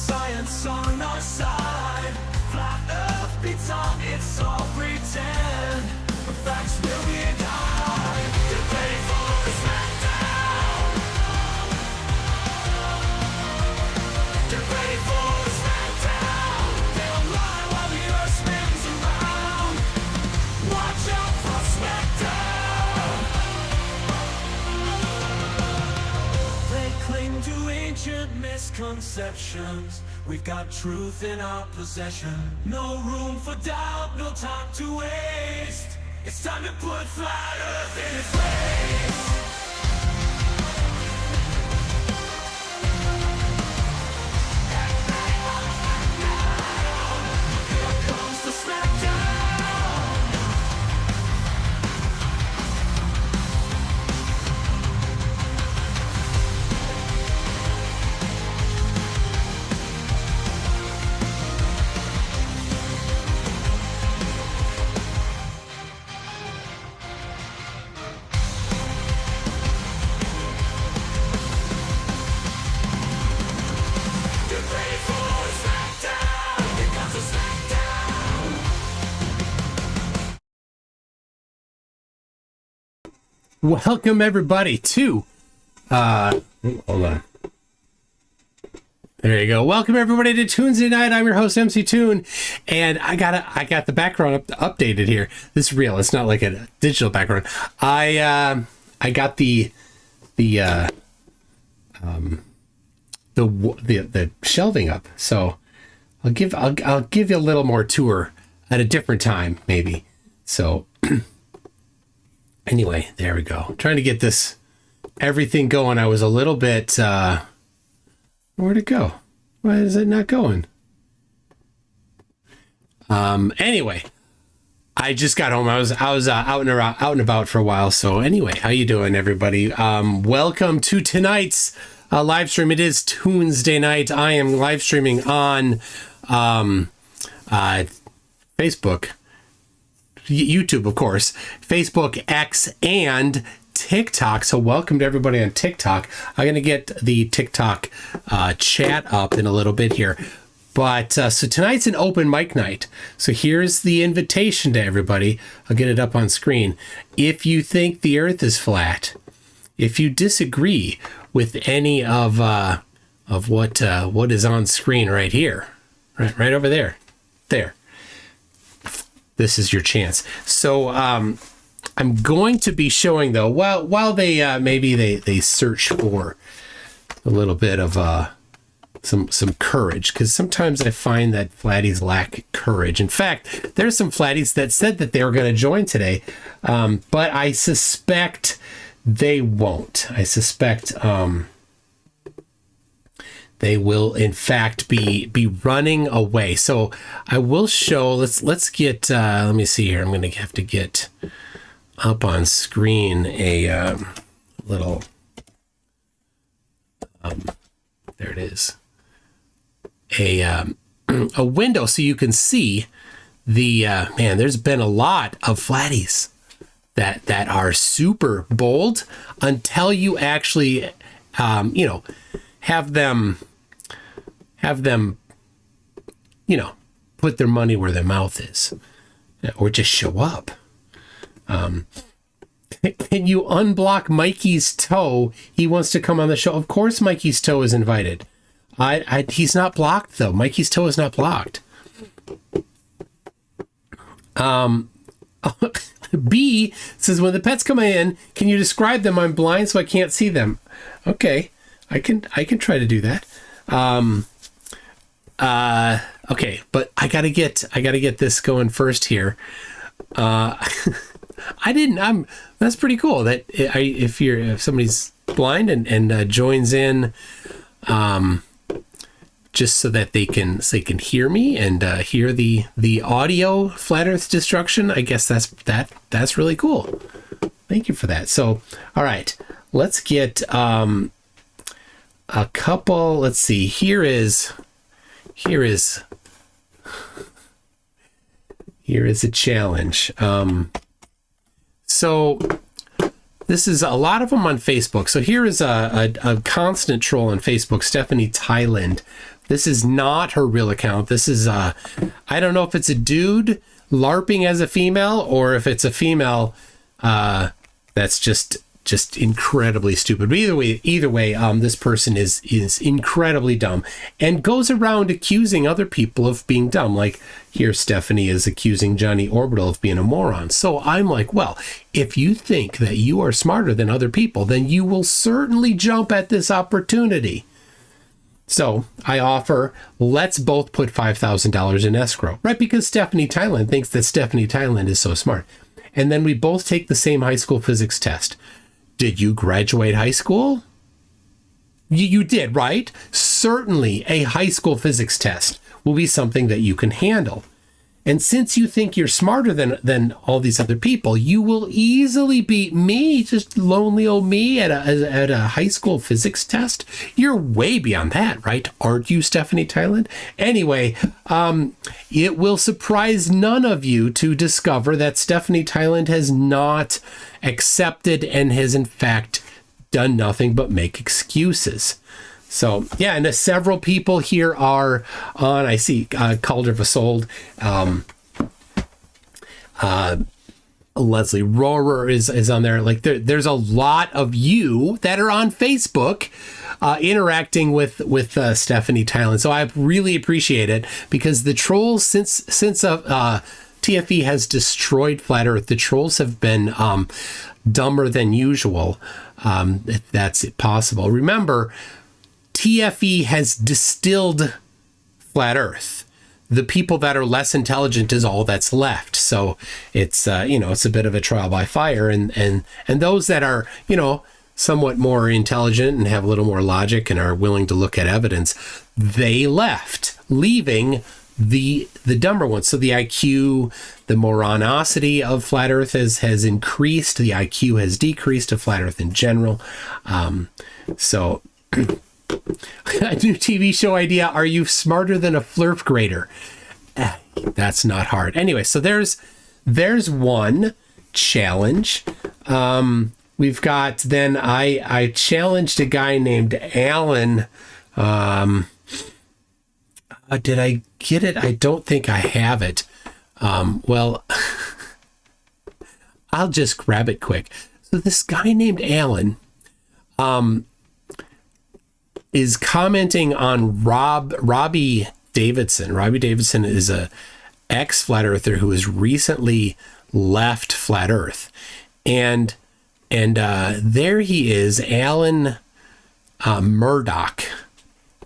Science on our side. Flat Earth beats on, it's all pretend. But facts will be denied. Get ready for the smackdown. Get ready for the smackdown. They'll lie while the earth spins around. Watch out for smackdown. They cling to ancient misconceptions. We've got truth in our possession. No room for doubt, no time to waste. It's time to put Flat Earth in its place. Here comes the smackdown. Welcome everybody to hold on. There you go. Welcome everybody to Tuesday Night. I'm your host MC Toon, and I got the background updated here. This is real. It's not like a digital background. I got the shelving up. So I'll give you a little more tour at a different time maybe. So anyway, there we go. I'm trying to get everything going. I was a little bit, where'd it go? Why is it not going? Anyway, I just got home. I was out and about for a while. So anyway, how you doing everybody? Welcome to tonight's live stream. It is Tuesday night. I am live streaming on, Facebook, YouTube, of course, Facebook, X, and TikTok. So welcome to everybody on TikTok. I'm going to get the TikTok chat up in a little bit here. But so tonight's an open mic night. So here's the invitation to everybody. I'll get it up on screen. If you think the earth is flat, if you disagree with any of what is on screen right here, right over there, this is your chance. So I'm going to be showing, though, while they maybe they search for a little bit of some courage, because sometimes I find that Flattys lack courage. In fact, there's some Flattys that said that they were going to join today, but I suspect they won't. I suspect they will in fact be running away. So I will show, let's get let me see here. I'm going to have to get up on screen a little there it is, a window so you can see the man, there's been a lot of Flattys that are super bold until you actually have them put their money where their mouth is, or just show up. Can you unblock Mikey's toe? He wants to come on the show. Of course Mikey's toe is invited. He's not blocked though. Mikey's toe is not blocked. B says, when the pets come in, can you describe them? I'm blind, so I can't see them. Okay, I can try to do that. Okay, but I gotta get this going first here. That's pretty cool that if somebody's blind and joins in, just so that they can hear me and hear the audio Flat Earth destruction. I guess that's really cool. Thank you for that. So, all right, let's get a couple. Let's see. Here is a challenge. So this is a lot of them on Facebook. So here is a constant troll on Facebook, Stephanie Thailand This is not her real account. This is, I don't know if it's a dude LARPing as a female or if it's a female that's just incredibly stupid. But either way, this person is incredibly dumb and goes around accusing other people of being dumb. Like here, Stephanie is accusing Johnny Orbital of being a moron. So I'm like, well, if you think that you are smarter than other people, then you will certainly jump at this opportunity. So I offer, let's both put $5,000 in escrow, right? Because Stephanie Thailand thinks that Stephanie Thailand is so smart. And then we both take the same high school physics test. Did you graduate high school? You did, right? Certainly a high school physics test will be something that you can handle. And since you think you're smarter than all these other people, you will easily beat me, just lonely old me at a high school physics test. You're way beyond that, right? Aren't you, Stephanie Thailand? Anyway, it will surprise none of you to discover that Stephanie Thailand has not accepted and has in fact done nothing but make excuses. So, yeah, and several people here are on. I see Calder Vasold, Leslie Rohrer is on there. Like there's a lot of you that are on Facebook interacting with Stephanie Thailand. So I really appreciate it because the trolls, since TFE has destroyed Flat Earth, the trolls have been dumber than usual, if that's possible. Remember, TFE has distilled Flat Earth. The people that are less intelligent is all that's left. So it's it's a bit of a trial by fire, and those that are somewhat more intelligent and have a little more logic and are willing to look at evidence, they left, leaving the dumber ones. So the IQ, the moronosity of Flat Earth has increased. The IQ has decreased of Flat Earth in general. So. A new TV show idea. Are you smarter than a flirp grader? That's not hard. Anyway, so there's one challenge. We've got, then I challenged a guy named Alan. Did I get it? I don't think I have it. Well, I'll just grab it quick. So this guy named Alan, is commenting on Robbie Davidson. Robbie Davidson is a ex-Flat Earther who has recently left Flat Earth. And there he is, Alan Murdoch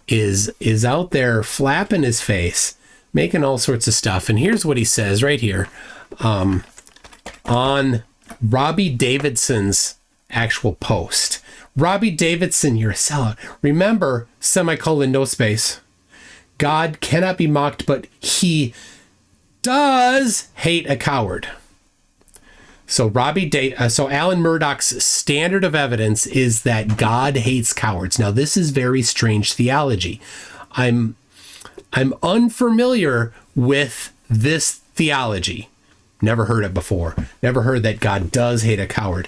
is out there flapping his face, making all sorts of stuff. And here's what he says right here on Robbie Davidson's actual post. Robbie Davidson, you're a sellout. Remember, semicolon, no space. God cannot be mocked, but he does hate a coward. So Alan Murdoch's standard of evidence is that God hates cowards. Now, this is very strange theology. I'm unfamiliar with this theology. Never heard it before. Never heard that God does hate a coward.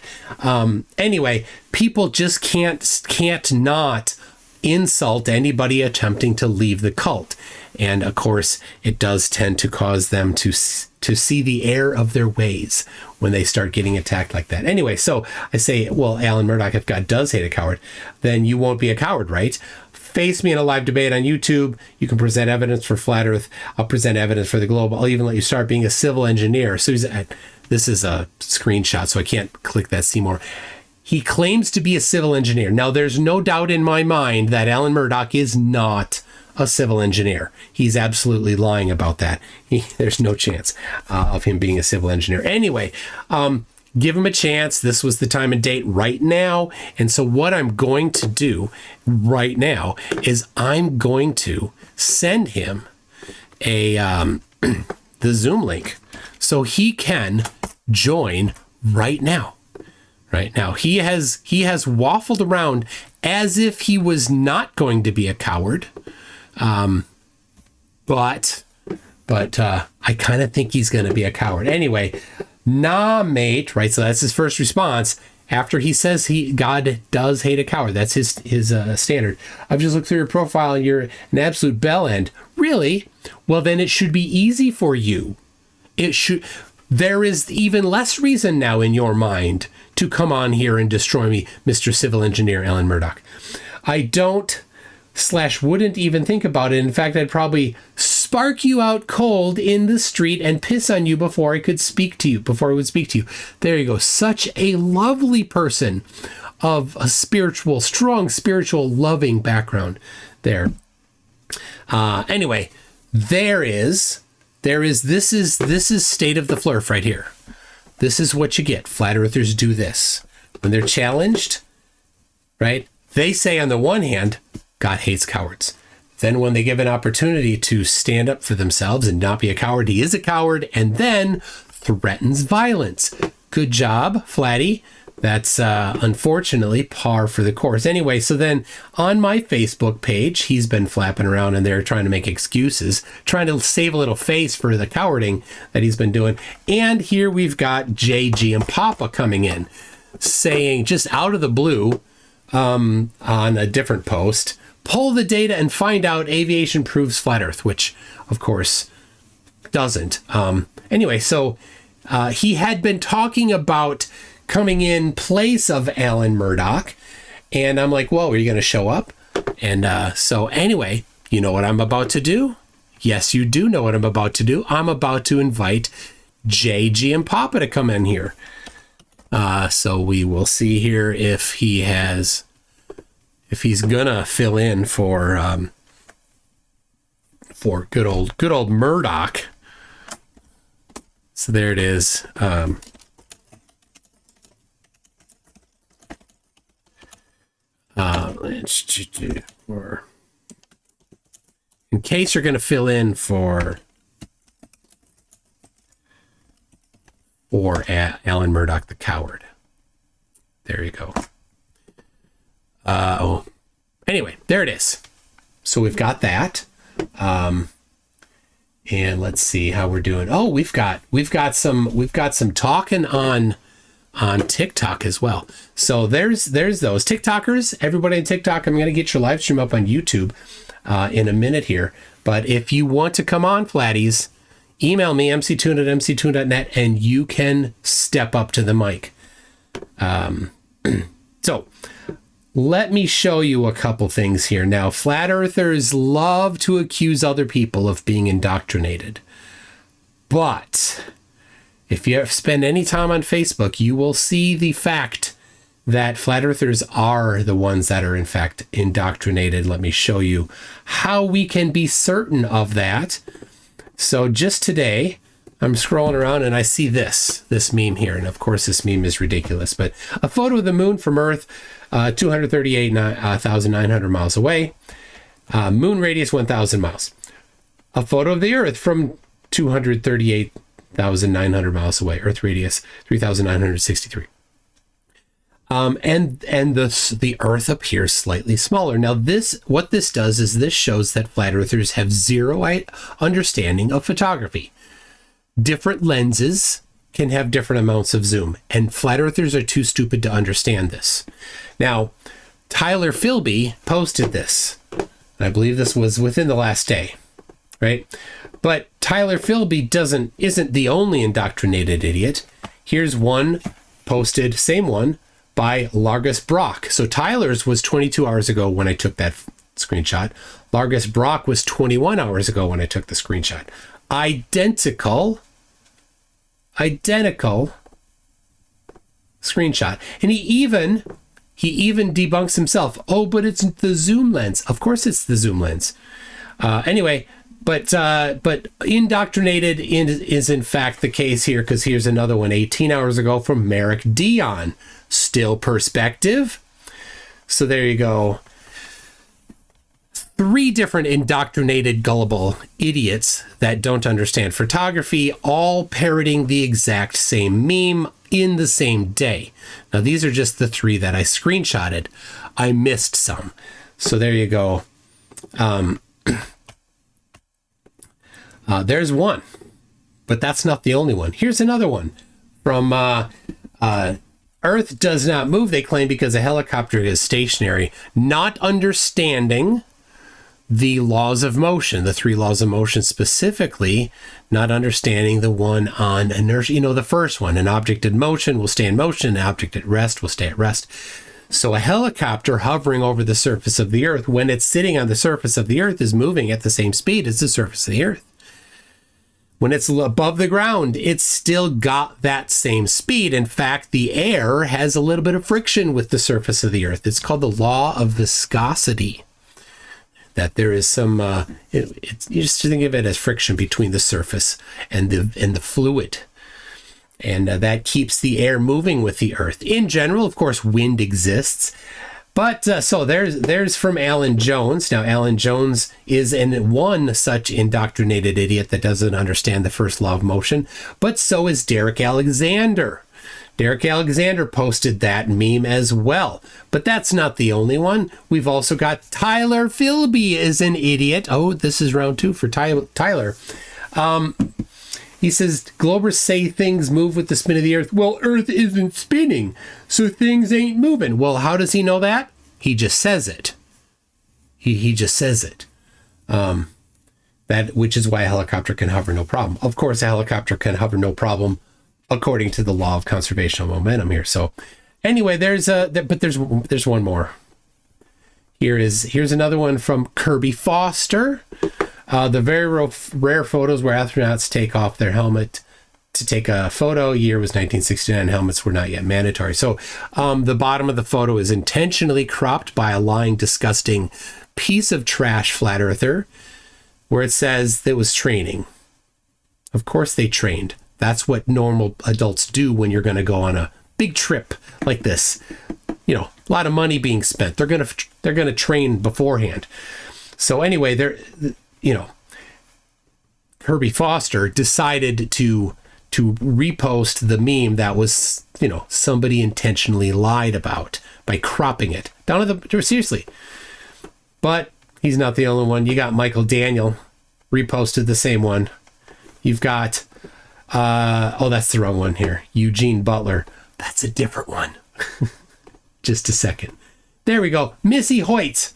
Anyway, people just can't not insult anybody attempting to leave the cult. And of course, it does tend to cause them to see the error of their ways when they start getting attacked like that. Anyway, so I say, well, Alan Murdoch, if God does hate a coward, then you won't be a coward, right? Face me in a live debate on YouTube. You can present evidence for Flat Earth. I'll present evidence for the globe. I'll even let you start being a civil engineer. So this is a screenshot, so I can't click that, see more. He claims to be a civil engineer. Now, there's no doubt in my mind that Alan Murdoch is not a civil engineer. He's absolutely lying about that. There's no chance of him being a civil engineer. Anyway, give him a chance. This was the time and date right now. And so what I'm going to do right now is I'm going to send him the Zoom link so he can join right now. Right now, he has waffled around as if he was not going to be a coward. But I kind of think he's going to be a coward. Anyway, nah, mate, right? So that's his first response. after he says God does hate a coward. That's his standard. I've just looked through your profile and you're an absolute bell end. Really? Well, then it should be easy for you. There is even less reason now in your mind to come on here and destroy me, Mr. Civil Engineer Alan Murdoch. I don't/wouldn't even think about it. In fact, I'd probably spark you out cold in the street and piss on you before I would speak to you. There you go. Such a lovely person of a strong spiritual, loving background there. Anyway, this is state of the flurf right here. This is what you get. Flat earthers do this. When they're challenged, right? They say on the one hand, God hates cowards. Then when they give an opportunity to stand up for themselves and not be a coward, he is a coward, and then threatens violence. Good job, Flatty. That's unfortunately par for the course. Anyway, so then on my Facebook page, he's been flapping around in there trying to make excuses, trying to save a little face for the cowarding that he's been doing. And here we've got JG and Papa coming in, saying just out of the blue on a different post, pull the data and find out aviation proves flat earth, which of course doesn't. Anyway, so he had been talking about coming in place of Alan Murdoch, and I'm like, well, are you going to show up? And so anyway, you know what I'm about to do? Yes, you do know what I'm about to do. I'm about to invite JG and Papa to come in here. So we will see here if he's gonna fill in for good old Murdoch. So there it is. In case you're gonna fill in for Alan Murdoch the coward. There you go. Anyway, there it is. So we've got that. And let's see how we're doing. Oh, we've got some talking on TikTok as well. So there's those TikTokers. Everybody on TikTok, I'm going to get your live stream up on YouTube in a minute here. But if you want to come on, Flatties, email me, mctoon@mctoon.net, and you can step up to the mic. So let me show you a couple things here. Now, flat earthers love to accuse other people of being indoctrinated. But if you spend any time on Facebook, you will see the fact that flat earthers are the ones that are in fact indoctrinated. Let me show you how we can be certain of that. So just today, I'm scrolling around and I see this meme here. And of course, this meme is ridiculous, but a photo of the moon from Earth, 238,900 miles away. Moon radius, 1,000 miles. A photo of the Earth from 238,900 miles away. Earth radius, 3,963. And the Earth appears slightly smaller. Now, what this does is this shows that flat earthers have zero understanding of photography. Different lenses can have different amounts of zoom, and flat earthers are too stupid to understand this. Now, Tyler Philby posted this, and I believe this was within the last day, right? But Tyler Philby isn't the only indoctrinated idiot. Here's one posted, same one, by Largus Brock. So Tyler's was 22 hours ago when I took that screenshot. Largus Brock was 21 hours ago when I took the screenshot. Identical screenshot. And he even debunks himself. Oh, but it's the zoom lens. Of course it's the zoom lens. Anyway, but indoctrinated is in fact the case here, because here's another one 18 hours ago from Merrick Dion. Still perspective. So there you go. 3 different indoctrinated, gullible idiots that don't understand photography, all parroting the exact same meme in the same day. Now, these are just the 3 that I screenshotted. I missed some. So there you go. There's one, but that's not the only one. Here's another one from Earth does not move, they claim, because a helicopter is stationary, not understanding the laws of motion, the 3 laws of motion specifically, not understanding the one on inertia. The first one, an object in motion will stay in motion, an object at rest will stay at rest. So a helicopter hovering over the surface of the Earth, when it's sitting on the surface of the Earth, is moving at the same speed as the surface of the Earth. When it's above the ground, it's still got that same speed. In fact, the air has a little bit of friction with the surface of the Earth. It's called the law of viscosity. That there is some, you just think of it as friction between the surface and the fluid. And that keeps the air moving with the Earth. In general, of course, wind exists. But so there's from Alan Jones. Now, Alan Jones is one such indoctrinated idiot that doesn't understand the first law of motion. But so is Derek Alexander. Derek Alexander posted that meme as well. But that's not the only one. We've also got Tyler Philby is an idiot. Oh, this is round 2 for Tyler. He says, Globers say things move with the spin of the Earth. Well, Earth isn't spinning, so things ain't moving. Well, how does he know that? He just says it. He just says it. Which is why a helicopter can hover no problem. Of course, a helicopter can hover no problem according to the law of conservation of momentum here. So anyway, there's one more. Here's another one from Kirby Foster. The very rare photos where astronauts take off their helmet to take a photo. Year was 1969. Helmets were not yet mandatory. So the bottom of the photo is intentionally cropped by a lying, disgusting piece of trash flat earther where it says it was training. Of course they trained. That's what normal adults do when you're going to go on a big trip like this. A lot of money being spent. They're going to train beforehand. So anyway, Kirby Foster decided to repost the meme that was, somebody intentionally lied about by cropping it down to the seriously. But he's not the only one. You got Michael Daniel reposted the same one. You've got that's the wrong one here. Eugene Butler. That's a different one. Just a second. There we go. Missy Hoyt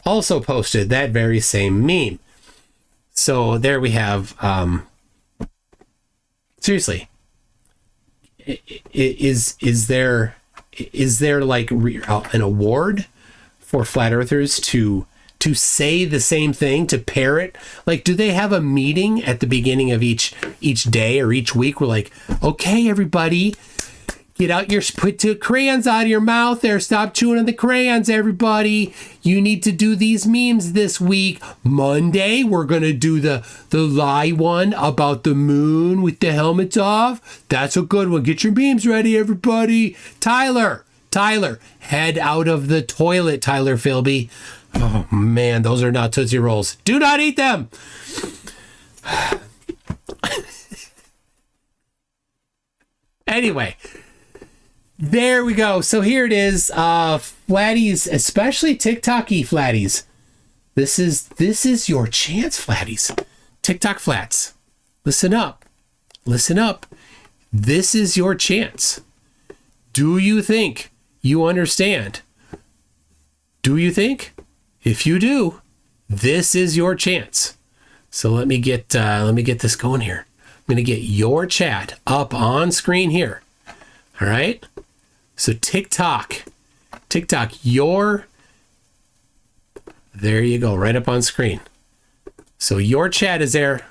also posted that very same meme. So there we have, seriously, is there like an award for flat earthers to say the same thing, to parrot? Like, do they have a meeting at the beginning of each day or each week? We're like, okay, everybody, put the crayons out of your mouth there. Stop chewing on the crayons, everybody. You need to do these memes this week. Monday, we're going to do the lie one about the moon with the helmets off. That's a good one. Get your memes ready, everybody. Tyler, head out of the toilet, Tyler Philby. Oh, man, those are not Tootsie Rolls. Do not eat them. Anyway. There we go. So here it is. Flattys, especially TikTok-y Flattys. This is your chance, Flattys. TikTok flats. Listen up. This is your chance. Do you think you understand? Do you think? If you do, this is your chance. So let me get this going here. I'm going to get your chat up on screen here. All right. So TikTok, there you go, right up on screen. So your chat is there.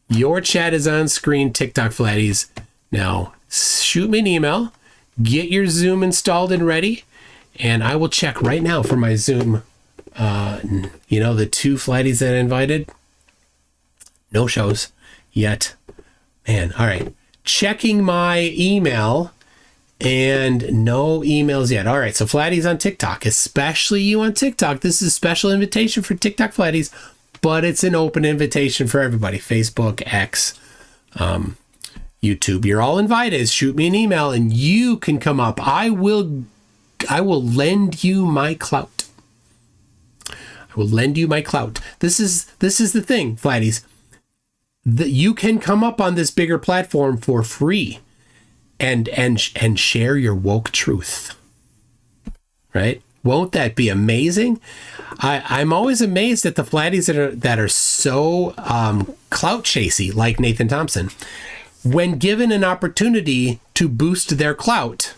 Your chat is on screen, TikTok Flatties. Now, shoot me an email, get your Zoom installed and ready, and I will check right now for my Zoom. The 2 Flatties that I invited, no shows yet. Man, all right. Checking my email and no emails yet. All right, so Flatties on TikTok, especially you on TikTok. This is a special invitation for TikTok Flatties, but it's an open invitation for everybody. Facebook, X, YouTube. You're all invited. Shoot me an email and you can come up. I will lend you my clout. This is the thing, Flatties. you can come up on this bigger platform for free and share your woke truth. Right? Won't that be amazing? I'm always amazed at the Flattys that are so clout chasey, like Nathan Thompson. When given an opportunity to boost their clout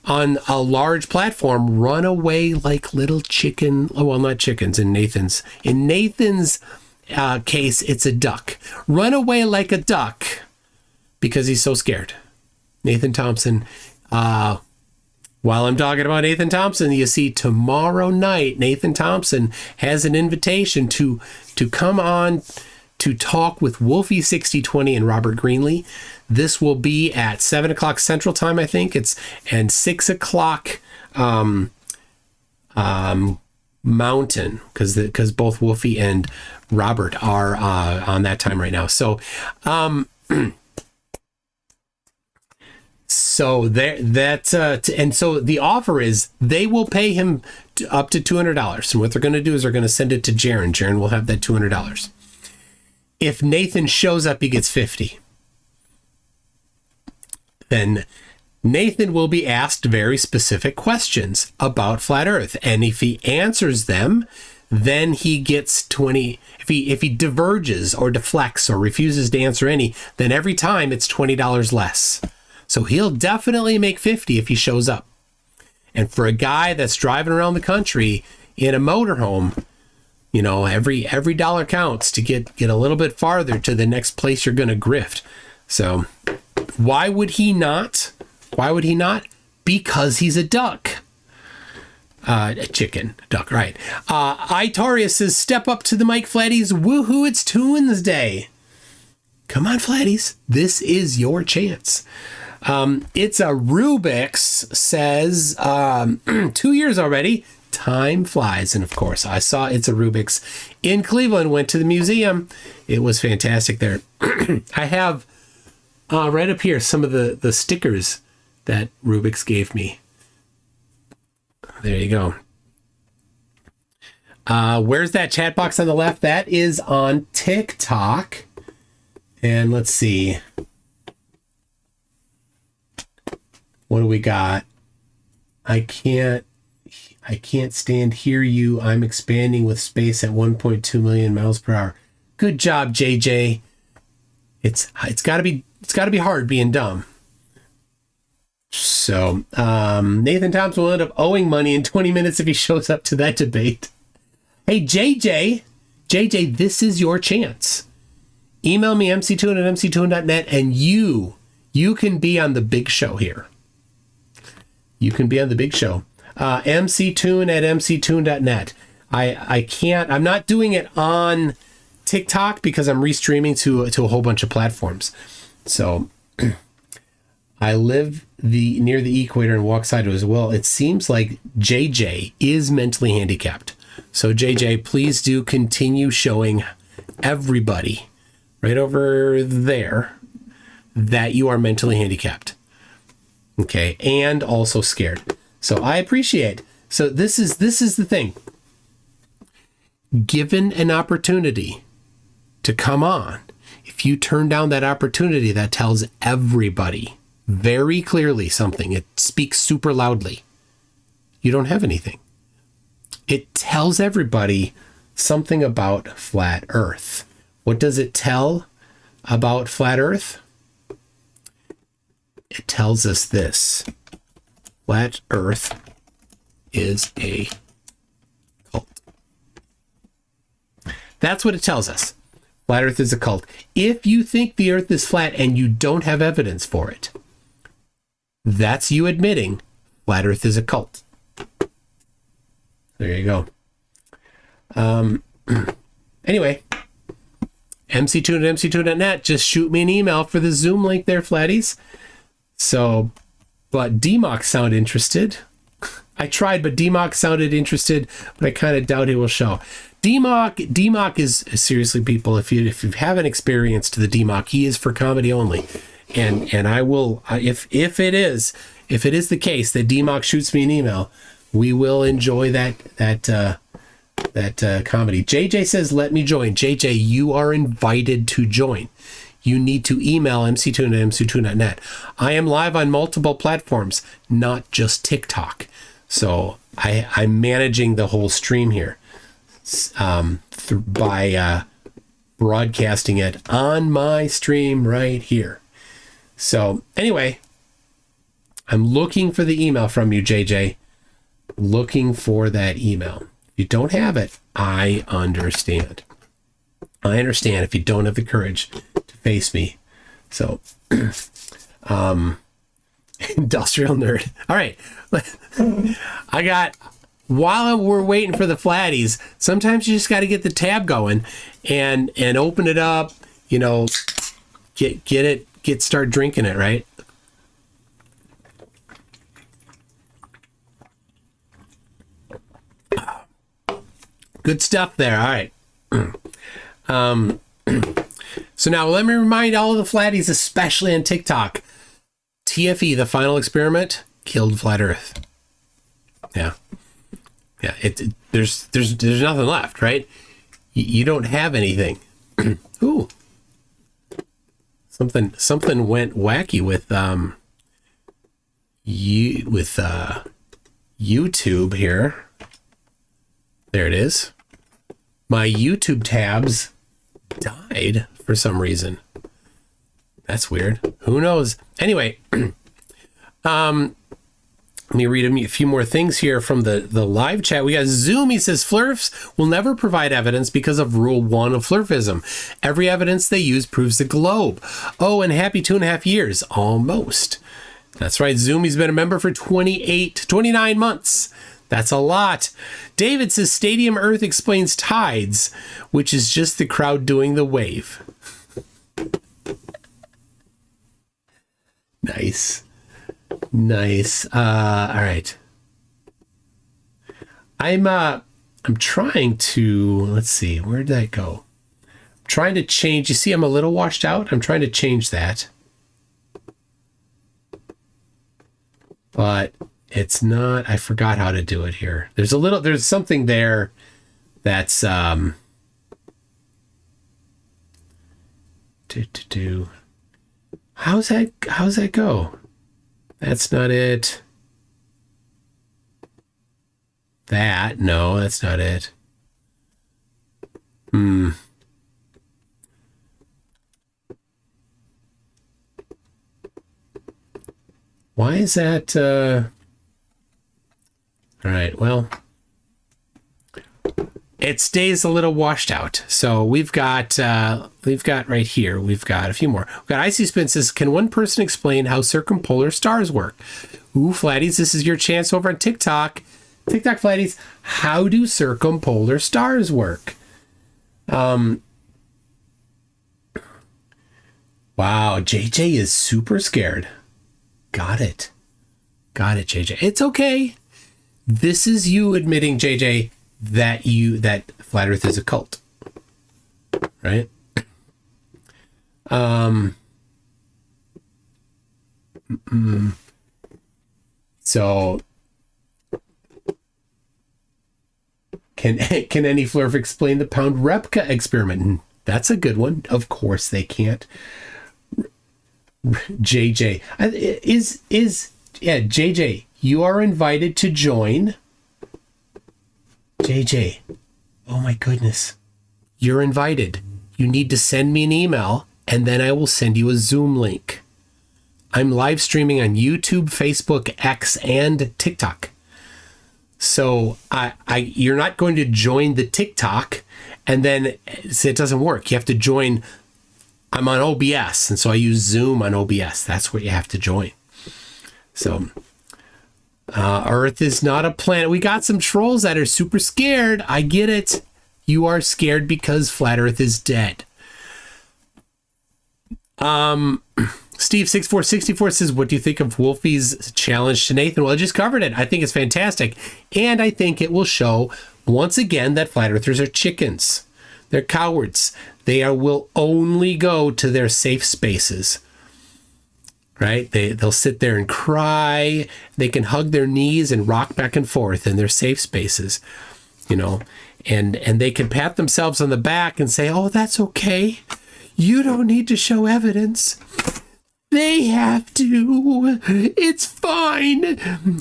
on a large platform, run away like little chicken. Oh, well, not chickens in Nathan's. In Nathan's case, it's a duck. Run away like a duck because he's so scared. Nathan Thompson. While I'm talking about Nathan Thompson, you see, tomorrow night, Nathan Thompson has an invitation to come on to talk with Wolfie 6020 and Robert Greenlee. This will be at 7 o'clock Central Time, I think. And 6 o'clock Mountain, because both Wolfie and Robert are on that time right now. So, and so the offer is they will pay him up to $200. And what they're going to do is they're going to send it to Jaron. Jaron will have that $200. If Nathan shows up, he gets $50. Then Nathan will be asked very specific questions about Flat Earth. And if he answers them, then he gets 20. If he diverges or deflects or refuses to answer any, then every time it's $20 less. So he'll definitely make 50 if he shows up. And for a guy that's driving around the country in a motorhome, you know, every dollar counts to get a little bit farther to the next place you're going to grift. So why would he not? Why would he not? Because he's a duck. A chicken, duck, right. Itaurius says, step up to the mic, Flattys. Woohoo, it's Tuesday. Come on, Flattys. This is your chance. It's a Rubik's, says 2 years already. Time flies. And of course, I saw It's a Rubik's in Cleveland, went to the museum. It was fantastic there. I have right up here some of the stickers that Rubik's gave me. There you go. Where's that chat box on the left? That is on TikTok. And let's see. What do we got? I can't stand hear you. I'm expanding with space at 1.2 million miles per hour. Good job, JJ. It's gotta be hard being dumb. So Nathan Thompson will end up owing money in 20 minutes if he shows up to that debate. Hey, JJ, this is your chance. Email me mctoon@mctoon.net and you can be on the big show here. You can be on the big show. mctoon@mctoon.net. I'm not doing it on TikTok because I'm restreaming to a whole bunch of platforms. So I live near the equator and walk sideways. Well, it seems like JJ is mentally handicapped. So JJ, please do continue showing everybody right over there that you are mentally handicapped. Okay, and also scared. So I appreciate. So this is the thing. Given an opportunity to come on, if you turn down that opportunity, that tells everybody very clearly something. It speaks super loudly. You don't have anything. It tells everybody something about flat Earth. What does it tell about flat Earth? It tells us this. Flat Earth is a cult. That's what it tells us. Flat Earth is a cult. If you think the Earth is flat and you don't have evidence for it, that's you admitting Flat Earth is a cult. There you go. Anyway, mctoon@mctoon.net. Just shoot me an email for the Zoom link there, Flattys. So, but DMOC sound interested. I tried, but DMOC sounded interested, but I kind of doubt he will show. DMOC is seriously, people. If you haven't experienced the DMOC, he is for comedy only. And I will, if it is the case that DMOC shoots me an email, we will enjoy that comedy. JJ says, let me join. JJ, you are invited to join. You need to email mc2@mc2.net. I am live on multiple platforms, not just TikTok. So I'm managing the whole stream here by broadcasting it on my stream right here. So anyway, I'm looking for the email from you, JJ. Looking for that email. If you don't have it, I understand. I understand if you don't have the courage to face me. So, industrial nerd. All right. While we're waiting for the Flattys, sometimes you just got to get the tab going and open it up, start drinking it, right? Good stuff there. All right. So now let me remind all of the Flattys, especially on TikTok, TFE, the final experiment, killed Flat Earth. Yeah. There's nothing left, right? You don't have anything. Ooh. Something went wacky with YouTube here. There it is. My YouTube tabs died for some reason. That's weird. Who knows? Anyway, let me read a few more things here from the live chat. We got Zoom. He says, Flurfs will never provide evidence because of Rule 1 of Flurfism. Every evidence they use proves the globe. Oh, and happy 2.5 years. Almost. That's right. Zoom, he's been a member for 29 months. That's a lot. David says Stadium Earth explains tides, which is just the crowd doing the wave. Nice. All right. I'm trying to, let's see, where'd that go? I'm trying to change. You see, I'm a little washed out. I'm trying to change that. But it's not, I forgot how to do it here. There's something there that's, how's that go? That's not it. No, that's not it. Why is that, all right, well, it stays a little washed out. So we've got right here, we've got a few more. We've got Icy Spin says, can one person explain how circumpolar stars work? Ooh, Flattys, this is your chance over on TikTok. TikTok Flattys, how do circumpolar stars work? Wow, JJ is super scared. Got it, JJ. It's okay. This is you admitting, JJ, that Flat Earth is a cult, right? So can any Flurf explain the pound replica experiment? That's a good one. Of course they can't. JJ JJ, you are invited to join. JJ, oh my goodness, you're invited. You need to send me an email and then I will send you a Zoom link. I'm live streaming on YouTube, Facebook, X, and TikTok. So you're not going to join the TikTok and then it doesn't work. You have to join. I'm on OBS, and so I use Zoom on OBS. That's where you have to join. So Earth is not a planet. We got some trolls that are super scared. I get it. You are scared because Flat Earth is dead. Steve6464 says, what do you think of Wolfie's challenge to Nathan? Well, I just covered it. I think it's fantastic. And I think it will show once again that Flat Earthers are chickens. They're cowards. They will only go to their safe spaces, right? They'll sit there and cry. They can hug their knees and rock back and forth in their safe spaces. you know, and they can pat themselves on the back and say, oh, that's okay. You don't need to show evidence. They have to. It's fine.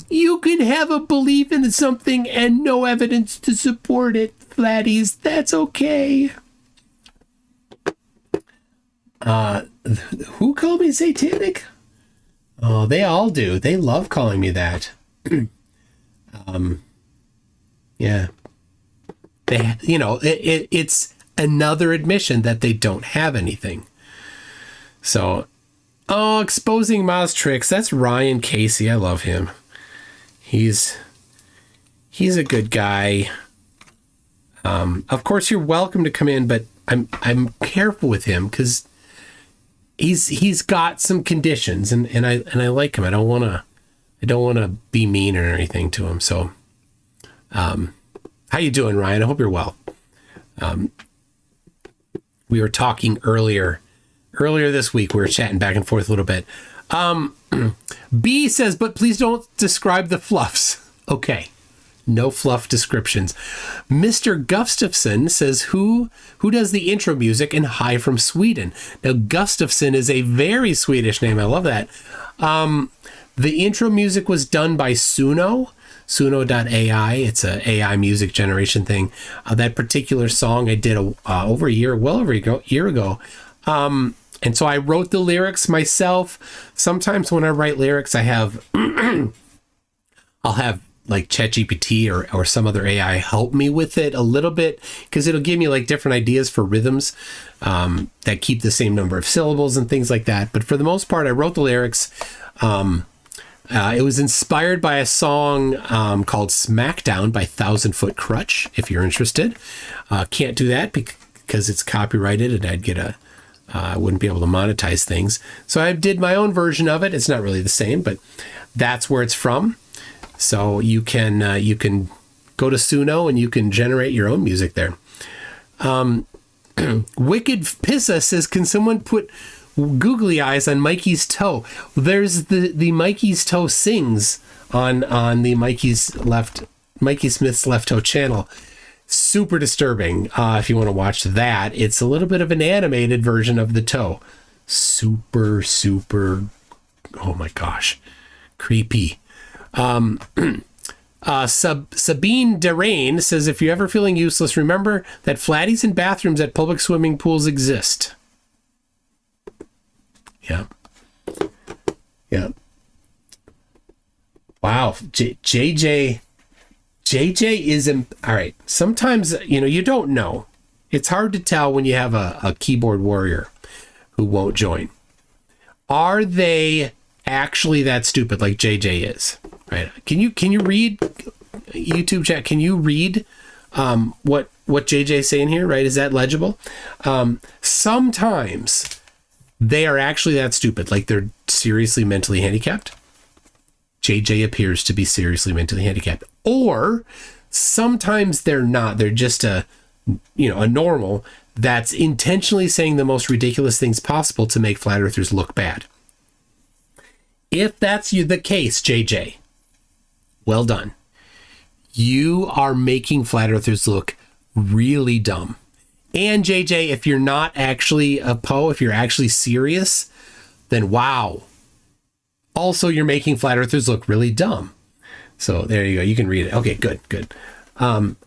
You can have a belief in something and no evidence to support it, Flattys. That's okay. Who called me satanic? Oh, they all do. They love calling me that. Yeah. They, you know, it's another admission that they don't have anything. So, oh, exposing Ma's tricks. That's Ryan Casey. I love him. He's a good guy. Of course, you're welcome to come in, but I'm careful with him because he's got some conditions, and I like him. I don't want to be mean or anything to him. So, how you doing, Ryan? I hope you're well. We were talking earlier this week. We were chatting back and forth a little bit. B says, but please don't describe the fluffs. Okay. No fluff descriptions. Mr. Gustafsson says, who does the intro music and hi from Sweden? Now, Gustafsson is a very Swedish name. I love that. The intro music was done by Suno.ai. It's a AI music generation thing. That particular song I did well over a year ago. And so I wrote the lyrics myself. Sometimes when I write lyrics, I have, I'll have like ChatGPT or some other AI help me with it a little bit, because it'll give me like different ideas for rhythms that keep the same number of syllables and things like that. But for the most part, I wrote the lyrics. It was inspired by a song called Smackdown by 1,000 Foot Crutch, if you're interested. Can't do that because it's copyrighted and I'd get I wouldn't be able to monetize things. So I did my own version of it. It's not really the same, but that's where it's from. So you can go to Suno and you can generate your own music there. Wicked Pissa says, can someone put googly eyes on Mikey's toe? There's the Mikey's toe sings on the Mikey Smith's Left Toe channel. Super disturbing. If you want to watch that, it's a little bit of an animated version of the toe. Super, oh my gosh, creepy. Sabine Derain says, if you're ever feeling useless, remember that Flattys and bathrooms at public swimming pools exist. Yeah. Wow. JJ is all right. Sometimes, you don't know. It's hard to tell when you have a keyboard warrior who won't join. Are they actually that stupid like JJ is? Right? Can you read YouTube chat? Can you read what JJ's saying here? Right? Is that legible? Sometimes they are actually that stupid, like they're seriously mentally handicapped. JJ appears to be seriously mentally handicapped. Or sometimes they're not. They're just a normal that's intentionally saying the most ridiculous things possible to make flat earthers look bad. If that's the case, JJ, well done. You are making flat earthers look really dumb. And JJ, if you're not actually a Poe, if you're actually serious, then wow. Also, you're making flat earthers look really dumb. So there you go. You can read it. Okay, good.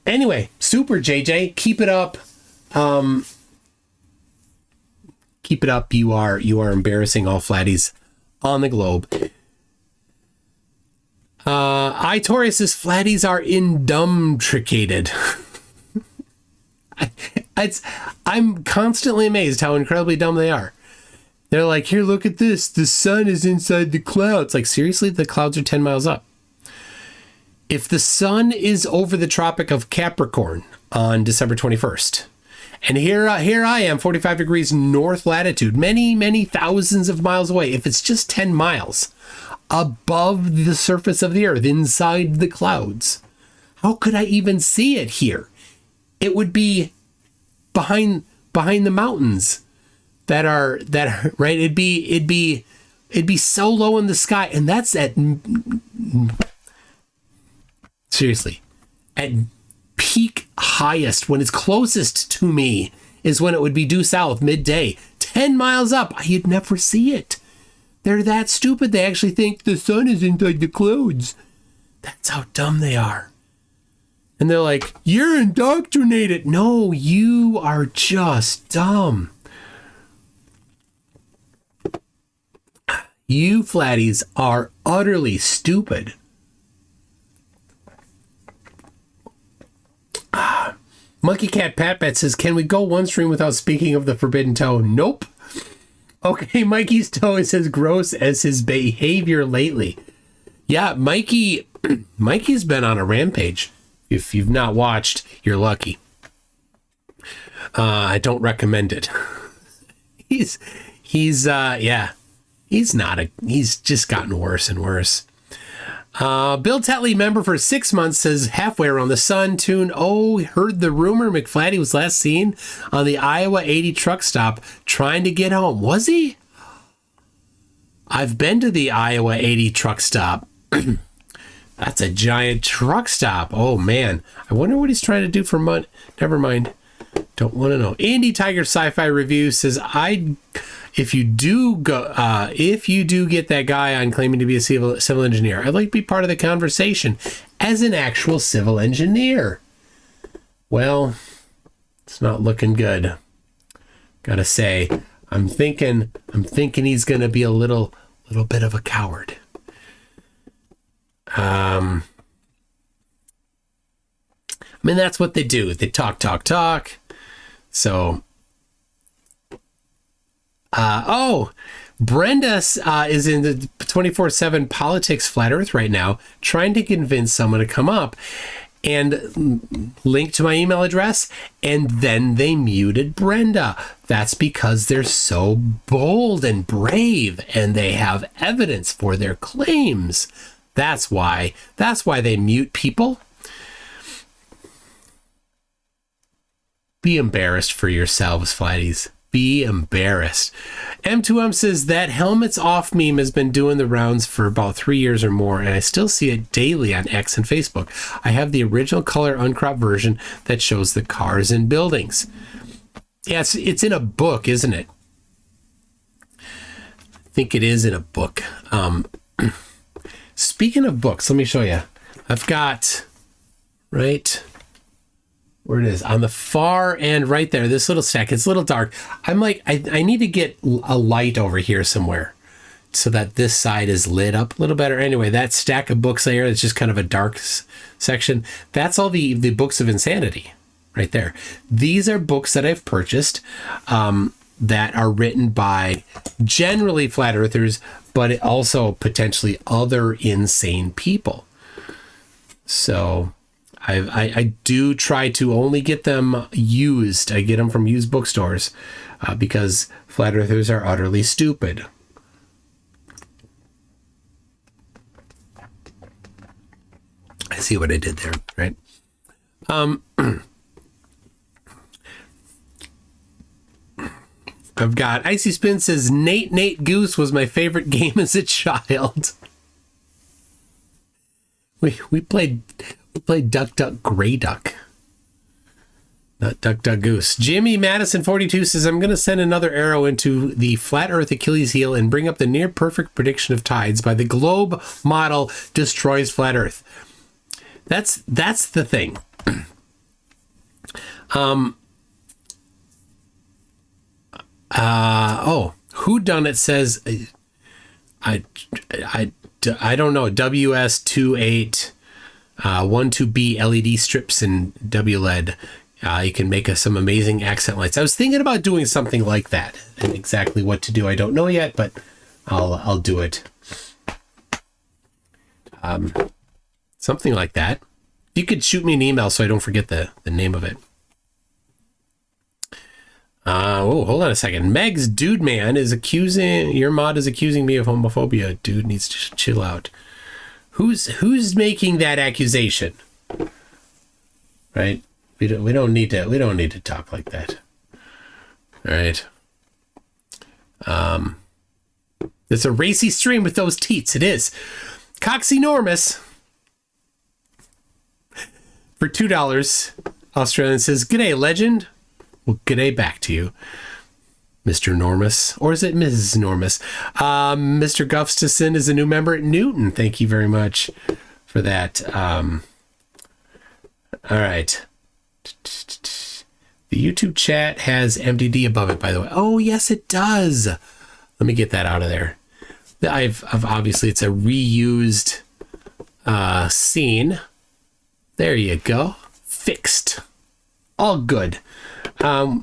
Anyway, super JJ. Keep it up. Keep it up. You are embarrassing all flatties on the globe. Itori says flatties are indumtricated. I'm constantly amazed how incredibly dumb they are. They're like, here, look at this. The sun is inside the clouds. Like, seriously, the clouds are 10 miles up. If the sun is over the Tropic of Capricorn on December 21st, and here I am, 45 degrees north latitude, many, many thousands of miles away, if it's just 10 miles above the surface of the earth, inside the clouds, how could I even see it here? It would be behind the mountains that are right. It'd be so low in the sky, and that's at seriously at peak highest, when it's closest to me, is when it would be due south midday. 10 miles up, you'd never see it. They're that stupid. They actually think the sun is inside the clouds. That's how dumb they are. And they're like, you're indoctrinated. No, you are just dumb. You Flattys are utterly stupid. Monkey Cat Pat Pat says, can we go one stream without speaking of the forbidden toe? Nope. Okay, Mikey's toe is as gross as his behavior lately. Yeah, Mikey's been on a rampage. If you've not watched, you're lucky. I don't recommend it. He's just gotten worse and worse. Bill Tetley, member for 6 months, says halfway around the sun tune. Oh, heard the rumor McFlatty was last seen on the Iowa 80 truck stop trying to get home. Was he? I've been to the Iowa 80 truck stop. That's a giant truck stop. Oh man, I wonder what he's trying to do for money. Never mind. Don't want to know. Indie Tiger Sci-Fi Review says, if you do get that guy on claiming to be a civil engineer, I'd like to be part of the conversation as an actual civil engineer. Well, it's not looking good. Gotta say, I'm thinking he's gonna be a little bit of a coward. I mean, that's what they do. They talk. So, Brenda is in the 24/7 politics flat earth right now, trying to convince someone to come up and link to my email address. And then they muted Brenda. That's because they're so bold and brave and they have evidence for their claims. That's why they mute people. Be embarrassed for yourselves, Flattys. Be embarrassed. M2M says that helmet's off meme has been doing the rounds for about 3 years or more, and I still see it daily on X and Facebook. I have the original color uncropped version that shows the cars and buildings. Yeah, it's in a book, isn't it? I think it is in a book. Speaking of books, let me show you. I've got right where it is on the far end right there, this little stack. It's a little dark. I'm like, I need to get a light over here somewhere so that this side is lit up a little better. Anyway, that stack of books there, it's just kind of a dark section. That's all the books of insanity right there. These are books that I've purchased that are written by generally flat earthers, but also potentially other insane people. So I do try to only get them used. I get them from used bookstores because flat earthers are utterly stupid. I see what I did there, right? I've got Icy Spin says Nate Goose was my favorite game as a child. We played Duck Duck Gray Duck, not Duck Duck Goose. Jimmy Madison 42 says I'm going to send another arrow into the flat Earth Achilles heel and bring up the near perfect prediction of tides by the globe model destroys flat Earth. That's the thing. Whodunit says I don't know, WS2812B LED strips and WLED. You can make some amazing accent lights. I was thinking about doing something like that, and exactly what to do I don't know yet, but I'll do it. Something like that. You could shoot me an email so I don't forget the name of it. Hold on a second. Meg's Dude Man is accusing your mod is accusing me of homophobia. Dude needs to chill out. Who's making that accusation? Right? We don't need to talk like that. All right. It's a racy stream with those teats. It is. Coxenormous. for $2, Australian says, "G'day, legend." Well, g'day back to you, Mr. Normus. Or is it Mrs. Normus? Mr. Gustafson is a new member at Newton. Thank you very much for that. All right. The YouTube chat has MDD above it, by the way. Oh, yes, it does. Let me get that out of there. I've obviously, it's a reused scene. There you go. Fixed. All good. I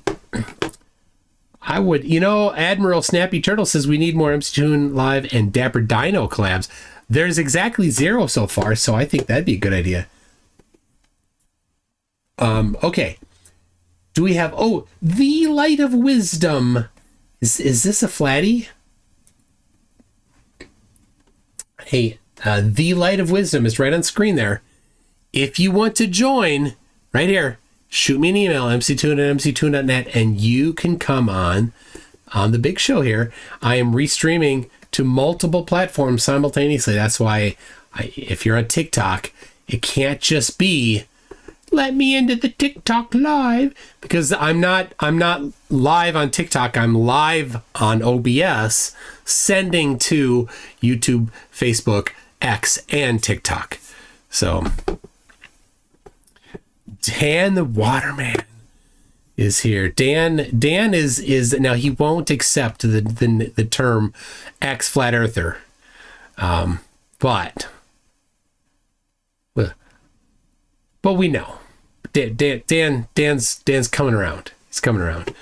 would, Admiral Snappy Turtle says we need more MC Toon Live and Dapper Dino collabs. There's exactly 0 so far, so I think that'd be a good idea. Okay. Do we have, the Light of Wisdom. Is this a Flatty? Hey, the Light of Wisdom is right on screen there. If you want to join, right here, shoot me an email, mctoon@mctoon.net, and you can come on the big show here. I am restreaming to multiple platforms simultaneously. That's why if you're on TikTok, it can't just be, let me into the TikTok live, because I'm not live on TikTok. I'm live on OBS, sending to YouTube, Facebook, X, and TikTok. So Dan the Waterman is here. Dan is now, he won't accept the term ex flat earther, but we know Dan's coming around. He's coming around.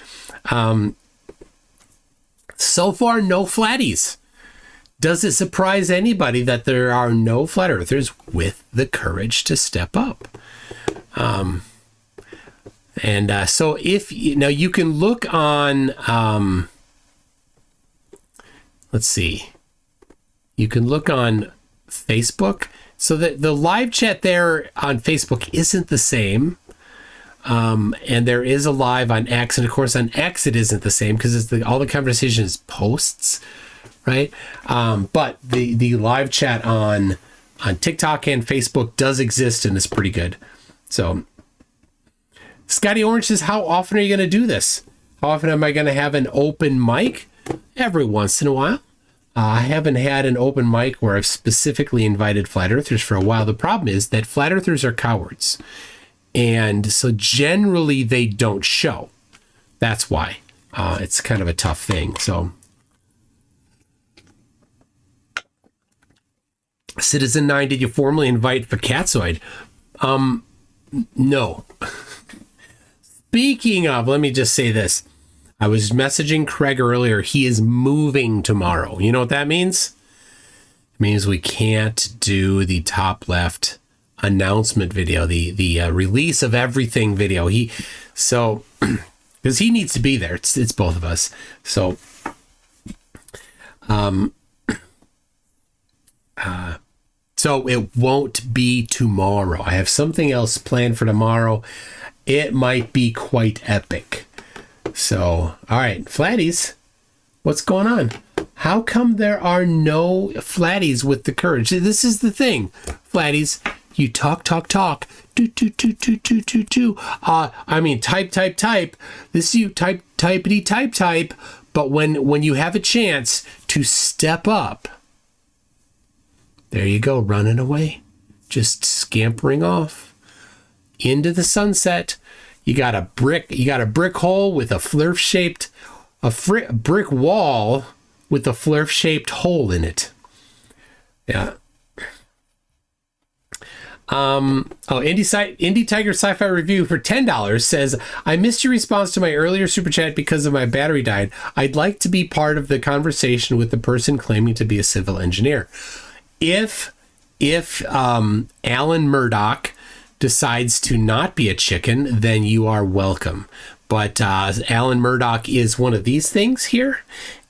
So far, no Flatties. Does it surprise anybody that there are no flat earthers with the courage to step up? So if now you can look on, let's see, you can look on Facebook. So the live chat there on Facebook isn't the same. And there is a live on X, and of course on X it isn't the same because it's all the conversation is posts, right? But the live chat on TikTok and Facebook does exist, and it's pretty good. So Scotty Orange says, how often are you going to do this? How often am I going to have an open mic? Every once in a while. I haven't had an open mic where I've specifically invited flat earthers for a while. The problem is that flat earthers are cowards. And so generally they don't show. That's why. It's kind of a tough thing. So Citizen 9, did you formally invite Fakatzoid? No. Speaking of, let me just say this. I was messaging Craig earlier. He is moving tomorrow. You know what that means? It means we can't do the top left announcement video, the release of everything video. Because he needs to be there. It's both of us. So, so it won't be tomorrow. I have something else planned for tomorrow. It might be quite epic. So, all right, Flatties, what's going on? How come there are no Flatties with the courage? This is the thing, Flatties. You talk. Do. I mean, type. This is you type. But when you have a chance to step up, there you go, running away, just scampering off into the sunset. You got a brick hole with a flurf-shaped, brick wall with a flurf-shaped hole in it. Yeah. Indie Tiger Sci-Fi Review for $10 says, I missed your response to my earlier super chat because of my battery died. I'd like to be part of the conversation with the person claiming to be a civil engineer. If Alan Murdoch decides to not be a chicken, then you are welcome. But Alan Murdoch is one of these things here.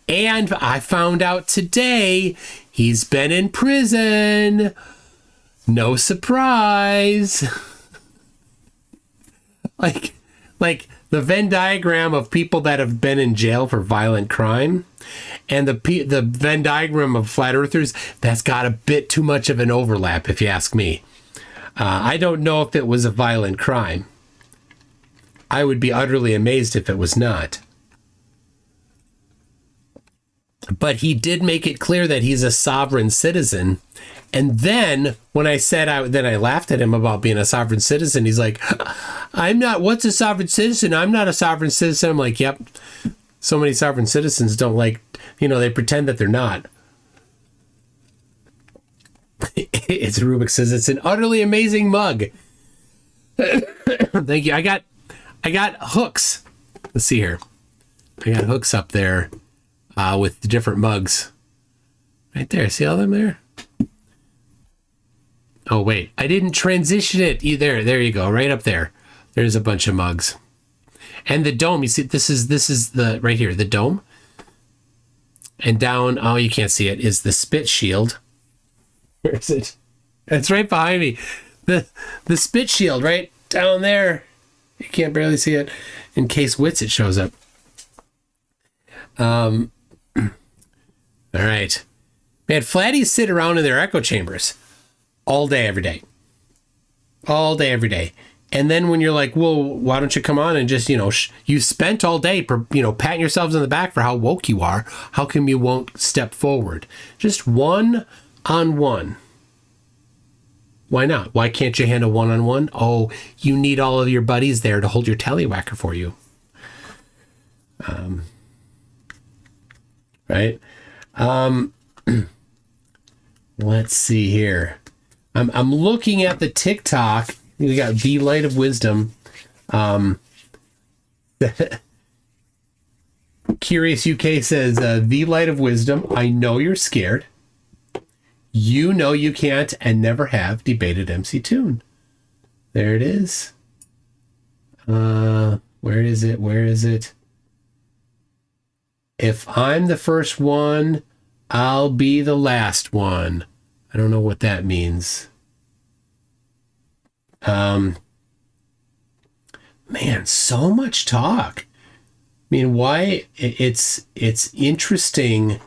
And I found out today he's been in prison. No surprise. like the Venn diagram of people that have been in jail for violent crime, and the Venn diagram of flat earthers, that's got a bit too much of an overlap, if you ask me. I don't know if it was a violent crime. I would be utterly amazed if it was not. But he did make it clear that he's a sovereign citizen. And then when I said, then I laughed at him about being a sovereign citizen. He's like, I'm not, what's a sovereign citizen? I'm not a sovereign citizen. I'm like, yep. So many sovereign citizens don't like, they pretend that they're not. It's Rubik says it's an utterly amazing mug. Thank you. I got hooks. Let's see here. I got hooks up there with the different mugs. Right there. See all them there? Oh, wait. I didn't transition it either. There you go. Right up there. There's a bunch of mugs. And the dome. You see, this is the right here, the dome. And down, oh, you can't see it, is the spit shield. Where is it? It's right behind me. The spit shield right down there. You can't barely see it. In case Witsit shows up. All right. Man, Flattys sit around in their echo chambers all day, every day. All day, every day. And then when you're like, well, why don't you come on and just, you spent all day, patting yourselves on the back for how woke you are. How come you won't step forward? Just one-on-one. Why not? Why can't you handle one-on-one? Oh, you need all of your buddies there to hold your tallywhacker for you. Right? Let's see here. I'm looking at the TikTok. We got the Light of Wisdom. Curious UK says, the Light of Wisdom. I know you're scared. You know you can't and never have debated MC Toon. There it is. Where is it? Where is it? If I'm the first one, I'll be the last one. I don't know what that means. Man, so much talk. I mean, why it's interesting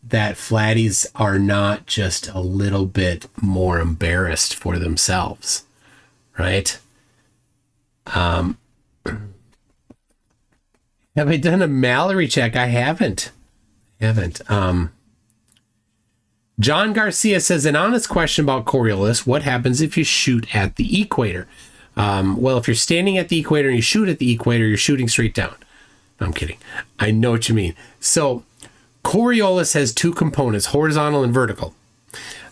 that Flattys are not just a little bit more embarrassed for themselves, right? Have I done a Mallory check? I haven't. John Garcia says, an honest question about Coriolis. What happens if you shoot at the equator? Well, if you're standing at the equator and you shoot at the equator, you're shooting straight down. No, I'm kidding. I know what you mean. So Coriolis has two components, horizontal and vertical.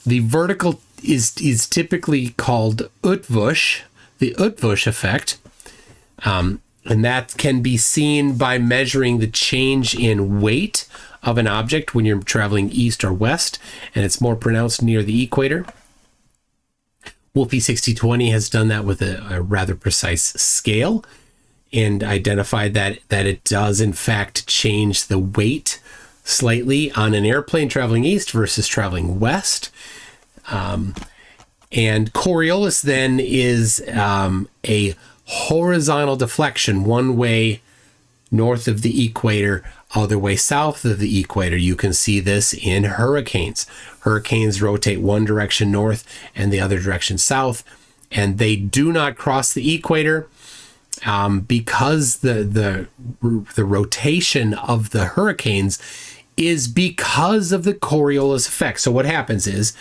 The vertical is typically called Utvush, the Utvush effect. And that can be seen by measuring the change in weight of an object when you're traveling east or west, and it's more pronounced near the equator. Wolfie 6020 has done that with a rather precise scale and identified that it does in fact change the weight slightly on an airplane traveling east versus traveling west. And Coriolis then is a horizontal deflection, one way north of the equator, other way south of the equator. You can see this in hurricanes. Hurricanes rotate one direction north and the other direction south, and they do not cross the equator because the rotation of the hurricanes is because of the Coriolis effect. So what happens is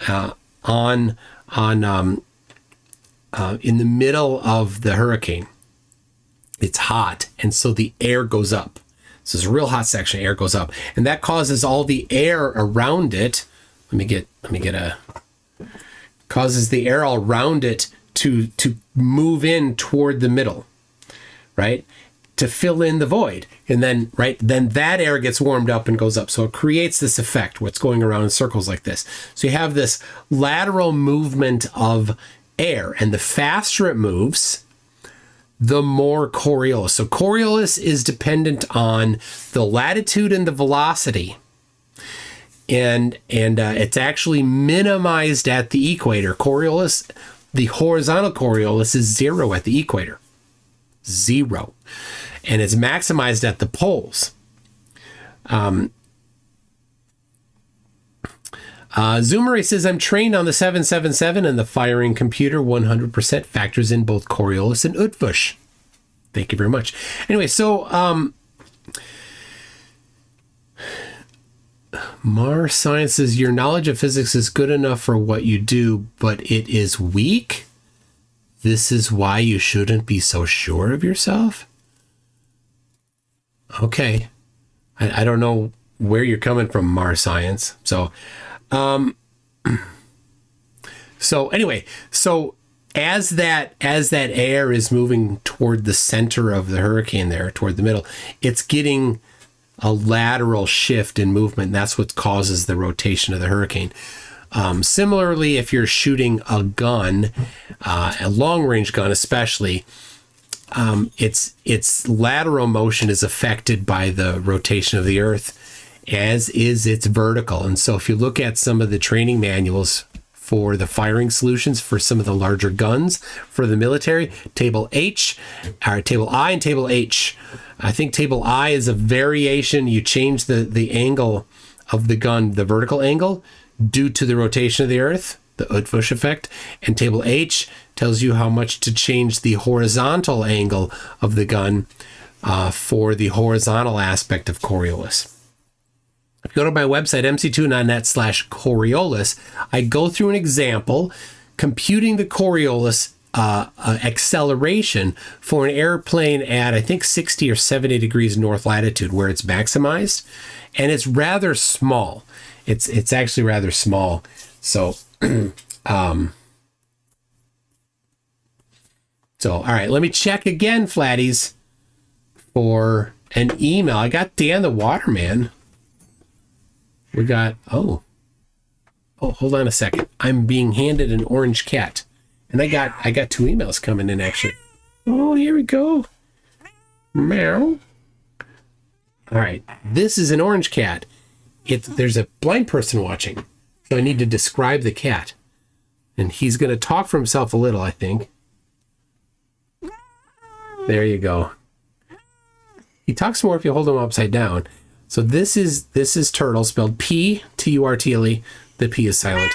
in the middle of the hurricane, it's hot, and so the air goes up. So it's a real hot section, air goes up, and that causes all the air around it. Causes the air all around it to move in toward the middle, right? To fill in the void. And then that air gets warmed up and goes up. So it creates this effect, what's going around in circles like this. So you have this lateral movement of air, and the faster it moves, the more Coriolis. So Coriolis is dependent on the latitude and the velocity. And it's actually minimized at the equator. Coriolis, the horizontal Coriolis, is 0 at the equator. 0. And it's maximized at the poles. Zoomeray says, I'm trained on the 777 and the firing computer 100% factors in both Coriolis and Utvush. Thank you very much. Anyway, so Mars Science says, your knowledge of physics is good enough for what you do, but it is weak. This is why you shouldn't be so sure of yourself. Okay. I don't know where you're coming from, Mars Science. So anyway, so as that air is moving toward the center of the hurricane there, toward the middle, it's getting a lateral shift in movement. That's what causes the rotation of the hurricane. Similarly, if you're shooting a gun, a long-range gun especially, its lateral motion is affected by the rotation of the Earth, as is its vertical. And so if you look at some of the training manuals for the firing solutions for some of the larger guns for the military, table H, or table I and table H. I think table I is a variation. You change the angle of the gun, the vertical angle, due to the rotation of the Earth, the Utvush effect. And table H tells you how much to change the horizontal angle of the gun for the horizontal aspect of Coriolis. If you go to my website, mc2.net/Coriolis, I go through an example computing the Coriolis acceleration for an airplane at, I think, 60 or 70 degrees north latitude, where it's maximized. And it's rather small. It's actually rather small. So, all right, let me check again, Flattys, for an email. I got Dan the Waterman. We got, hold on a second. I'm being handed an orange cat. And I got 2 emails coming in, actually. Oh, here we go. Meow. All right, this is an orange cat. There's a blind person watching, so I need to describe the cat. And he's going to talk for himself a little, I think. There you go. He talks more if you hold him upside down. So this is Turtle, spelled P, T-U-R-T-L-E. The P is silent.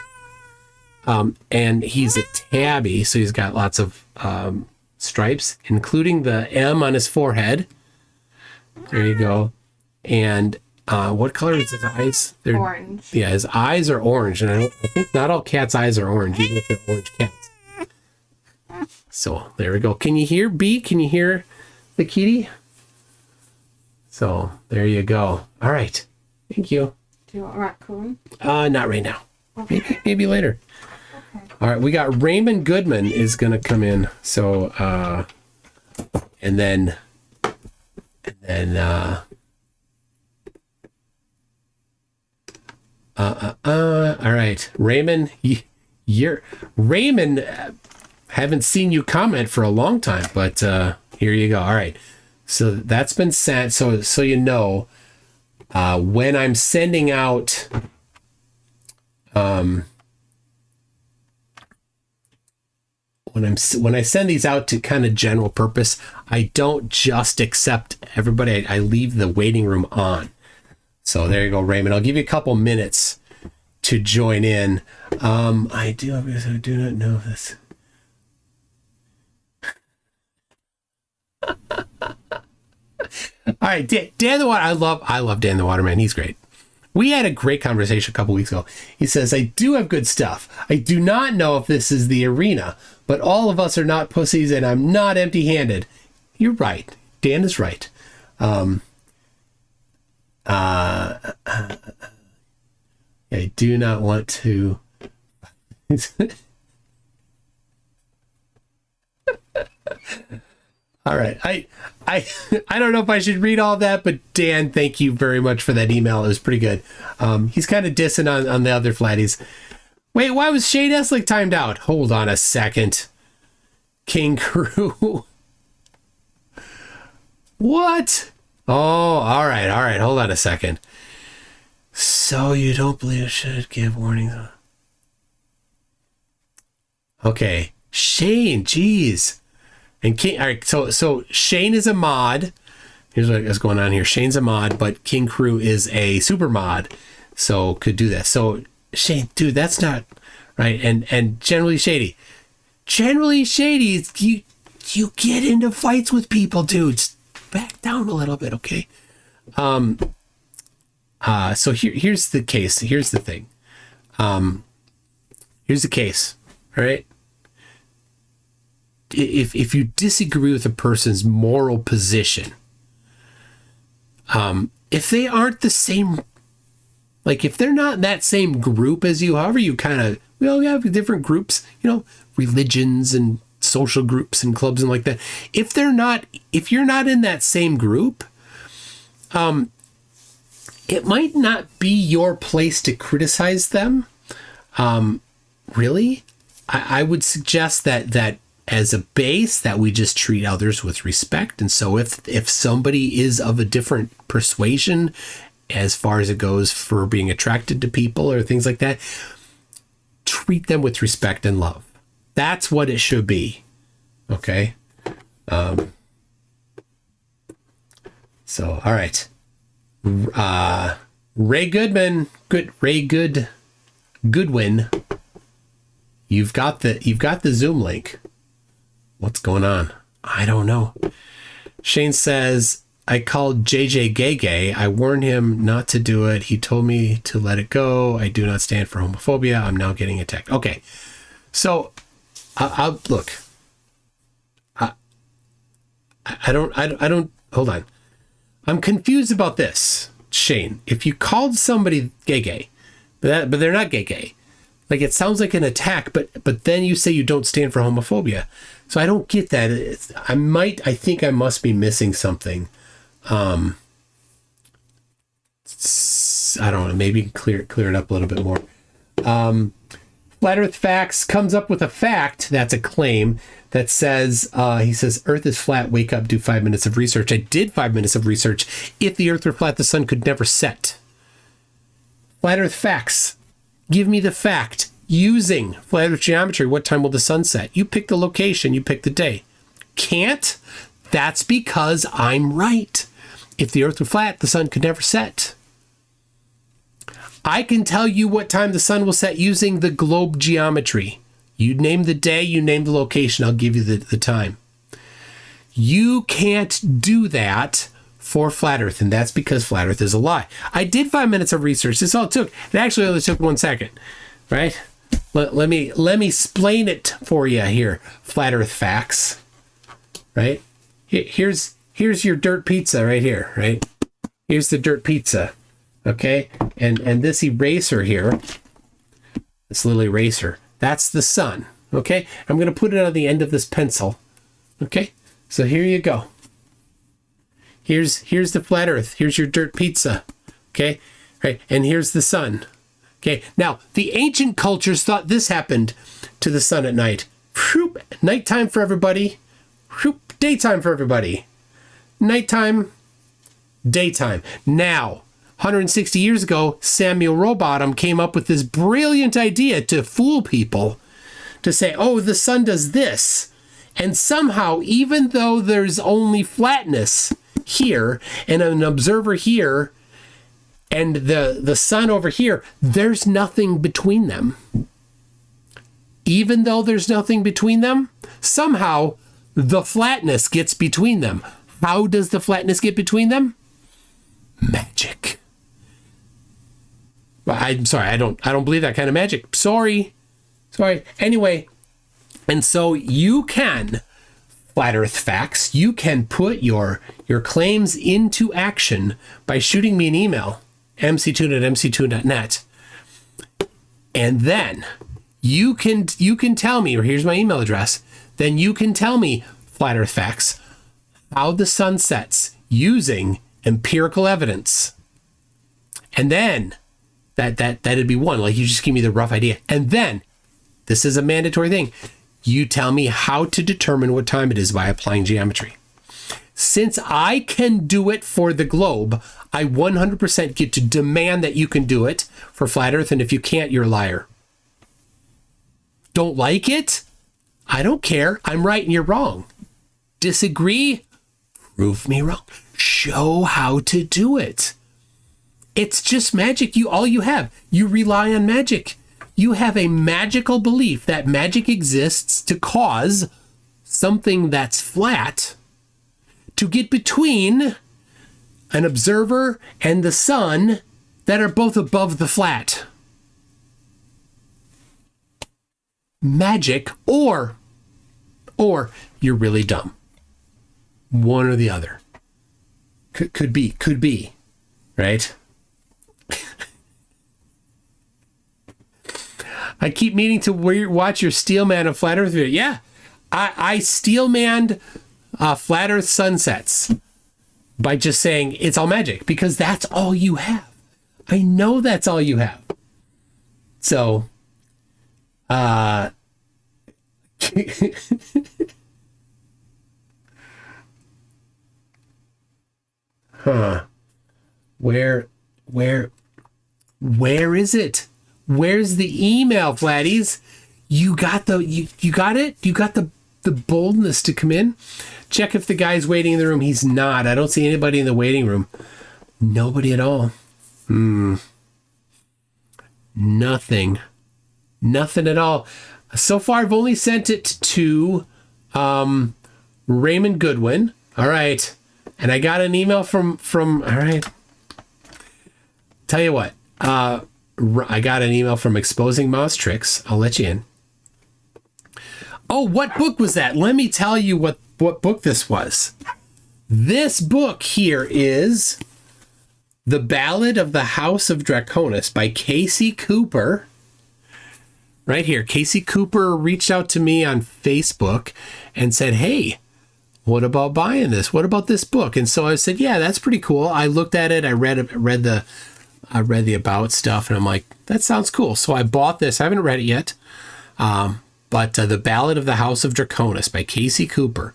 And he's a tabby, so he's got lots of stripes, including the M on his forehead. There you go. And what color is his eyes? They're orange. Yeah, his eyes are orange, and I think not all cats' eyes are orange, even if they're orange cats. So there we go. Can you hear B? Can you hear the kitty? So there you go. All right. Thank you. Do you want a raccoon? Not right now. Okay. Maybe later. Okay. All right. We got Raymond Goodman is going to come in. So, and then, all right. Raymond, Raymond, haven't seen you comment for a long time, but, here you go. All right. So that's been sent. So you know, when I'm sending out, when I send these out to kind of general purpose, I don't just accept everybody. I leave the waiting room on. So there you go, Raymond. I'll give you a couple minutes to join in. I do not know this. All right, Dan the Water. I love Dan the Waterman. He's great. We had a great conversation a couple weeks ago. He says, I do have good stuff. I do not know if this is the arena, but all of us are not pussies, and I'm not empty-handed. You're right. Dan is right. I do not want to. All right. I don't know if I should read all of that, but Dan, thank you very much for that email. It was pretty good. He's kind of dissing on the other Flattys. Wait, why was Shane Eslick timed out? Hold on a second. King Crew. What? Oh, all right. Hold on a second. So you don't believe it should give warnings? Okay. Shane, geez. And King, all right, so Shane is a mod. Here's what's going on here. Shane's a mod, but King Crew is a super mod, so could do that. So Shane, dude, that's not right. And generally shady. Generally shady, you get into fights with people, dudes. Back down a little bit, okay? So here's the case. Here's the thing. Here's the case, all right? If you disagree with a person's moral position, if they aren't the same, like if they're not in that same group as you, however you kind of, we all have different groups, you know, religions and social groups and clubs and like that. If you're not in that same group, it might not be your place to criticize them. Really, I would suggest that as a base that we just treat others with respect. And so if somebody is of a different persuasion as far as it goes for being attracted to people or things like that, treat them with respect and love. That's what it should be. Okay. So, all right. Ray Goodwin. You've got the Zoom link. What's going on? I don't know. Shane says, I called JJ gay. I warned him not to do it. He told me to let it go. I do not stand for homophobia. I'm now getting attacked. Okay. So I'll look. I don't hold on. I'm confused about this, Shane. If you called somebody gay, but they're not gay. Like it sounds like an attack, but then you say you don't stand for homophobia. So I don't get that. I think I must be missing something. I don't know. Maybe clear it up a little bit more. Flat Earth Facts comes up with a fact that's a claim that says, he says, Earth is flat, wake up, do 5 minutes of research. I did 5 minutes of research. If the Earth were flat, the sun could never set. Flat Earth Facts. Give me the fact. Using flat Earth geometry, what time will the sun set? You pick the location, you pick the day. Can't? That's because I'm right. If the Earth were flat, the sun could never set. I can tell you what time the sun will set using the globe geometry. You name the day, you name the location, I'll give you the time. You can't do that for flat Earth, and that's because flat Earth is a lie. I did 5 minutes of research. This all it took. It actually only took 1 second, right? Let me explain it for you here. Flat Earth Facts, right? Here's your dirt pizza right here, right? Here's the dirt pizza, okay? And this eraser here, this little eraser, that's the sun, okay? I'm going to put it on the end of this pencil, okay? So here you go. Here's the flat Earth. Here's your dirt pizza, okay? Right, and here's the sun. Okay, now the ancient cultures thought this happened to the sun at night. Whoop, nighttime for everybody. Whoop, daytime for everybody. Nighttime, daytime. Now, 160 years ago, Samuel Rowbottom came up with this brilliant idea to fool people, to say, oh, the sun does this. And somehow, even though there's only flatness here and an observer here, and the sun over here, there's nothing between them. Even though there's nothing between them, somehow the flatness gets between them. How does the flatness get between them? Magic. I'm sorry, I don't believe that kind of magic. Sorry. Anyway, and so you can, Flat Earth Facts, you can put your claims into action by shooting me an email, mctune@mctune.net. And then you can tell me, or here's my email address, then you can tell me, Flat Earth Facts, how the sun sets using empirical evidence. And then that'd be one, like you just give me the rough idea. And then, this is a mandatory thing, you tell me how to determine what time it is by applying geometry. Since I can do it for the globe, I 100% get to demand that you can do it for flat Earth, and if you can't, you're a liar. Don't like it? I don't care. I'm right and you're wrong. Disagree? Prove me wrong. Show how to do it. It's just magic. All you have. You rely on magic. You have a magical belief that magic exists to cause something that's flat to get between an observer and the sun that are both above the flat. Magic, or you're really dumb. One or the other. Could be, right? I keep meaning to watch your Steelman of Flat Earth video. Yeah, I Steelmanned Flat Earth sunsets by just saying it's all magic, because that's all you have. I know that's all you have. So, Where is it? Where's the email, Flattys? You got it? You got the boldness to come in? Check if the guy's waiting in the room. He's not. I don't see anybody in the waiting room. Nobody at all. Nothing at all. So far, I've only sent it to Raymond Goodwin. All right. And I got an email from all right. Tell you what, I got an email from Exposing Mouse Tricks. I'll let you in. Oh, what book was that? Let me tell you what book this was. This book here is The Ballad of the House of Draconis by Casey Cooper. Right here. Casey Cooper reached out to me on Facebook and said, hey, what about buying this? What about this book? And so I said, yeah, that's pretty cool. I looked at it. I read the about stuff, and I'm like, that sounds cool. So I bought this. I haven't read it yet. But The Ballad of the House of Draconis by Casey Cooper.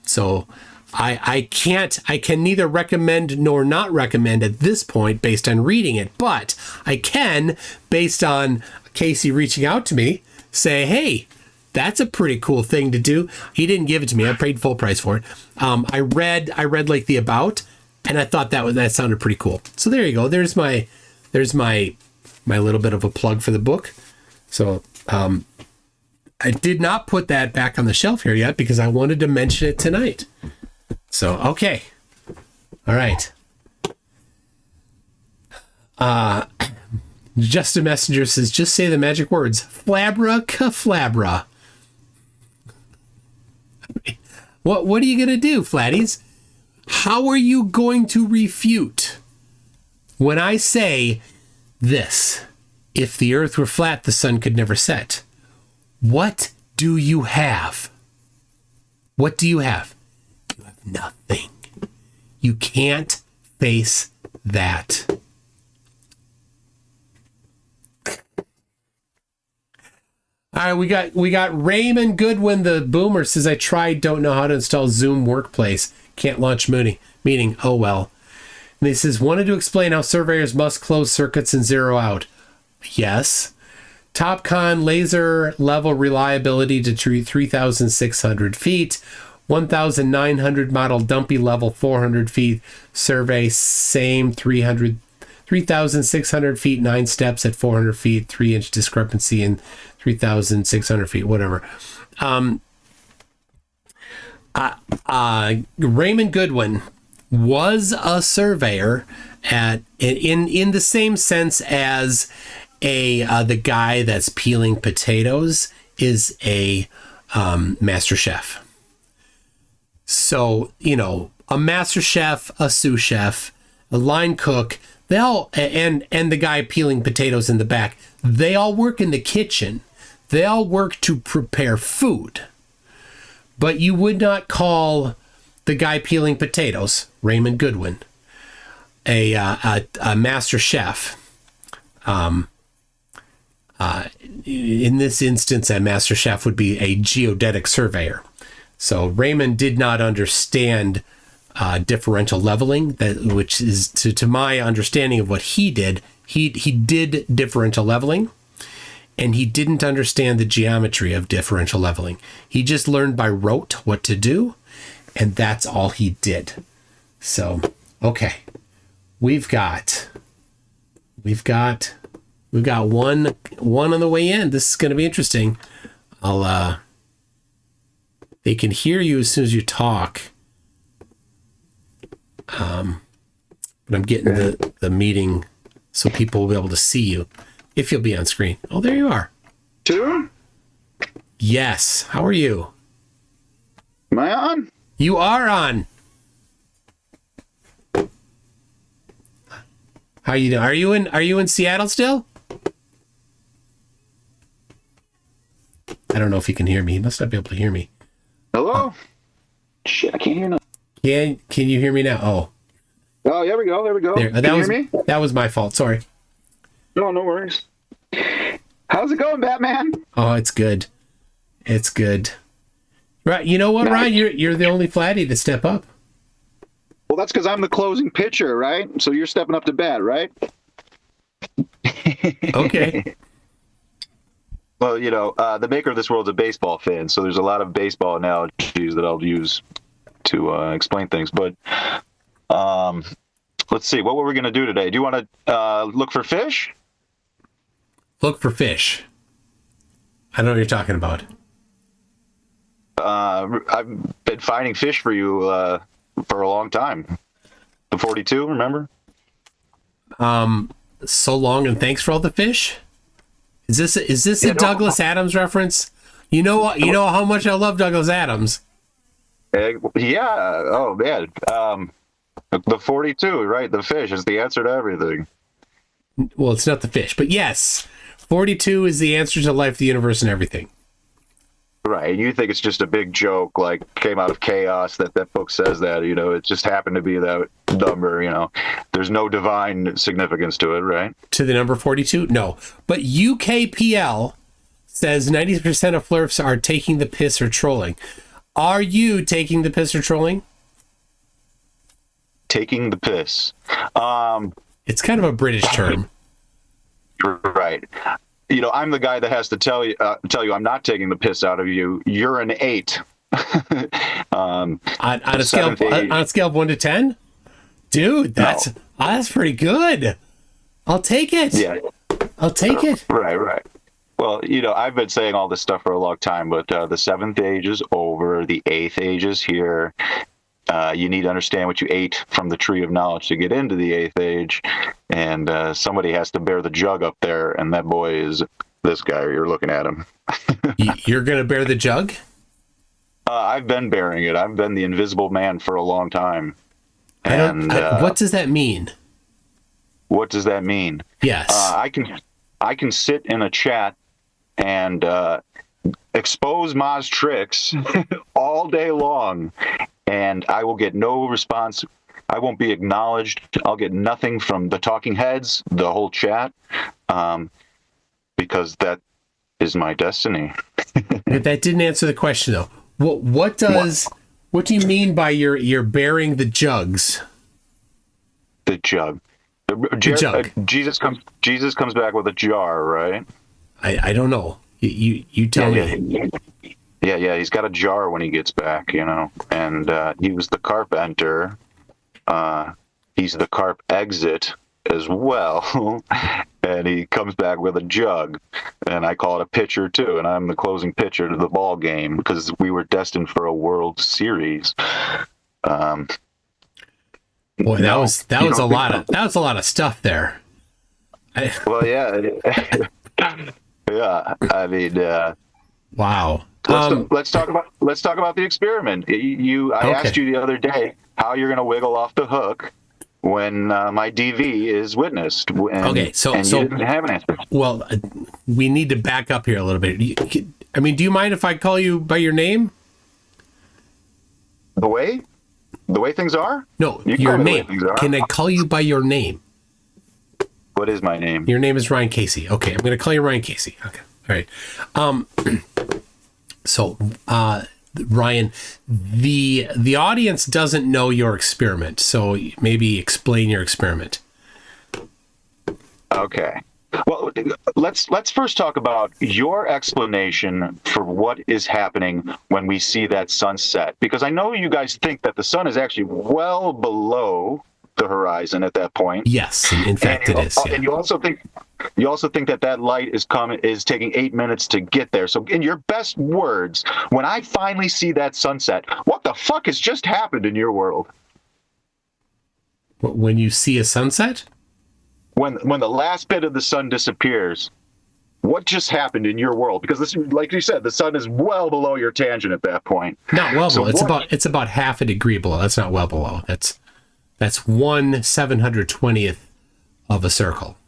So I can neither recommend nor not recommend at this point based on reading it, but I can, based on Casey reaching out to me, say, hey, that's a pretty cool thing to do. He didn't give it to me. I paid full price for it. I read like the about, and I thought that sounded pretty cool. So there you go. There's my little bit of a plug for the book. So I did not put that back on the shelf here yet because I wanted to mention it tonight. So okay. All right. Just a Messenger says, just say the magic words. Flabra caflabra. What are you going to do, Flattys? How are you going to refute when I say this? If the earth were flat, the sun could never set. What do you have? What do you have? You have nothing. You can't face that. All right, we got Raymond Goodwin, the boomer, says, I tried, don't know how to install Zoom Workplace. Can't launch meeting. Oh, well. And he says, wanted to explain how surveyors must close circuits and zero out. Yes. TopCon laser level reliability to 3,600 feet. 1,900 model dumpy level 400 feet. Survey same 3,600 feet, 9 steps at 400 feet, 3-inch discrepancy in 3,600 feet, whatever. Raymond Goodwin was a surveyor in the same sense as the guy that's peeling potatoes is a master chef. So, a master chef, a sous chef, a line cook, they all, and the guy peeling potatoes in the back, they all work in the kitchen. They all work to prepare food. But you would not call the guy peeling potatoes, Raymond Goodwin, a master chef. In this instance, a master chef would be a geodetic surveyor. So Raymond did not understand differential leveling, which is to my understanding of what he did. He did differential leveling, and he didn't understand the geometry of differential leveling. He just learned by rote what to do, and that's all he did. So, okay. we've got one on the way in. This is going to be interesting. They can hear you as soon as you talk. But I'm getting the meeting so people will be able to see you if you'll be on screen. Oh, there you are. Two? Yes. How are you? Am I on? You are on. How you doing? Are you in Seattle still? I don't know if he can hear me. He must not be able to hear me. Hello? Shit, I can't hear nothing. Can you hear me now? Oh, there we go. There we go. there. Can you hear me? That was my fault. Sorry. No worries. How's it going, Batman? Oh, it's good. It's good. Right. You know what, Ryan? You're the only Flatty to step up. Well, that's because I'm the closing pitcher, right? So you're stepping up to bat, right? Okay. Well, the maker of this world's a baseball fan, so there's a lot of baseball analogies that I'll use to explain things. But let's see. What were we going to do today? Do you want to look for fish? Look for fish. I know what you're talking about. I've been finding fish for you for a long time. The 42, remember? So long, and thanks for all the fish. Is this a Douglas Adams reference? You know how much I love Douglas Adams. Yeah. Oh man. The 42, right? The fish is the answer to everything. Well, it's not the fish, but yes, 42 is the answer to life, the universe, and everything. Right. You think it's just a big joke, like came out of chaos that book says that, it just happened to be that number, There's no divine significance to it, right? To the number 42? No. But UKPL says 90% of flirts are taking the piss or trolling. Are you taking the piss or trolling? Taking the piss. It's kind of a British term. Right. I'm the guy that has to tell you I'm not taking the piss out of you. You're an 8. On a scale of 1 to 10? Dude, that's pretty good. I'll take it. Yeah. I'll take it. Right. Well, I've been saying all this stuff for a long time, but the 7th age is over. The 8th age is here. You need to understand what you ate from the tree of knowledge to get into the 8th age. And somebody has to bear the jug up there. And that boy is this guy. You're looking at him. You're going to bear the jug? I've been bearing it. I've been the invisible man for a long time. And what does that mean? What does that mean? Yes. I can sit in a chat and expose Ma's tricks all day long, and I will get no response. I won't be acknowledged. I'll get nothing from the talking heads, the whole chat, because that is my destiny. That didn't answer the question, though. What do you mean by you're bearing the jugs? The jug. The jug. Jesus comes back with a jar, right? I don't know. You tell me. Yeah. He's got a jar when he gets back, and he was the carpenter. He's the carp exit as well, and he comes back with a jug, and I call it a pitcher too, and I'm the closing pitcher to the ball game because we were destined for a World Series. Boy, that was a lot of stuff there. Well, yeah. Yeah, I mean, wow. Let's talk about the experiment. I asked you the other day how you're going to wiggle off the hook when my DV is witnessed. Okay, so you didn't have an answer. Well, we need to back up here a little bit. I mean, do you mind if I call you by your name? The way things are? No, your name. Can I call you by your name? What is my name? Your name is Ryan Casey. Okay, I'm going to call you Ryan Casey. Okay, all right. So, Ryan, the audience doesn't know your experiment, so maybe explain your experiment. Okay. Well, let's first talk about your explanation for what is happening when we see that sunset, because I know you guys think that the sun is actually well below the horizon at that point. Yes, in fact, it is. Yeah. And you also think that light is taking 8 minutes to get there. So, in your best words, when I finally see that sunset, what the fuck has just happened in your world? When you see a sunset? When the last bit of the sun disappears, what just happened in your world? Because this, like you said, the sun is well below your tangent at that point. Not well below. So It's about half a degree below. That's not well below. That's 1/720th of a circle.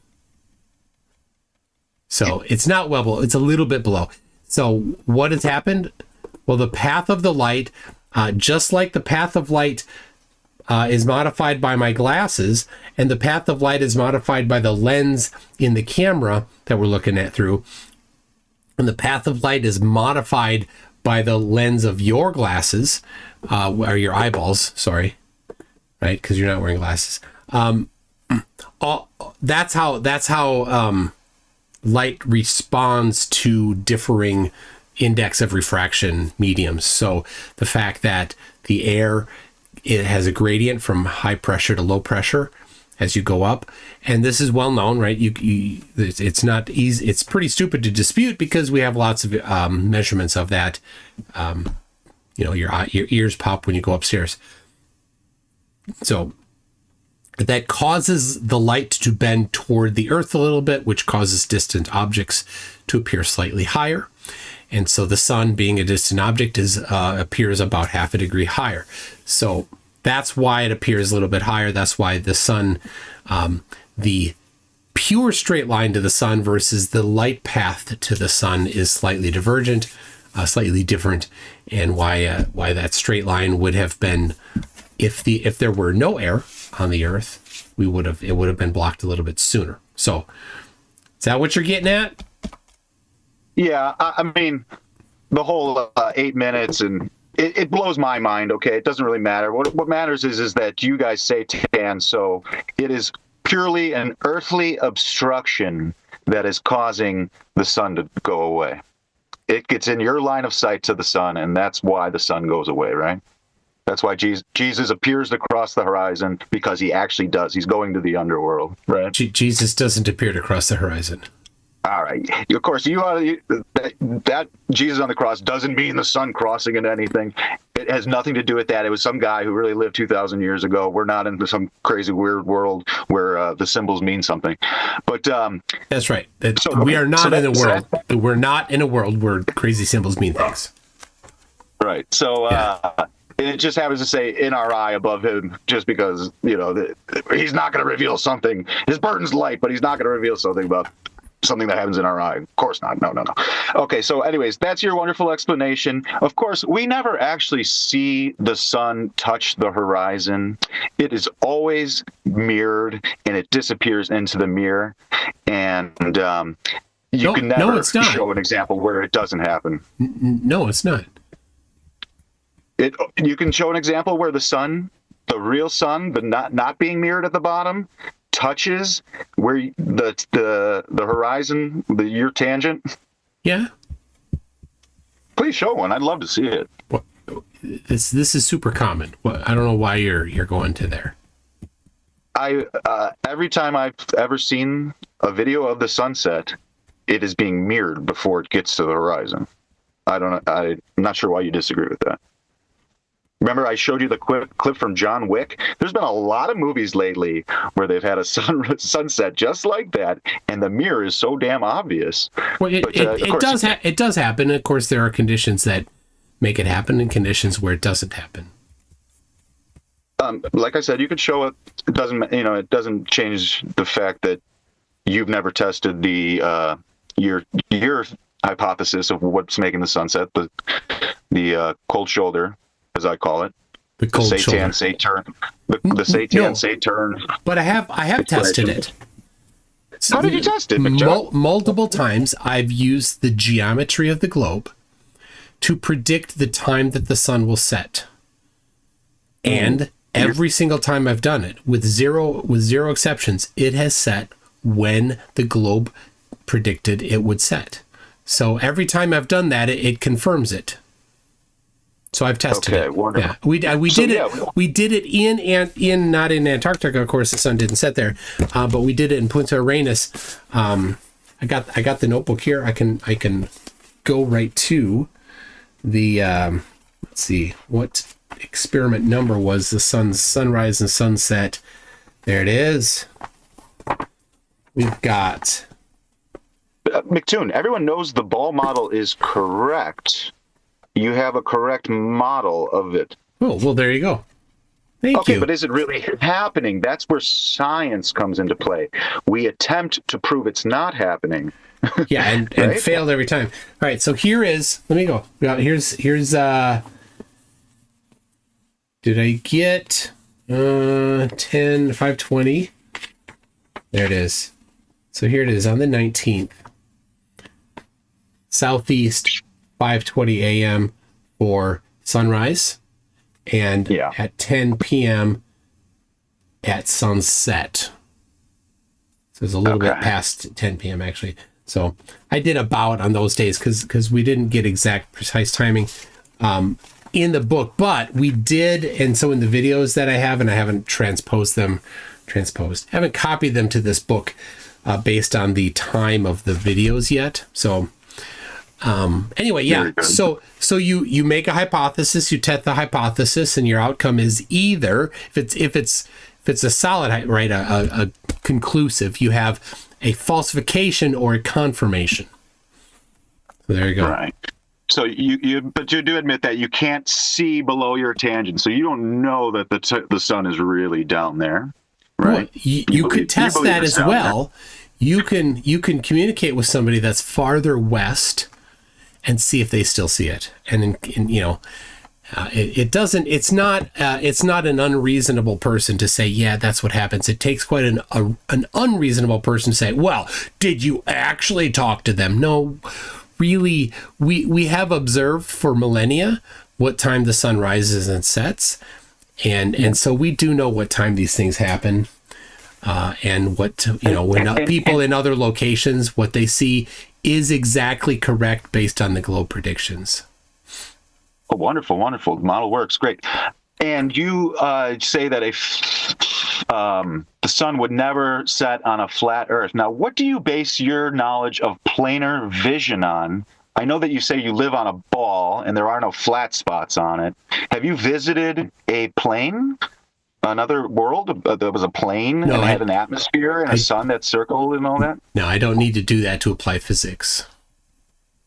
So it's not well below. It's a little bit below. So what has happened? Well, the path of the light, just like the path of light is modified by my glasses, and the path of light is modified by the lens in the camera that we're looking at through, and the path of light is modified by the lens of your glasses, or your eyeballs, sorry, right? Because you're not wearing glasses. That's how light responds to differing index of refraction mediums. So the fact that the air, it has a gradient from high pressure to low pressure as you go up, and this is well known, right? It's not easy. It's pretty stupid to dispute because we have lots of measurements of that. Your ears pop when you go upstairs. So that causes the light to bend toward the Earth a little bit, which causes distant objects to appear slightly higher. And so the sun, being a distant object, appears about half a degree higher. So that's why it appears a little bit higher. That's why the sun, the pure straight line to the sun versus the light path to the sun is slightly divergent, slightly different, and why that straight line would have been, if there were no air on the Earth, it would have been blocked a little bit sooner. So is that what you're getting at? Yeah, I mean, the whole 8 minutes, and it blows my mind. Okay, it doesn't really matter. What matters is that you guys say tan, so it is purely an earthly obstruction that is causing the sun to go away. It gets in your line of sight to the sun, and that's why the sun goes away, right? That's why Jesus appears to cross the horizon, because he actually does. He's going to the underworld, right? Jesus doesn't appear to cross the horizon. All right. Of course, that Jesus on the cross doesn't mean the sun crossing into anything. It has nothing to do with that. It was some guy who really lived 2,000 years ago. We're not in some crazy weird world where the symbols mean something. But that's right. We are not in a world. We're not in a world where crazy symbols mean things. Right. So. Yeah. It just happens to say NRI above him just because, he's not going to reveal something. His burden's light, but he's not going to reveal something about something that happens in our eye. Of course not. No. Okay, so anyways, that's your wonderful explanation. Of course, we never actually see the sun touch the horizon. It is always mirrored, and it disappears into the mirror. And you can never show an example where it doesn't happen. No, it's not. You can show an example where the sun, the real sun, the not being mirrored at the bottom, touches where the horizon, your tangent. Yeah. Please show one. I'd love to see it. Well, this is super common. I don't know why you're going to there. Every time I've ever seen a video of the sunset, it is being mirrored before it gets to the horizon. I don't know. I'm not sure why you disagree with that. Remember, I showed you the clip from John Wick? There's been a lot of movies lately where they've had a sunset just like that, and the mirror is so damn obvious. Well, it does happen. Of course, there are conditions that make it happen and conditions where it doesn't happen. Like I said, you could show it. It doesn't change the fact that you've never tested your hypothesis of what's making the sunset, the cold shoulder, as I call it, the Satan Saturn, the Satan Saturn. But I have tested it. How did you test it, multiple times. I've used the geometry of the globe to predict the time that the sun will set, and every single time I've done it, with zero exceptions, it has set when the globe predicted it would set. So every time I've done that, it confirms it. So I've tested Okay, it. wonderful. Yeah, we So, did it. yeah. We did it in not in Antarctica. Of course, the sun didn't set there, but we did it in Punta Arenas. I got the notebook here. I can go right to the. Let's see what experiment number was the sun's sunrise and sunset. There it is. We've got. McToon, everyone knows the ball model is correct. You have a correct model of it. Oh, well, there you go. Thank Okay, you. but is it really happening? That's where science comes into play. We attempt to prove it's not happening. Yeah, and Right? failed every time. All right, so here is. Let me go. Here's. Did I get 520? There it is. So here it is on the 19th. Southeast, 5:20 a.m. for sunrise, and at 10 p.m. at sunset. So it's a little bit past 10 p.m. actually. So I did about on those days because we didn't get exact precise timing in the book, but we did. And so in the videos that I have, and I haven't haven't copied them to this book based on the time of the videos yet. So anyway, yeah. So you make a hypothesis, you test the hypothesis, and your outcome is either if it's a solid, right, a conclusive, you have a falsification or a confirmation. So there you go. Right. So but you do admit that you can't see below your tangent, so you don't know that the sun is really down there, right? Well, you could test that as well. You can communicate with somebody that's farther west and see if they still see it. And it's not an unreasonable person to say, yeah, that's what happens. It takes quite an unreasonable person to say, well, did you actually talk to them? No, really, we have observed for millennia what time the sun rises and sets. And so we do know what time these things happen. And what, when people in other locations, what they see is exactly correct based on the globe predictions. Oh, wonderful, wonderful. The model works great. And you say that the sun would never set on a flat Earth. Now, what do you base your knowledge of planar vision on? I know that you say you live on a ball and there are no flat spots on it. Have you visited a plane? Another world that was a plane and had an atmosphere and a sun that circled and all that? No, I don't need to do that to apply physics.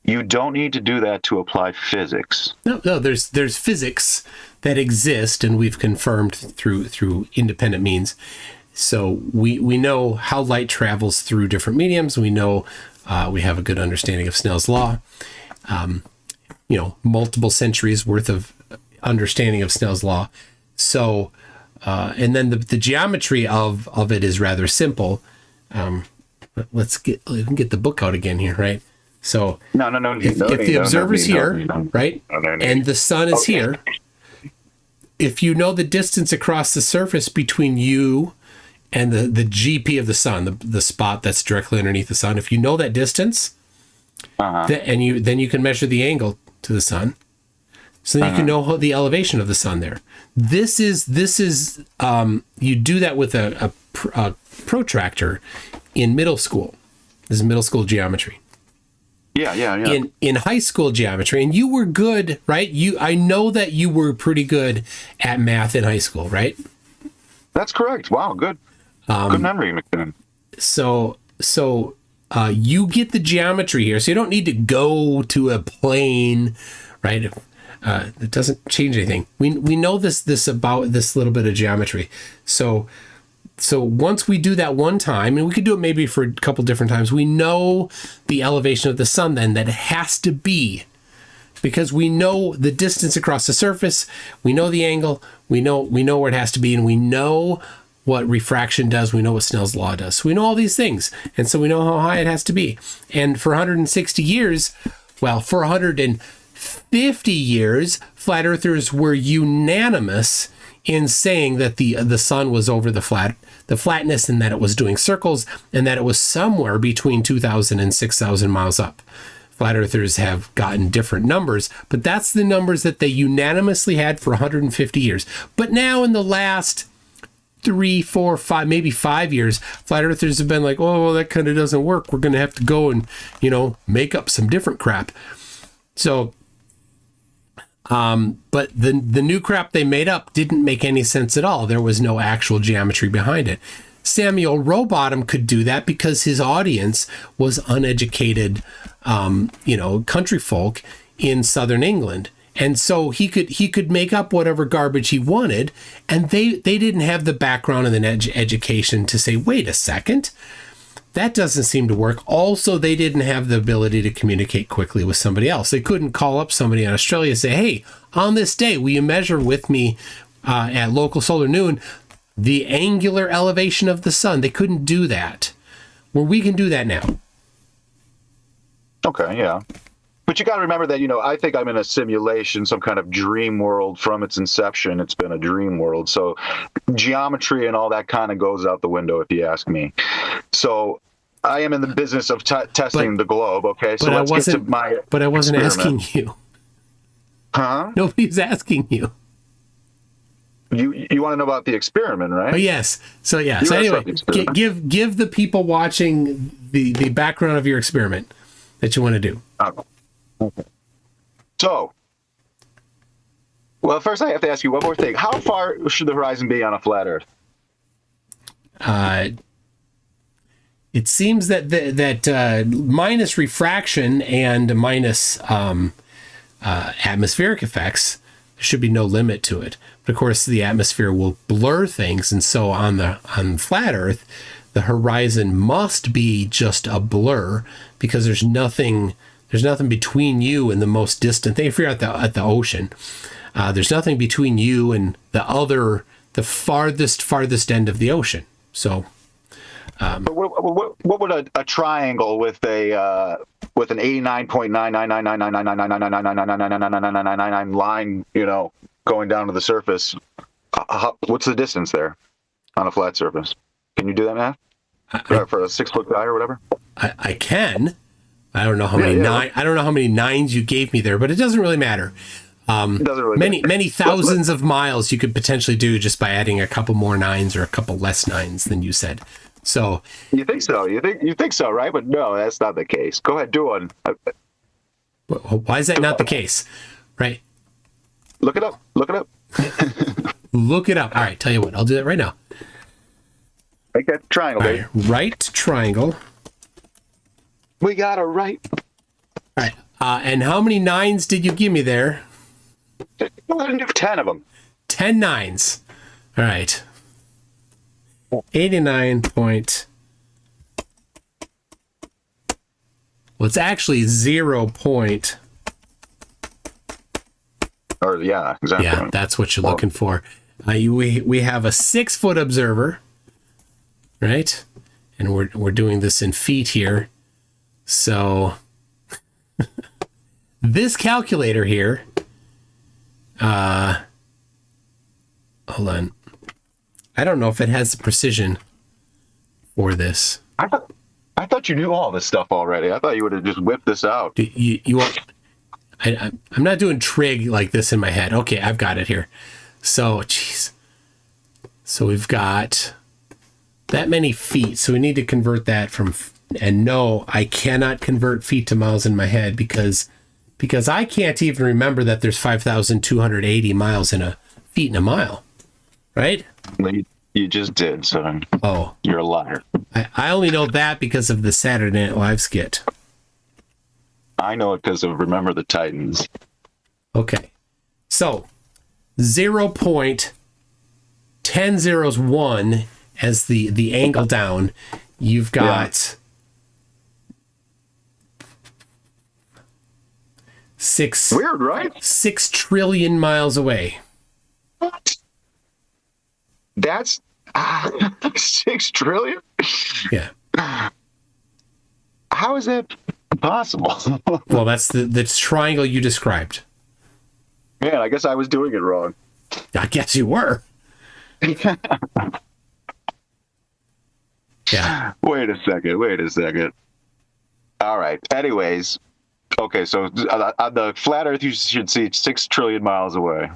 You don't need to do that to apply physics. No, there's physics that exist, and we've confirmed through independent means. So we know how light travels through different mediums. We know we have a good understanding of Snell's law. Multiple centuries worth of understanding of Snell's law. So. And then the geometry of it is rather simple. Let's get the book out again here, right? So No. If the observer's here, right, and the sun is here, if you know the distance across the surface between you and the GP of the sun, the spot that's directly underneath the sun, if you know that distance, then you can measure the angle to the sun. So then you can know the elevation of the sun there. This is you do that with a protractor in middle school. This is middle school geometry. Yeah. In high school geometry, and you were good, right? I know that you were pretty good at math in high school, right? That's correct. Wow, good. Good memory, McKinnon. So you get the geometry here, so you don't need to go to a plane, right? It doesn't change anything. We know this about this little bit of geometry. So once we do that one time, and we could do it maybe for a couple different times, we know the elevation of the sun then that it has to be, because we know the distance across the surface, we know the angle, we know where it has to be, and we know what refraction does, we know what Snell's law does. So we know all these things, and so we know how high it has to be. And for 160 years, for 150 years, flat earthers were unanimous in saying that the sun was over the flatness, and that it was doing circles, and that it was somewhere between 2,000 and 6,000 miles up. flat earthers have gotten different numbers, but that's the numbers that they unanimously had for 150 years. But now in the last 3, 4, 5, maybe 5 years, flat earthers have been like, oh, well, that kind of doesn't work. We're going to have to go and, make up some different crap. So, but the new crap they made up didn't make any sense at all. There was no actual geometry behind it. Samuel Rowbottom could do that because his audience was uneducated, country folk in southern England. And so he could make up whatever garbage he wanted, and they didn't have the background and the education to say, wait a second, that doesn't seem to work. Also, they didn't have the ability to communicate quickly with somebody else. They couldn't call up somebody in Australia and say, hey, on this day, will you measure with me at local solar noon the angular elevation of the sun? They couldn't do that. Well, we can do that now. Okay, yeah. But you got to remember that, I think I'm in a simulation, some kind of dream world from its inception. It's been a dream world. So geometry and all that kind of goes out the window, if you ask me. So I am in the business of testing the globe. Okay, so let's get to my But I wasn't experiment. asking you. Huh? Nobody's asking you. You want to know about the experiment, right? Oh, yes. So, yeah. So anyway, give the people watching the background of your experiment that you want to do. Okay. So, well, first I have to ask you one more thing. How far should the horizon be on a flat Earth? It seems that minus refraction and minus atmospheric effects, there should be no limit to it. But of course, the atmosphere will blur things, and so on flat Earth, the horizon must be just a blur because there's nothing between you and the most distant thing. If you're at the ocean, there's nothing between you and the farthest end of the ocean. So, but what would a triangle with an 89.99999999999999999 line, going down to the surface? What's the distance there on a flat surface? Can you do that math for a 6-foot guy or whatever? I can. I don't know how many I don't know how many nines you gave me there, but it doesn't really matter. It doesn't really matter. Many thousands of miles you could potentially do just by adding a couple more nines or a couple less nines than you said. So you think so? You think so, right? But no, that's not the case. Go ahead, do one. Why is that not the case? Right? Look it up. Look it up. Look it up. All right, tell you what, I'll do that right now. Make that triangle, baby. Right triangle. We got a right. All right. And how many nines did you give me there? 10 of them. 10 nines. All right. 89 point. Well, it's actually 0 point. Or yeah, exactly. Yeah, that's what you're looking for. We have a 6-foot observer, right? And we're doing this in feet here. So this calculator here, hold on. I don't know if it has the precision for this. I thought you knew all this stuff already. I thought you would have just whipped this out. You want? I'm not doing trig like this in my head. Okay, I've got it here. So, geez. So we've got that many feet. So we need to convert that from. And no, I cannot convert feet to miles in my head because I can't even remember that there's 5,280 miles in a feet in a mile, right? You just did, son. Oh, you're a liar. I only know that because of the Saturday Night Live skit. I know it because of Remember the Titans. Okay, so 0.1001 as the angle down. You've got. 6 Weird, right? 6 trillion miles away. What? That's 6 trillion? Yeah. How is that possible? Well, that's the triangle you described. Man, I guess I was doing it wrong. I guess you were. Yeah. Wait a second. All right. Anyways, Okay, so on the flat Earth, you should see 6 trillion miles away.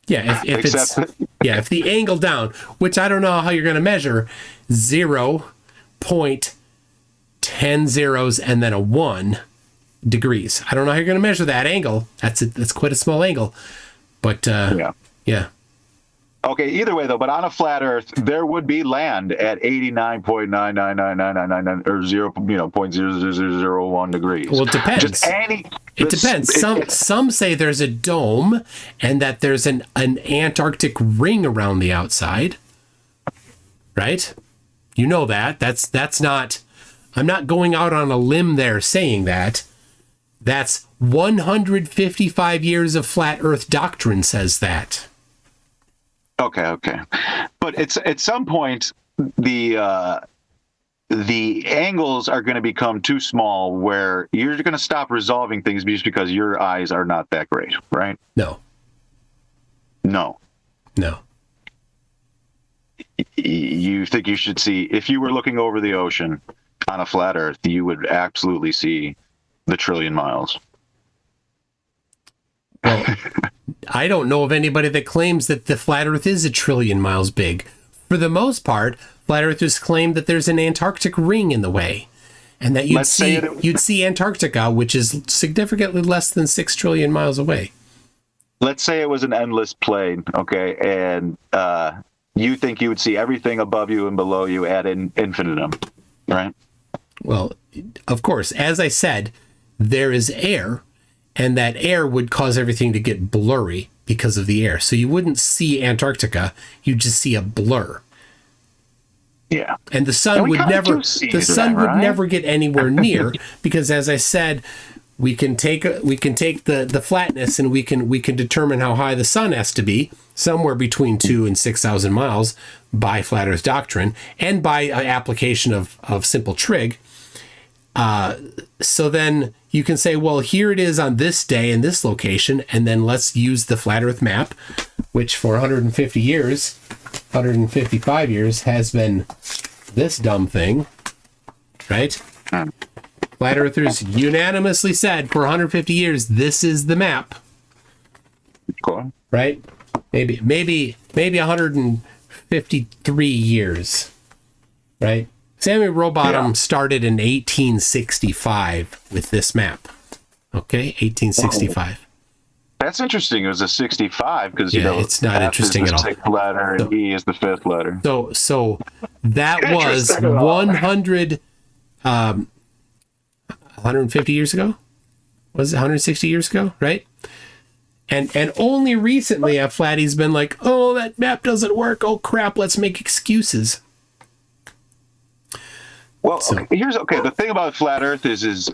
Yeah, if the angle down, which I don't know how you're going to measure, 0.10 zeros and then a 1 degrees. I don't know how you're going to measure that angle. That's quite a small angle. But yeah. Okay, either way though, but on a flat Earth, there would be land at 89.99999 or 0.0001 degrees. Well, it depends. It depends. Some say there's a dome and that there's an Antarctic ring around the outside. Right? You know that. That's not. I'm not going out on a limb there saying that. That's 155 years of flat Earth doctrine says that. Okay. But it's at some point the angles are going to become too small where you're going to stop resolving things just because your eyes are not that great, right? No. You think you should see, if you were looking over the ocean on a flat Earth, you would absolutely see the trillion miles. Well, I don't know of anybody that claims that the flat Earth is a trillion miles big. For the most part, flat earthers claim that there's an Antarctic ring in the way, and that you'd see Antarctica, which is significantly less than 6 trillion miles away. Let's say it was an endless plane, okay, and you think you would see everything above you and below you at infinitum, right? Well, of course, as I said, there is air, and that air would cause everything to get blurry because of the air. So you wouldn't see Antarctica, you just see a blur. Yeah. And the sun would never get anywhere near because, as I said, we can take the flatness and we can determine how high the sun has to be, somewhere between 2,000 and 6,000 miles by flat Earth doctrine and by application of simple trig. So then you can say, well, here it is on this day in this location, and then let's use the flat Earth map, which for 155 years has been this dumb thing, right? Flat Earthers unanimously said for 150 years, this is the map. Cool. Right? Maybe 153 years, right? Samuel Rowbottom started in 1865 with this map. Okay, 1865. That's interesting. It was a 65 because it's not interesting at all. F is the 6th letter and E is the 5th letter. So that was 150 years ago. Was it 160 years ago? Right. And only recently have Flattys been like, oh, that map doesn't work. Oh crap, let's make excuses. Well, the thing about flat Earth is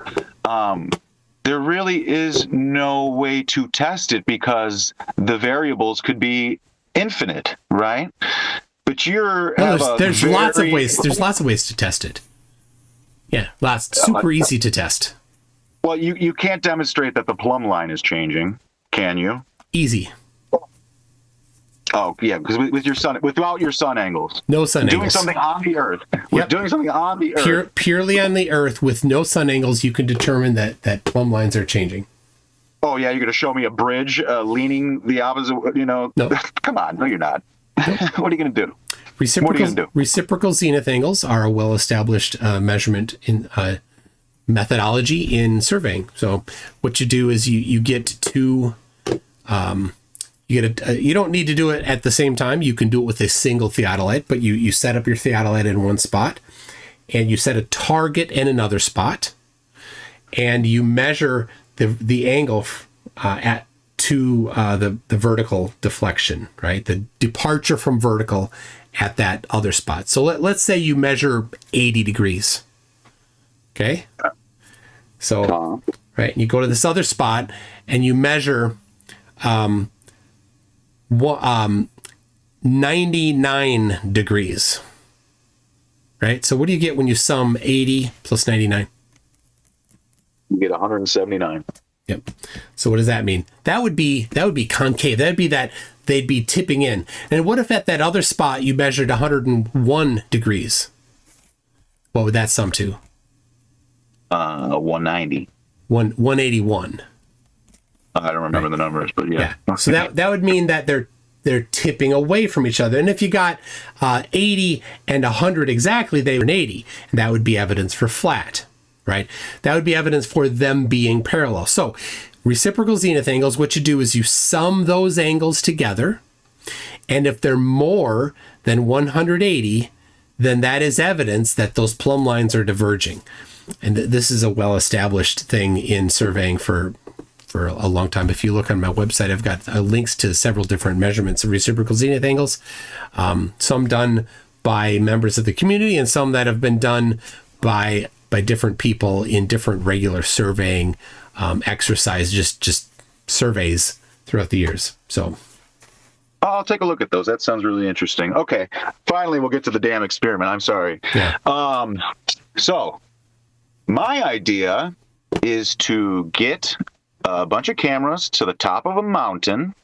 there really is no way to test it because the variables could be infinite, right? But there's lots of ways. There's lots of ways to test it. Yeah, super easy to test. Well, you can't demonstrate that the plumb line is changing, can you? Easy. Oh yeah, because without your sun angles, no sun angles, doing something on the Earth. Yep. Doing something on the Earth, purely on the Earth with no sun angles, you can determine that plumb lines are changing. Oh yeah, you're going to show me a bridge leaning the opposite. No. Come on, no, you're not. Nope. What are you going to do? Reciprocal zenith angles are a well-established measurement in methodology in surveying. So what you do is you get two. You don't need to do it at the same time. You can do it with a single theodolite, but you set up your theodolite in one spot, and you set a target in another spot, and you measure the angle the vertical deflection, right? The departure from vertical at that other spot. So let's say you measure 80 degrees. Okay. So, right. And you go to this other spot and you measure 99 degrees. Right. So what do you get when you sum 80 plus 99? You get 179. Yep. So what does that mean? That would be concave. That'd be that they'd be tipping in. And what if at that other spot you measured 101 degrees? What would that sum to? 190. 181. I don't remember the numbers, but yeah. So that would mean that they're tipping away from each other. And if you got 80 and 100 exactly, they were an 80. And that would be evidence for flat, right? That would be evidence for them being parallel. So reciprocal zenith angles, what you do is you sum those angles together. And if they're more than 180, then that is evidence that those plumb lines are diverging. And this is a well-established thing in surveying for a long time. If you look on my website, I've got links to several different measurements of reciprocal zenith angles, some done by members of the community and some that have been done by different people in different regular surveying exercise, just surveys throughout the years. So I'll take a look at those. That sounds really interesting. Okay, finally we'll get to the damn experiment. I'm sorry. Yeah. So my idea is to get a bunch of cameras to the top of a mountain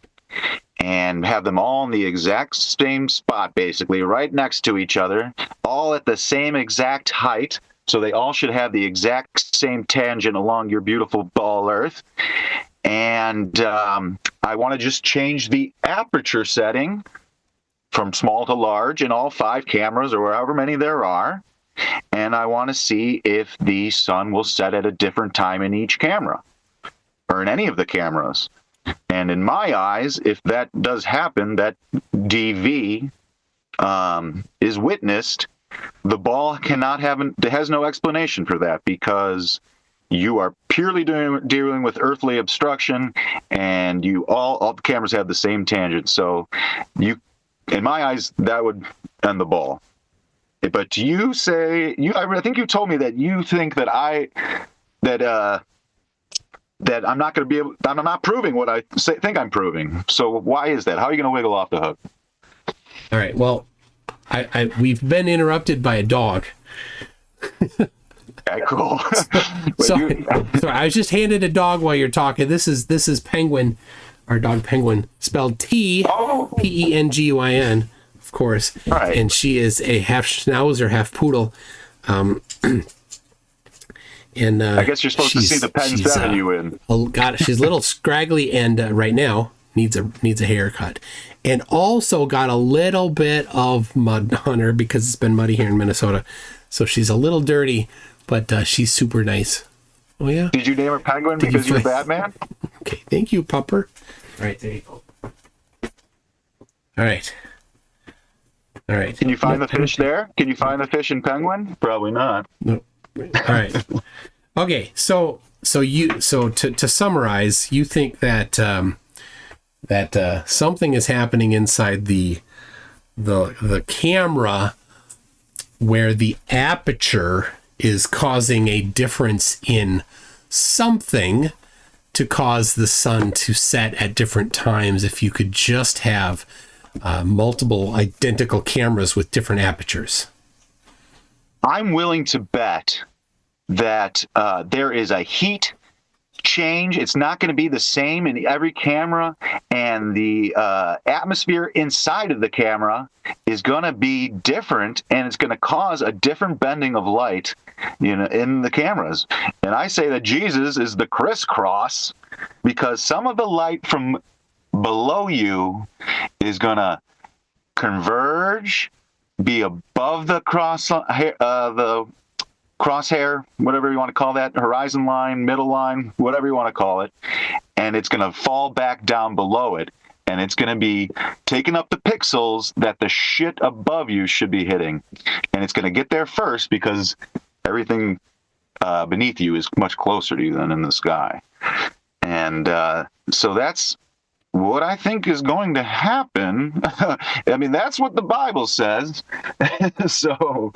and have them all in the exact same spot, basically right next to each other, all at the same exact height. So they all should have the exact same tangent along your beautiful ball Earth. And I want to just change the aperture setting from small to large in all 5 cameras or however many there are. And I want to see if the sun will set at a different time in each camera or in any of the cameras. And in my eyes, if that does happen, that DV is witnessed, the ball has no explanation for that, because you are purely dealing with earthly obstruction, and all the cameras have the same tangent. So in my eyes, that would end the ball. But you say, I think you told me that you think that that I'm not going to be able, I'm not proving what I think I'm proving. So why is that? How are you going to wiggle off the hook? all right. Well, we've been interrupted by a dog. Okay, cool. Sorry, I was just handed a dog while you're talking. This is Penguin, our dog Penguin, spelled Penguin, of course. Right. And she is a half Schnauzer, half poodle. And I guess you're supposed to see the pens that you in. She's a little scraggly, and right now needs a haircut, and also got a little bit of mud on her because it's been muddy here in Minnesota, so she's a little dirty, but she's super nice. Oh yeah. Did you name her Penguin because you're Batman? Okay, thank you, Pupper. All right, there you go. All right. Can you find the fish there? Can you find the fish in Penguin? Probably not. No. All right. Okay. So to summarize, you think that something is happening inside the camera where the aperture is causing a difference in something to cause the sun to set at different times. If you could just have multiple identical cameras with different apertures. I'm willing to bet that there is a heat change. It's not going to be the same in every camera, and the atmosphere inside of the camera is going to be different, and it's going to cause a different bending of light, in the cameras. And I say that Jesus is the crisscross, because some of the light from below you is going to converge, be above the crosshair, whatever you want to call that, horizon line, middle line, whatever you want to call it, and it's going to fall back down below it, and it's going to be taking up the pixels that the shit above you should be hitting, and it's going to get there first because everything beneath you is much closer to you than in the sky. And so that's what I think is going to happen. I mean, that's what the Bible says. So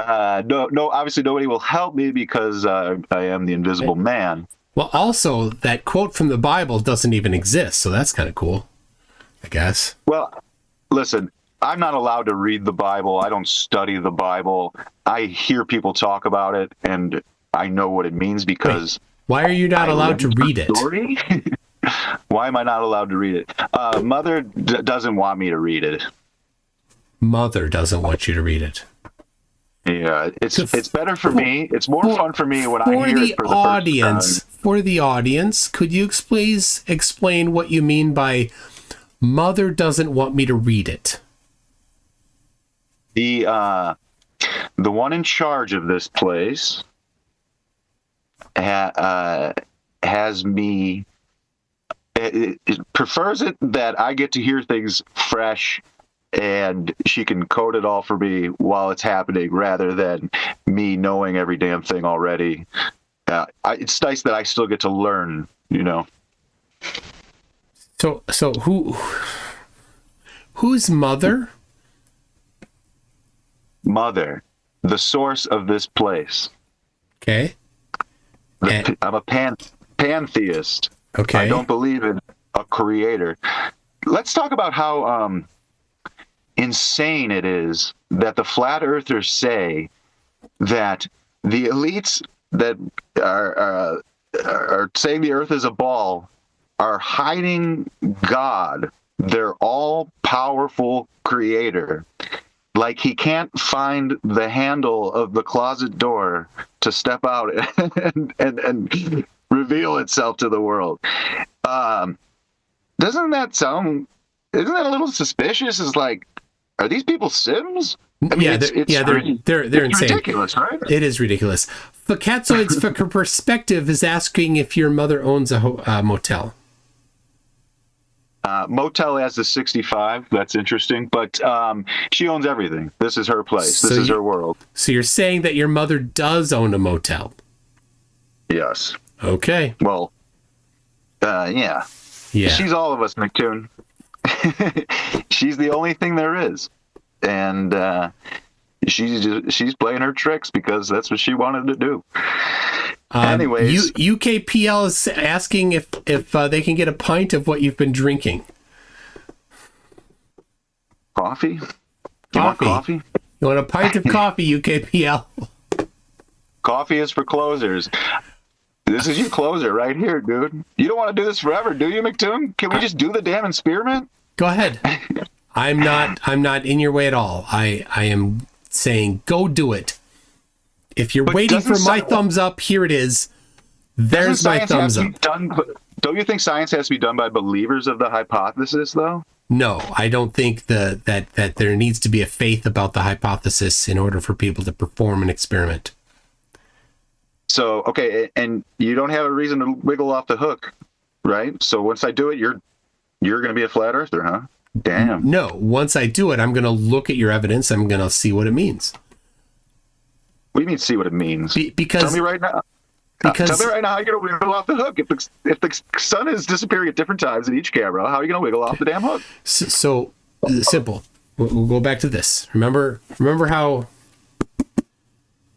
no, obviously nobody will help me because I am the invisible man. Well, also, that quote from the Bible doesn't even exist, so that's kind of cool, I guess. Well, listen, I'm not allowed to read the Bible. I don't study the Bible. I hear people talk about it, and I know what it means because... Why are you not allowed to read it? Why am I not allowed to read it? Mother doesn't want me to read it. Mother doesn't want you to read it. Yeah, it's better for me. It's more fun for me when I For hear the it for the audience, first time. for the audience, could you explain what you mean by mother doesn't want me to read it? The one in charge of this place has me. It prefers it that I get to hear things fresh, and she can code it all for me while it's happening, rather than me knowing every damn thing already. It's nice that I still get to learn, you know. So who's mother? Mother, the source of this place. Okay. I'm a pantheist. Okay. I don't believe in a creator. Let's talk about how insane it is that the flat earthers say that the elites that are saying the earth is a ball are hiding God, their all-powerful creator. Like he can't find the handle of the closet door to step out and reveal itself to the world. Isn't that a little suspicious? It's like, are these people Sims? I mean, they're insane. Ridiculous, right? It is ridiculous. The Catzoid's perspective is asking if your mother owns a motel. Motel has the 65. That's interesting, but she owns everything. This is her place. This is her world. So you're saying that your mother does own a motel? Yes. Okay. Well, yeah. Yeah. She's all of us, McToon. She's the only thing there is, and she's playing her tricks because that's what she wanted to do. Anyways, UKPL is asking if they can get a pint of what you've been drinking. Coffee? You want coffee? You want a pint of coffee, UKPL? Coffee is for closers. This is your closer right here, dude. You don't want to do this forever, do you, McToon? Can we just do the damn experiment? Go ahead. I'm not in your way at all. I am saying go do it. If you're waiting for my thumbs up, here it is. There's my thumbs up. Don't you think science has to be done by believers of the hypothesis, though? No, I don't think that there needs to be a faith about the hypothesis in order for people to perform an experiment. So, okay, and you don't have a reason to wiggle off the hook, right? So once I do it, you're going to be a flat earther, huh? Damn. No, once I do it, I'm going to look at your evidence. I'm going to see what it means. What do you mean, see what it means? Because tell me right now. Tell me right now how you're going to wiggle off the hook. If the sun is disappearing at different times in each camera, how are you going to wiggle off the damn hook? So simple. We'll go back to this. Remember how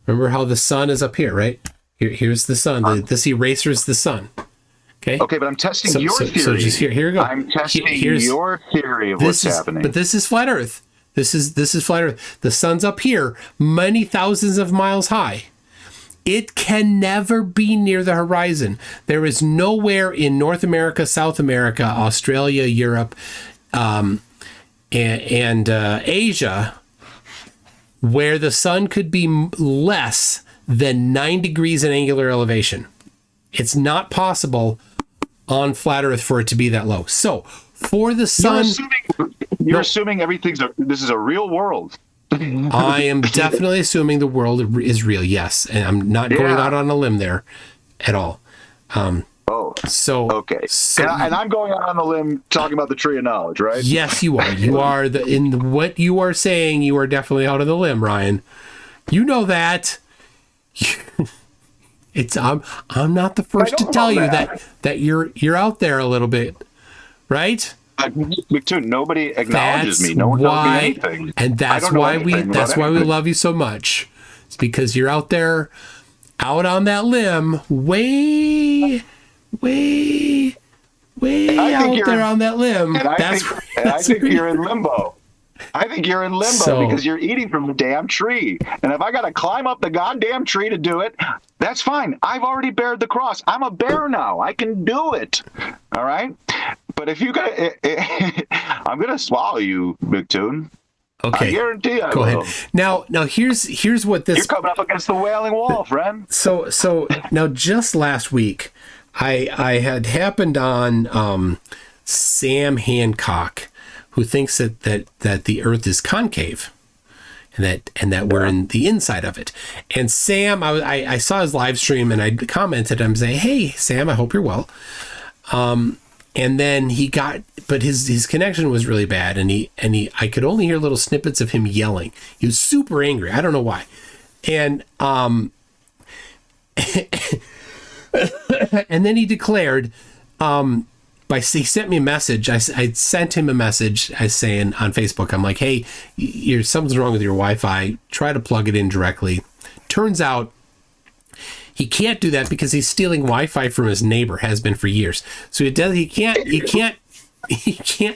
the sun is up here, right? Here's the sun. This eraser is the sun. Okay. Okay, but I'm testing your theory. So just here we go. I'm testing your theory of what's happening. But this is flat Earth. This is flat Earth. The sun's up here, many thousands of miles high. It can never be near the horizon. There is nowhere in North America, South America, Australia, Europe, and Asia where the sun could be less than 9 degrees in angular elevation. It's not possible on flat Earth for it to be that low. So for the sun, you're assuming this is a real world. I am definitely assuming the world is real. Yes, and I'm not going out on a limb there at all. Okay. So, and I'm going out on a limb talking about the tree of knowledge, right? Yes, you are. You are in what you are saying. You are definitely out of the limb, Ryan. You know that. I'm not the first to tell you that you're out there a little bit, right? Nobody acknowledges me. No one tells me anything. And that's why we love you so much. It's because you're out there, out on that limb, way out there on that limb. I think you're in limbo. I think you're in limbo because you're eating from the damn tree. And if I got to climb up the goddamn tree to do it, that's fine. I've already bared the cross. I'm a bear now. I can do it. All right? But if you got I'm going to swallow you, Big Toon. Okay. I guarantee I Go will. ahead. Now here's what this. You're coming up against the wailing wall, friend. So now just last week, I had happened on Sam Hancock, who thinks that the Earth is concave, and that we're in the inside of it. And Sam, I saw his live stream and I commented. I'm saying, hey Sam, I hope you're well. And then but his connection was really bad, and I could only hear little snippets of him yelling. He was super angry. I don't know why. And and then he declared, he sent me a message. I sent him a message saying on Facebook, I'm like, hey, something's wrong with your Wi-Fi. Try to plug it in directly. Turns out he can't do that because he's stealing Wi-Fi from his neighbor, has been for years. So he can't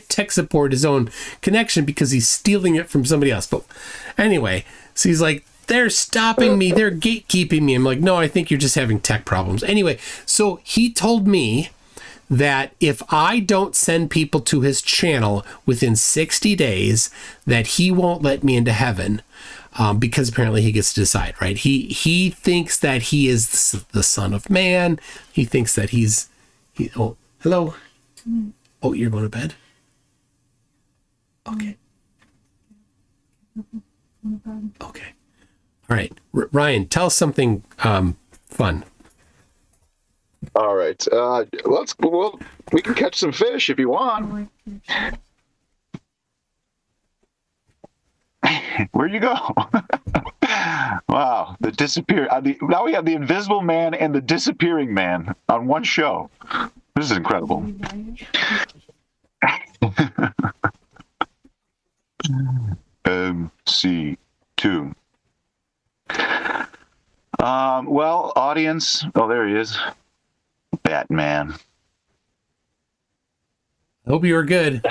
tech support his own connection because he's stealing it from somebody else. But anyway, so he's like, they're stopping me, they're gatekeeping me. I'm like, no, I think you're just having tech problems. Anyway, so he told me that if I don't send people to his channel within 60 days, that he won't let me into heaven. Because apparently he gets to decide, right? He thinks that he is the Son of Man. He thinks that oh, hello. Oh, you're going to bed? Okay. Okay. All right. Ryan, tell us something fun. All right. We can catch some fish if you want. Where'd you go? Wow, the disappear. Now we have the Invisible Man and the Disappearing Man on one show. This is incredible. MC2. Well, audience. Oh, there he is. Batman. I hope you were good.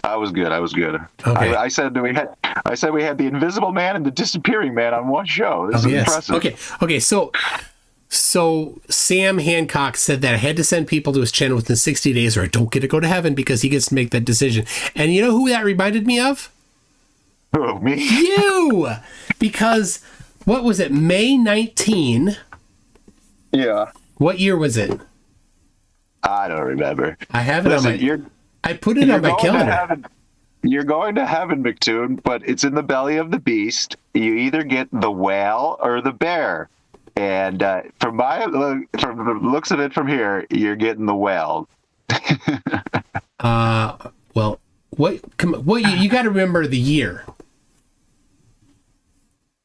I was good. Okay. I said we had the Invisible Man and the Disappearing Man on one show. This is impressive. Okay. So Sam Hancock said that I had to send people to his channel within 60 days or I don't get to go to heaven because he gets to make that decision. And you know who that reminded me of? Oh, me? You! Because, what was it, May 19? Yeah. What year was it? I don't remember. I have it on my... I put it on my calendar. You're going to heaven, McToon, but it's in the belly of the beast. You either get the whale or the bear. And from the looks of it from here, you're getting the whale. Well, what you got to remember the year.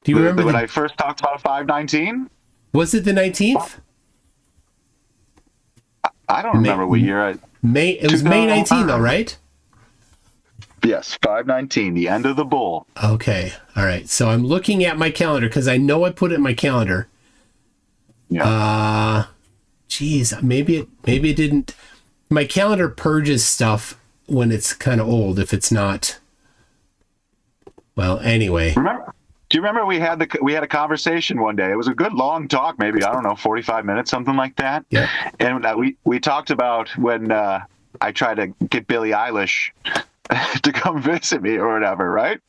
Do you remember when I first talked about 519? Was it the 19th? I don't remember what year. It was May 19 though, right? Yes, 519, the end of the bull. Okay, all right. So I'm looking at my calendar because I know I put it in my calendar. Yeah. Geez, maybe it didn't. My calendar purges stuff when it's kind of old. If it's not. Well, anyway. Do you remember we had a conversation one day? It was a good long talk, maybe, I don't know, 45 minutes, something like that. Yeah. And we talked about when I tried to get Billie Eilish to come visit me or whatever, right?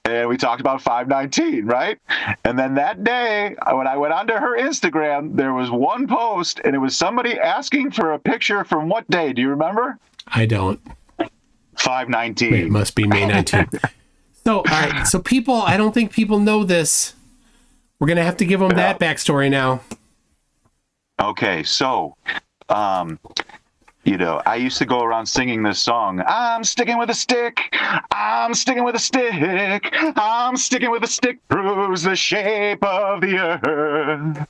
And we talked about 519, right? And then that day, when I went onto her Instagram, there was one post, and it was somebody asking for a picture from what day? Do you remember? I don't. 519. Wait, it must be May 19th. So, all right. So people, I don't think people know this. We're going to have to give them that backstory now. Okay. So, I used to go around singing this song. I'm sticking with a stick. I'm sticking with a stick. I'm sticking with a stick. Proves the shape of the earth.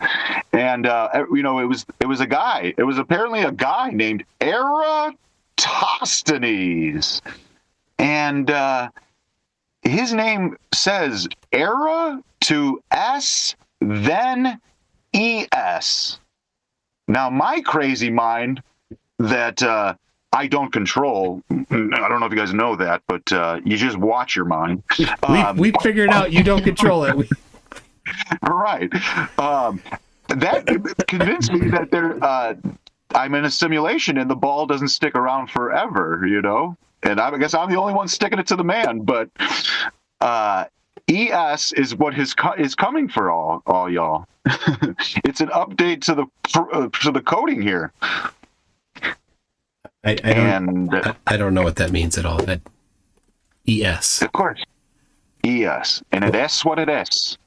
And, it was a guy. It was apparently a guy named Eratosthenes. And, his name says Era to S, then ES. Now, my crazy mind that I don't control, I don't know if you guys know that, but you just watch your mind. We figured out you don't control it. Right. That convinced me that I'm in a simulation and the ball doesn't stick around forever, and I guess I'm the only one sticking it to the man. But ES is what is coming for all y'all. It's an update to the coding here. I don't know what that means at all. That ES. Of course. ES. And it is what it is.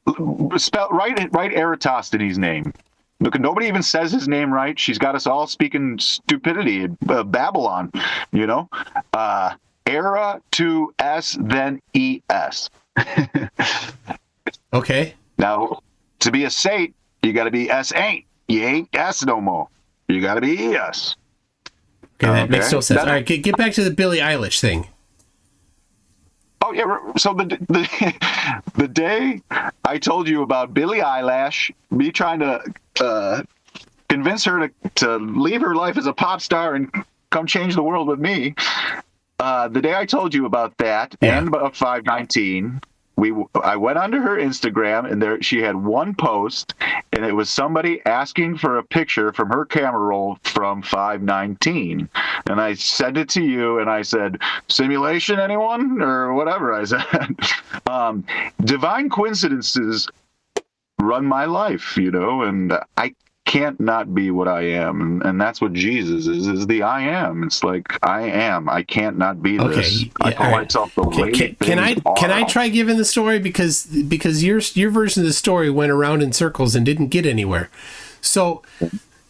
Write Eratosthenes' name. Look, nobody even says his name right. She's got us all speaking stupidity, Babylon, you know? Era to S, then ES. Okay. Now, to be a saint, you got to be S ain't. You ain't S no more. You got to be ES. Okay, that makes no sense. All right, get back to the Billie Eilish thing. Oh yeah. So the day I told you about Billie Eilish, me trying to convince her to leave her life as a pop star and come change the world with me. The day I told you about that, and about 519, I went onto her Instagram, and she had one post, and it was somebody asking for a picture from her camera roll from 519. And I sent it to you, and I said, "Simulation, anyone?" or whatever I said. Divine coincidences run my life, you know, and I can't not be what I am, and that's what Jesus is the I am. It's like I am. I can't not be this. Yeah, I call myself the way can I try giving the story because your version of the story went around in circles and didn't get anywhere. So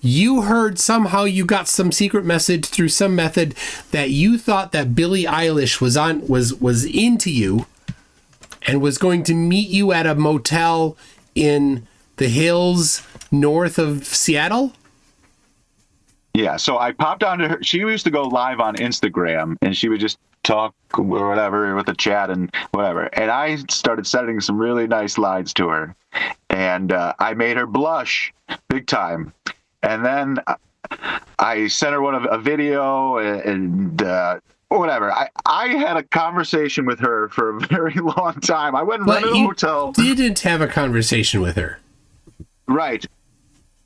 you heard somehow you got some secret message through some method that you thought that Billie Eilish was into you and was going to meet you at a motel in the hills north of Seattle? Yeah, so I popped onto her. She used to go live on Instagram, and she would just talk or whatever with the chat and whatever. And I started sending some really nice lines to her, and I made her blush big time. And then I sent her a video and whatever. I had a conversation with her for a very long time. I went and rented a hotel. Didn't have a conversation with her. Right.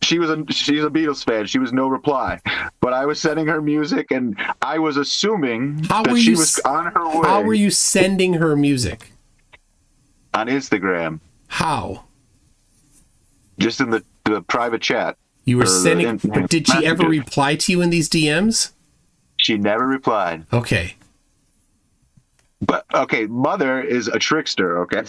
She's a Beatles fan. She was no reply. But I was sending her music, and I was assuming that she was on her way. How were you sending her music? On Instagram. How? Just in the private chat. You were sending... But did she ever reply to you in these DMs? She never replied. Okay. But okay, Mother is a trickster. Okay,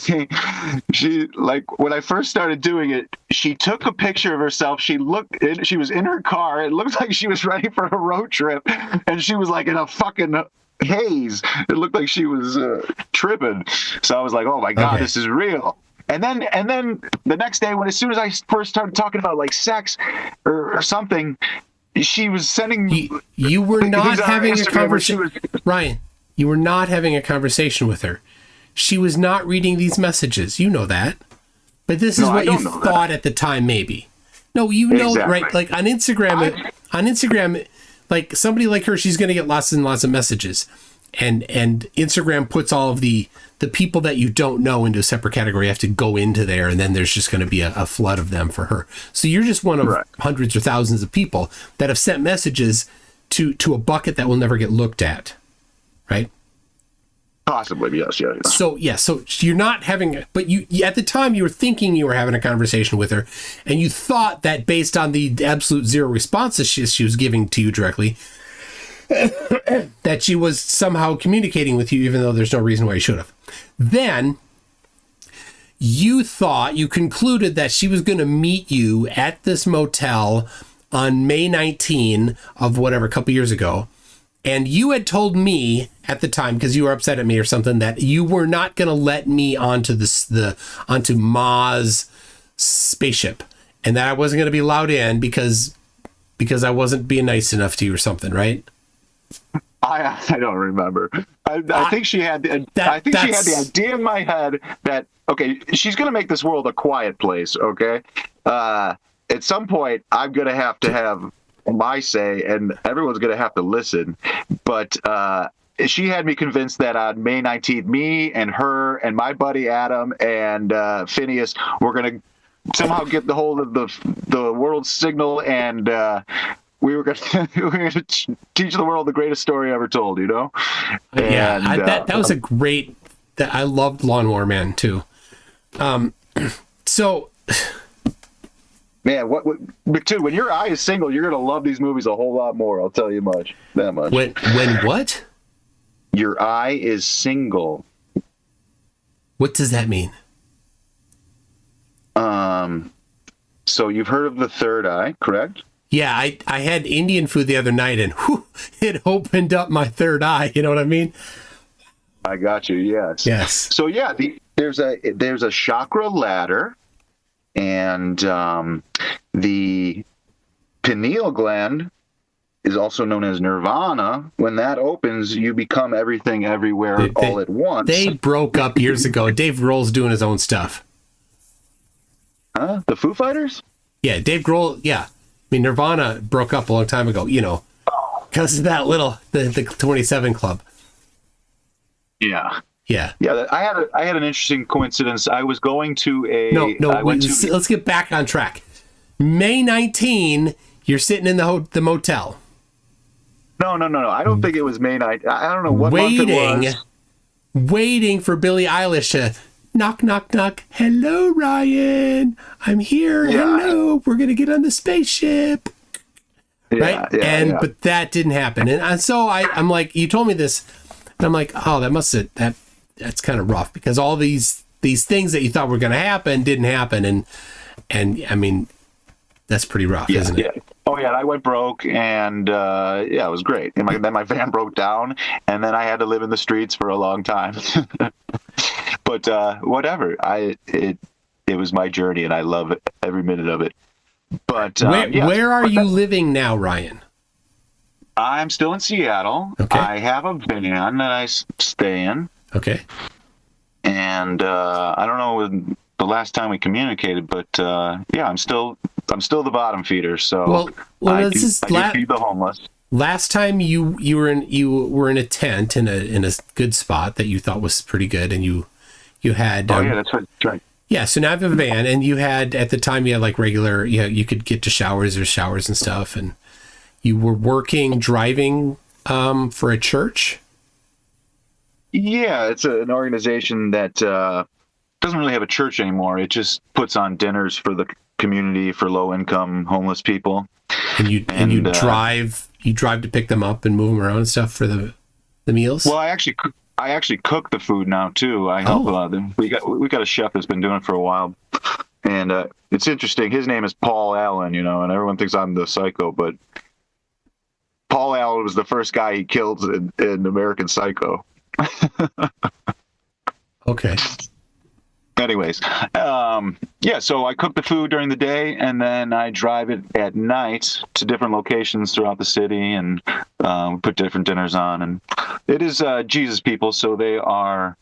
she when I first started doing it, she took a picture of herself. She was in her car. It looked like she was ready for a road trip, and she was like in a fucking haze. It looked like she was tripping. So I was like, oh my god, This is real. And then the next day, as soon as I first started talking about like sex or something, she was sending. You were not having a conversation, Ryan. You were not having a conversation with her. She was not reading these messages. You know that. But this is what you thought at the time, maybe. No, you know, exactly. Right? Like on Instagram, like somebody like her, she's going to get lots and lots of messages. And Instagram puts all of the people that you don't know into a separate category. You have to go into there, and then there's just going to be a flood of them for her. So you're just one of hundreds or thousands of people that have sent messages to a bucket that will never get looked at. Right? Possibly, yes, yeah. So you're not having, but you at the time you were thinking you were having a conversation with her, and you thought that based on the absolute zero responses she was giving to you directly, that she was somehow communicating with you, even though there's no reason why you should have. Then you concluded that she was going to meet you at this motel on May 19 of whatever, a couple years ago. And you had told me at the time, because you were upset at me or something, that you were not going to let me onto onto Ma's spaceship, and that I wasn't going to be allowed in because I wasn't being nice enough to you or something, right? I don't remember. I think she had she had the idea in my head that okay, she's going to make this world a quiet place. Okay, at some point I'm going to have my say, and everyone's going to have to listen. But she had me convinced that on May 19th, me and her and my buddy Adam and Phineas were going to somehow get the hold of the world's signal and we were gonna we were gonna teach the world the greatest story ever told. Yeah, And, that was a great. I loved Lawnmower Man too. So. Man, dude, when your eye is single, you're gonna love these movies a whole lot more. I'll tell you that much. When what? Your eye is single. What does that mean? So you've heard of the third eye, correct? Yeah, I had Indian food the other night, and whew, it opened up my third eye. You know what I mean? I got you. Yes. Yes. So yeah, there's a chakra ladder. And the pineal gland is also known as nirvana. When that opens, you become everything everywhere all at once. They broke up years ago. Dave Grohl's doing his own stuff. Huh? The Foo Fighters? Yeah, Dave Grohl. Yeah. I mean, Nirvana broke up a long time ago, because of that the 27 Club. Yeah. Yeah. Yeah, I had an interesting coincidence. I was going to let's get back on track. May 19, you're sitting in the motel. No. I don't think it was May night. I don't know what month it was. Waiting for Billie Eilish to knock, knock, knock. Hello, Ryan. I'm here. Yeah. Hello. We're going to get on the spaceship. Right? Yeah. But that didn't happen. And so I'm like, you told me this. And I'm like, oh, that's kind of rough, because all these things that you thought were going to happen didn't happen, and I mean, that's pretty rough, isn't it? Yeah. Oh yeah, I went broke, and it was great. And then my van broke down, and then I had to live in the streets for a long time. But whatever, it was my journey, and I love every minute of it. But where are you living now, Ryan? I'm still in Seattle. Okay. I have a van that I stay in. Okay. And I don't know the last time we communicated, but I'm still the bottom feeder. So I do feed the homeless. Last time you were in a tent in a good spot that you thought was pretty good, and you had that's right. Yeah, so now I have a van, and you had at the time you had like regular you could get to showers and stuff, and you were driving for a church. Yeah, it's an organization that doesn't really have a church anymore. It just puts on dinners for the community for low-income homeless people. And you drive to pick them up and move them around and stuff for the meals. Well, I actually cook the food now too. I help a lot of them. We got a chef that's been doing it for a while, and it's interesting. His name is Paul Allen, and everyone thinks I'm the psycho, but Paul Allen was the first guy he killed in American Psycho. Okay. Anyways, so I cook the food during the day, and then I drive it at night to different locations throughout the city, and put different dinners on. And it is Jesus people, so they are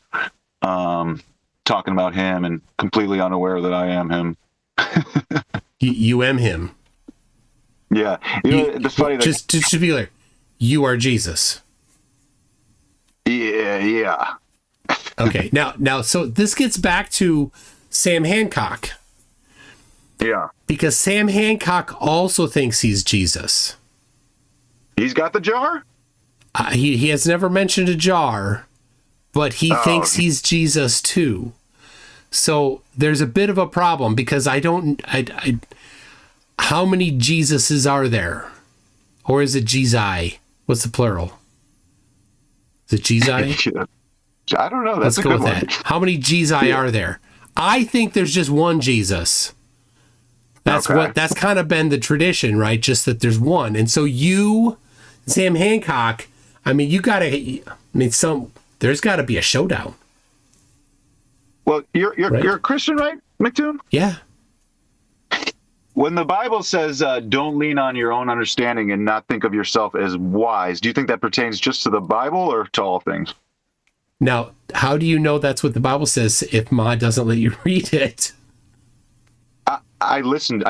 talking about him and completely unaware that I am him. You am him. Yeah. The funny thing. Just to be clear, you are Jesus. Yeah. Okay. Now, so this gets back to Sam Hancock. Yeah. Because Sam Hancock also thinks he's Jesus. He's got the jar? He has never mentioned a jar, but he thinks he's Jesus too. So there's a bit of a problem, because how many Jesuses are there? Or is it Jesus? What's the plural? Is it Jesus? I don't know. Let's go with that. How many Jesus are there? I think there's just one Jesus. That's kind of been the tradition, right? Just that there's one. And so you, Sam Hancock, there's got to be a showdown. Well, you're a Christian, right, McToon? Yeah. When the Bible says don't lean on your own understanding and not think of yourself as wise, do you think that pertains just to the Bible or to all things? Now, how do you know that's what the Bible says if Ma doesn't let you read it? I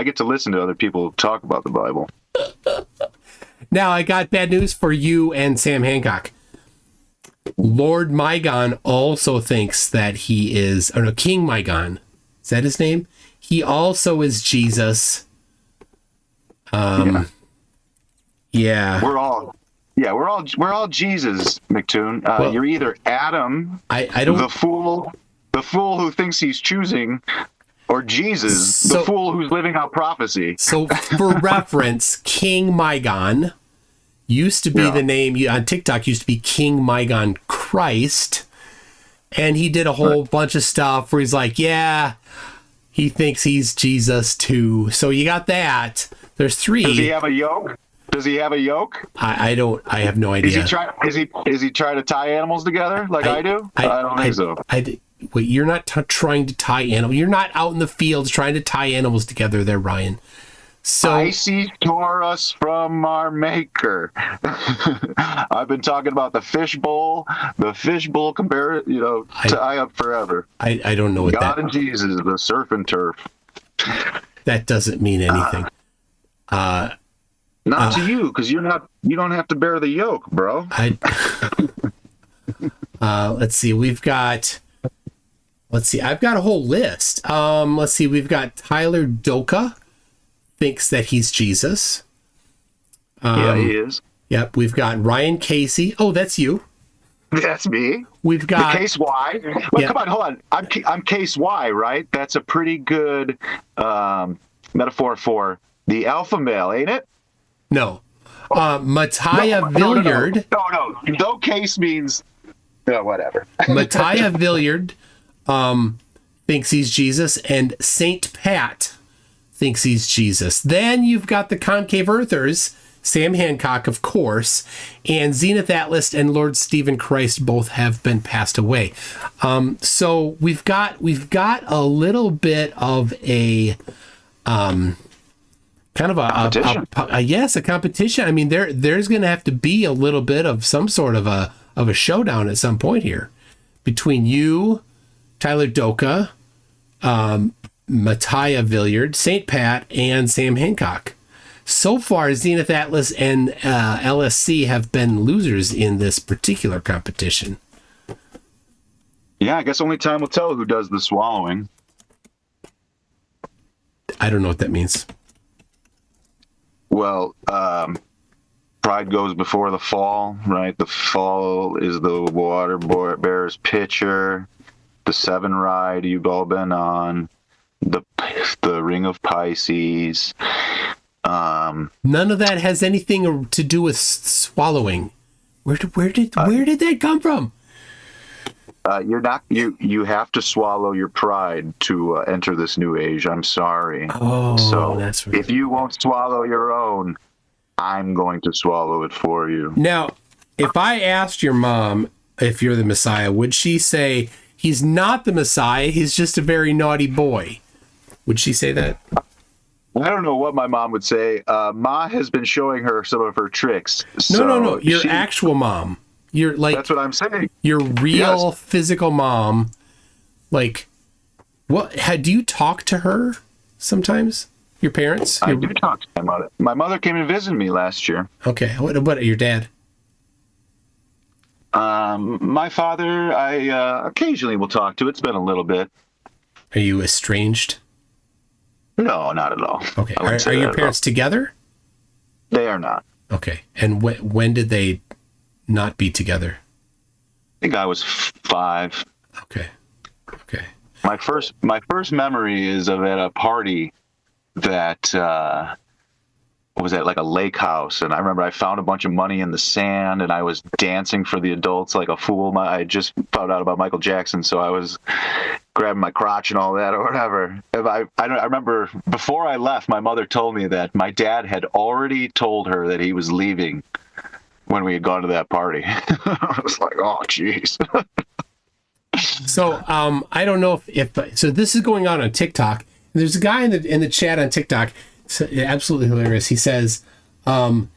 get to listen to other people talk about the Bible. Now, I got bad news for you and Sam Hancock. Lord Mygon also thinks that he is, King Mygon. Is that his name? He also is Jesus. Yeah. We're all Jesus, McToon. Well, You're either Adam, I don't. the fool who thinks he's choosing, or Jesus, the fool who's living out prophecy. So, for reference, King Mygon used to be the name on TikTok. Used to be King Mygon Christ, and he did a whole bunch of stuff where he's like, yeah, he thinks he's Jesus too. So you got that. There's 3. Does he have a yoke? I don't. I have no idea. Is he trying to tie animals together like I do? I don't think so. Wait, you're not trying to tie animals. You're not out in the fields trying to tie animals together there, Ryan. So Icy tore us from our maker. I've been talking about the fishbowl tie up forever. I don't know what God that. and Jesus, the surf and turf. That doesn't mean anything. Not to you, because you don't have to bear the yoke, bro. Let's see. I've got a whole list. Let's see. We've got Tyler Doka thinks that he's Jesus. Yeah, he is. Yep. We've got Ryan Casey. Oh, that's you. That's me. We've got the Case Y. Well, come on, hold on. I'm Case Y, right? That's a pretty good metaphor for the alpha male, ain't it? No. Mattia Villiard. No case means whatever. Mattia Villiard thinks he's Jesus, and Saint Pat thinks he's Jesus. Then you've got the Concave Earthers, Sam Hancock, of course, and Zenith Atlas and Lord Stephen Christ both have been passed away. So we've got a little bit of a kind of a competition. I mean, there's going to have to be a little bit of some sort of a showdown at some point here between you, Tyler Doka, Mattia Villiard, St. Pat, and Sam Hancock. So far, Zenith Atlas and LSC have been losers in this particular competition. Yeah, I guess only time will tell who does the swallowing. I don't know what that means. Well, pride goes before the fall, right? The fall is the water bearer's pitcher, the 7 ride you've all been on, the ring of Pisces. None of that has anything to do with swallowing. Where did that come from? You have to swallow your pride to enter this new age. I'm sorry. Oh, so that's right. If you won't swallow your own, I'm going to swallow it for you. Now, if I asked your mom if you're the Messiah, would she say he's not the Messiah, he's just a very naughty boy? Would she say that? I don't know what my mom would say. Ma has been showing her some of her tricks. No. Your actual mom. You're like, that's what I'm saying. Your real physical mom. Like, what? Do you talk to her sometimes? Your parents? I do talk to my mother. My mother came and visited me last year. Okay. What your dad? My father, I occasionally will talk to. It's been a little bit. Are you estranged? No, not at all. Okay. Are your parents together? They are not. Okay. And when did they not be together? I think I was 5. Okay. My first memory is of at a party that was at like a lake house, and I remember I found a bunch of money in the sand, and I was dancing for the adults like a fool. I just found out about Michael Jackson, so I was grabbing my crotch and all that or whatever. I remember before I left, my mother told me that my dad had already told her that he was leaving when we had gone to that party. I was like, oh, jeez. So I don't know if so this is going on TikTok. There's a guy in the chat on TikTok. It's absolutely hilarious. He says, I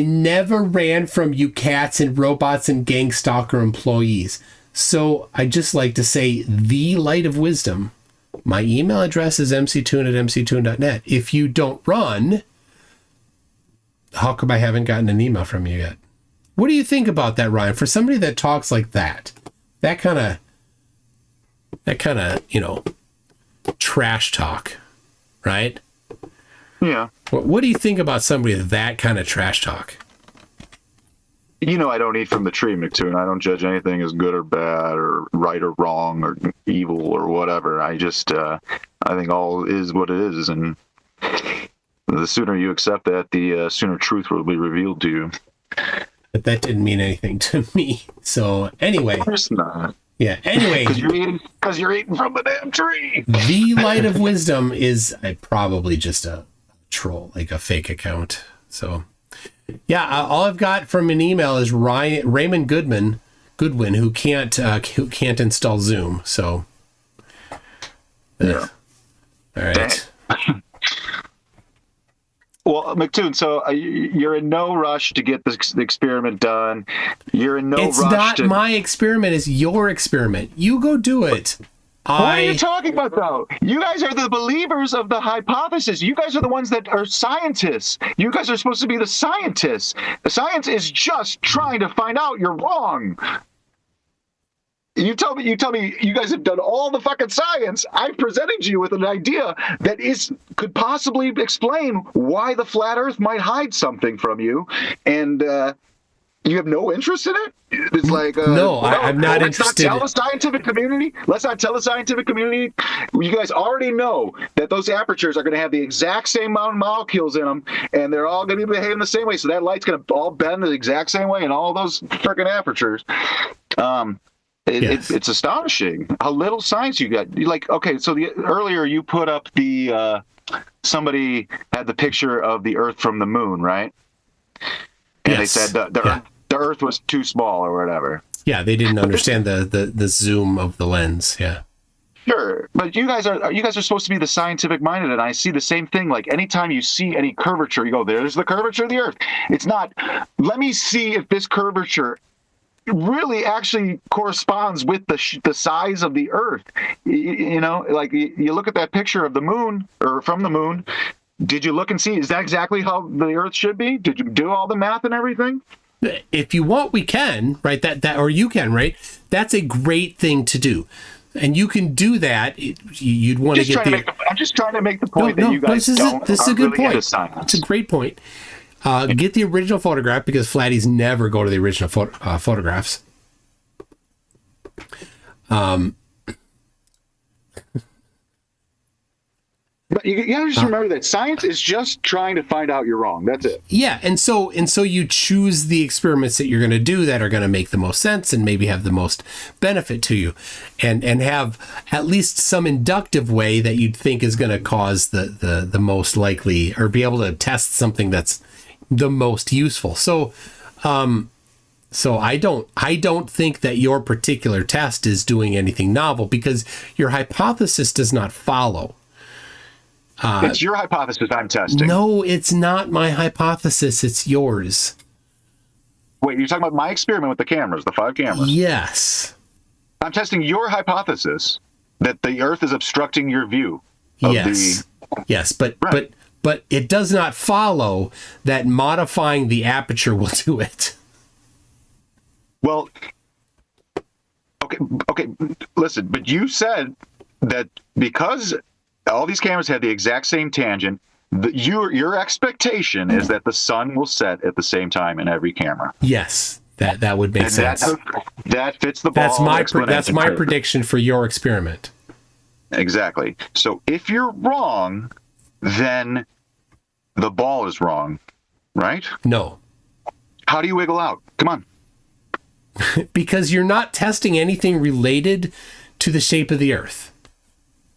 never ran from you cats and robots and gang stalker employees. So I just like to say the light of wisdom. My email address is mctoon@mctoon.net. If you don't run, how come I haven't gotten an email from you yet? What do you think about that, Ryan? For somebody that talks like that kind of, trash talk, right? Yeah. What do you think about somebody with that kind of trash talk? You know, I don't eat from the tree, McToon. I don't judge anything as good or bad or right or wrong or evil or whatever. I just, I think all is what it is. And the sooner you accept that, the sooner truth will be revealed to you. But that didn't mean anything to me. So anyway. Of course not. Yeah, anyway. Because you're eating from the damn tree. The Light of Wisdom is probably just a troll, like a fake account. So, yeah, all I've got from an email is Raymond Goodwin, who can't install Zoom. So, yeah. All right. Well, McToon, so you're in no rush to get this experiment done. You're in no rush. It's not my experiment. It's your experiment. You go do it. What are you talking about, though? You guys are the believers of the hypothesis. You guys are the ones that are scientists. You guys are supposed to be the scientists. The science is just trying to find out you're wrong. You tell me you guys have done all the fucking science. I've presented you with an idea that could possibly explain why the flat earth might hide something from you, and you have no interest in it? It's like I'm not interested. Let's not tell the scientific community. Let's not tell the scientific community. You guys already know that those apertures are going to have the exact same amount of molecules in them, and they're all going to be behaving the same way. So that light's going to all bend the exact same way in all those freaking apertures. Yes. It's astonishing how little science you got. Okay, so earlier you put up somebody had the picture of the Earth from the moon, right? And yes. They said the Earth was too small or whatever. Yeah, they didn't understand the zoom of the lens. Yeah. Sure, but you guys are supposed to be the scientific minded, and I see the same thing. Like anytime you see any curvature, you go, "There's the curvature of the Earth." It's not. Let me see if this curvature really actually corresponds with the size of the Earth. You know, like you look at that picture of the moon or from the moon. Did you look and see, is that exactly how the Earth should be? Did you do all the math and everything? If you want, we can, right? Or you can, right? That's a great thing to do. And you can do that. You'd want to get the... I'm just trying to make the point that you guys this is a good point. It's a great point. Get the original photograph, because Flattys never go to the original photographs. But you gotta just remember that science is just trying to find out you're wrong. That's it. Yeah, and so you choose the experiments that you're going to do that are going to make the most sense and maybe have the most benefit to you, and have at least some inductive way that you'd think is going to cause the most likely, or be able to test something that's the most useful. So I don't think that your particular test is doing anything novel, because your hypothesis does not follow. It's your hypothesis I'm testing. No, it's not my hypothesis. It's yours. Wait, you're talking about my experiment with the cameras, the 5 cameras? Yes. I'm testing your hypothesis that the Earth is obstructing your view. Yes. Yes, but it does not follow that modifying the aperture will do it. Well, okay. Listen, but you said that because all these cameras have the exact same tangent, your expectation is that the sun will set at the same time in every camera. Yes, that would make sense. That fits the ball. That's my prediction for your experiment. Exactly. So if you're wrong, then the ball is wrong, right? No. How do you wiggle out? Come on. Because you're not testing anything related to the shape of the Earth.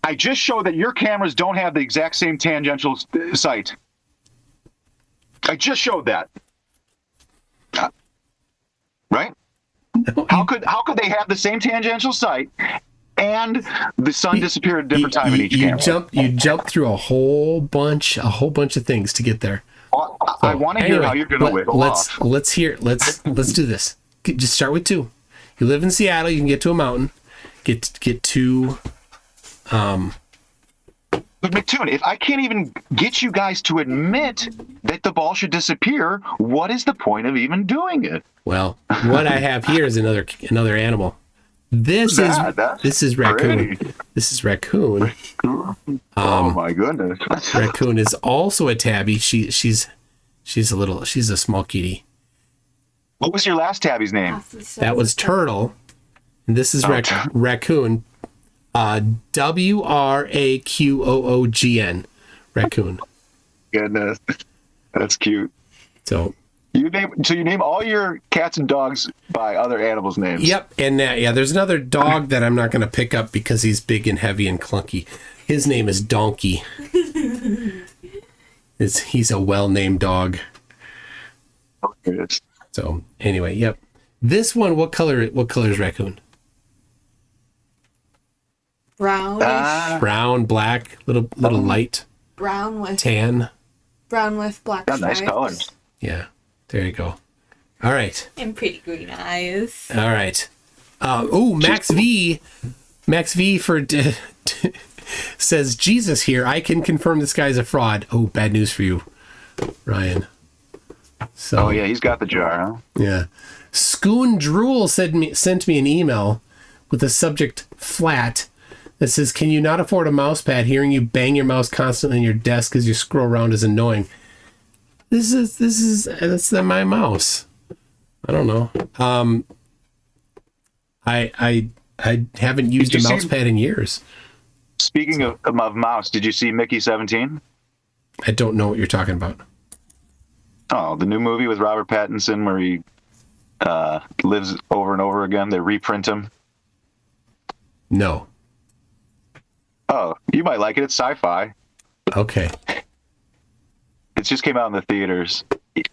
I just showed that your cameras don't have the exact same tangential sight. I just showed that. Right? No, how could they have the same tangential sight and the sun disappear at a different time in each camera? You jump through a whole bunch of things to get there. I want to hear how you're going to wiggle off. Let's do this. Just start with 2. You live in Seattle. You can get to a mountain. Get to. But McToon, if I can't even get you guys to admit that the ball should disappear, what is the point of even doing it? Well, what I have here is another animal. This is raccoon. pretty. This is raccoon. Oh my goodness. Raccoon is also a tabby. She's a small kitty. What was your last tabby's name? That was Turtle. And this is raccoon. WRAQOOGN. Raccoon. Goodness. That's cute. So You name all your cats and dogs by other animals' names. yep, and there's another dog that I'm not going to pick up because he's big and heavy and clunky. His name is Donkey. He's a well-named dog. So anyway, yep. This one, what color is raccoon? Brownish. Brown, black, little light, Brown with tan. black Got stripes. nice colors. Yeah, there you go. All right. And pretty green eyes. All right. Max V says, Jesus here. I can confirm this guy's a fraud. Oh, bad news for you, Ryan. So, Oh yeah, he's got the jar, huh? yeah. Scoon Drool sent me an email with the subject flat that says, can you not afford a mouse pad? Hearing you bang your mouse constantly on your desk as you scroll around is annoying. That's my mouse. I don't know. I haven't used a mouse pad in years. Speaking of mouse, did you see Mickey 17? I don't know what you're talking about. Oh, the new movie with Robert Pattinson where he lives over and over again. They reprint him. No. Oh, you might like it. It's sci-fi. Okay. It just came out in the theaters.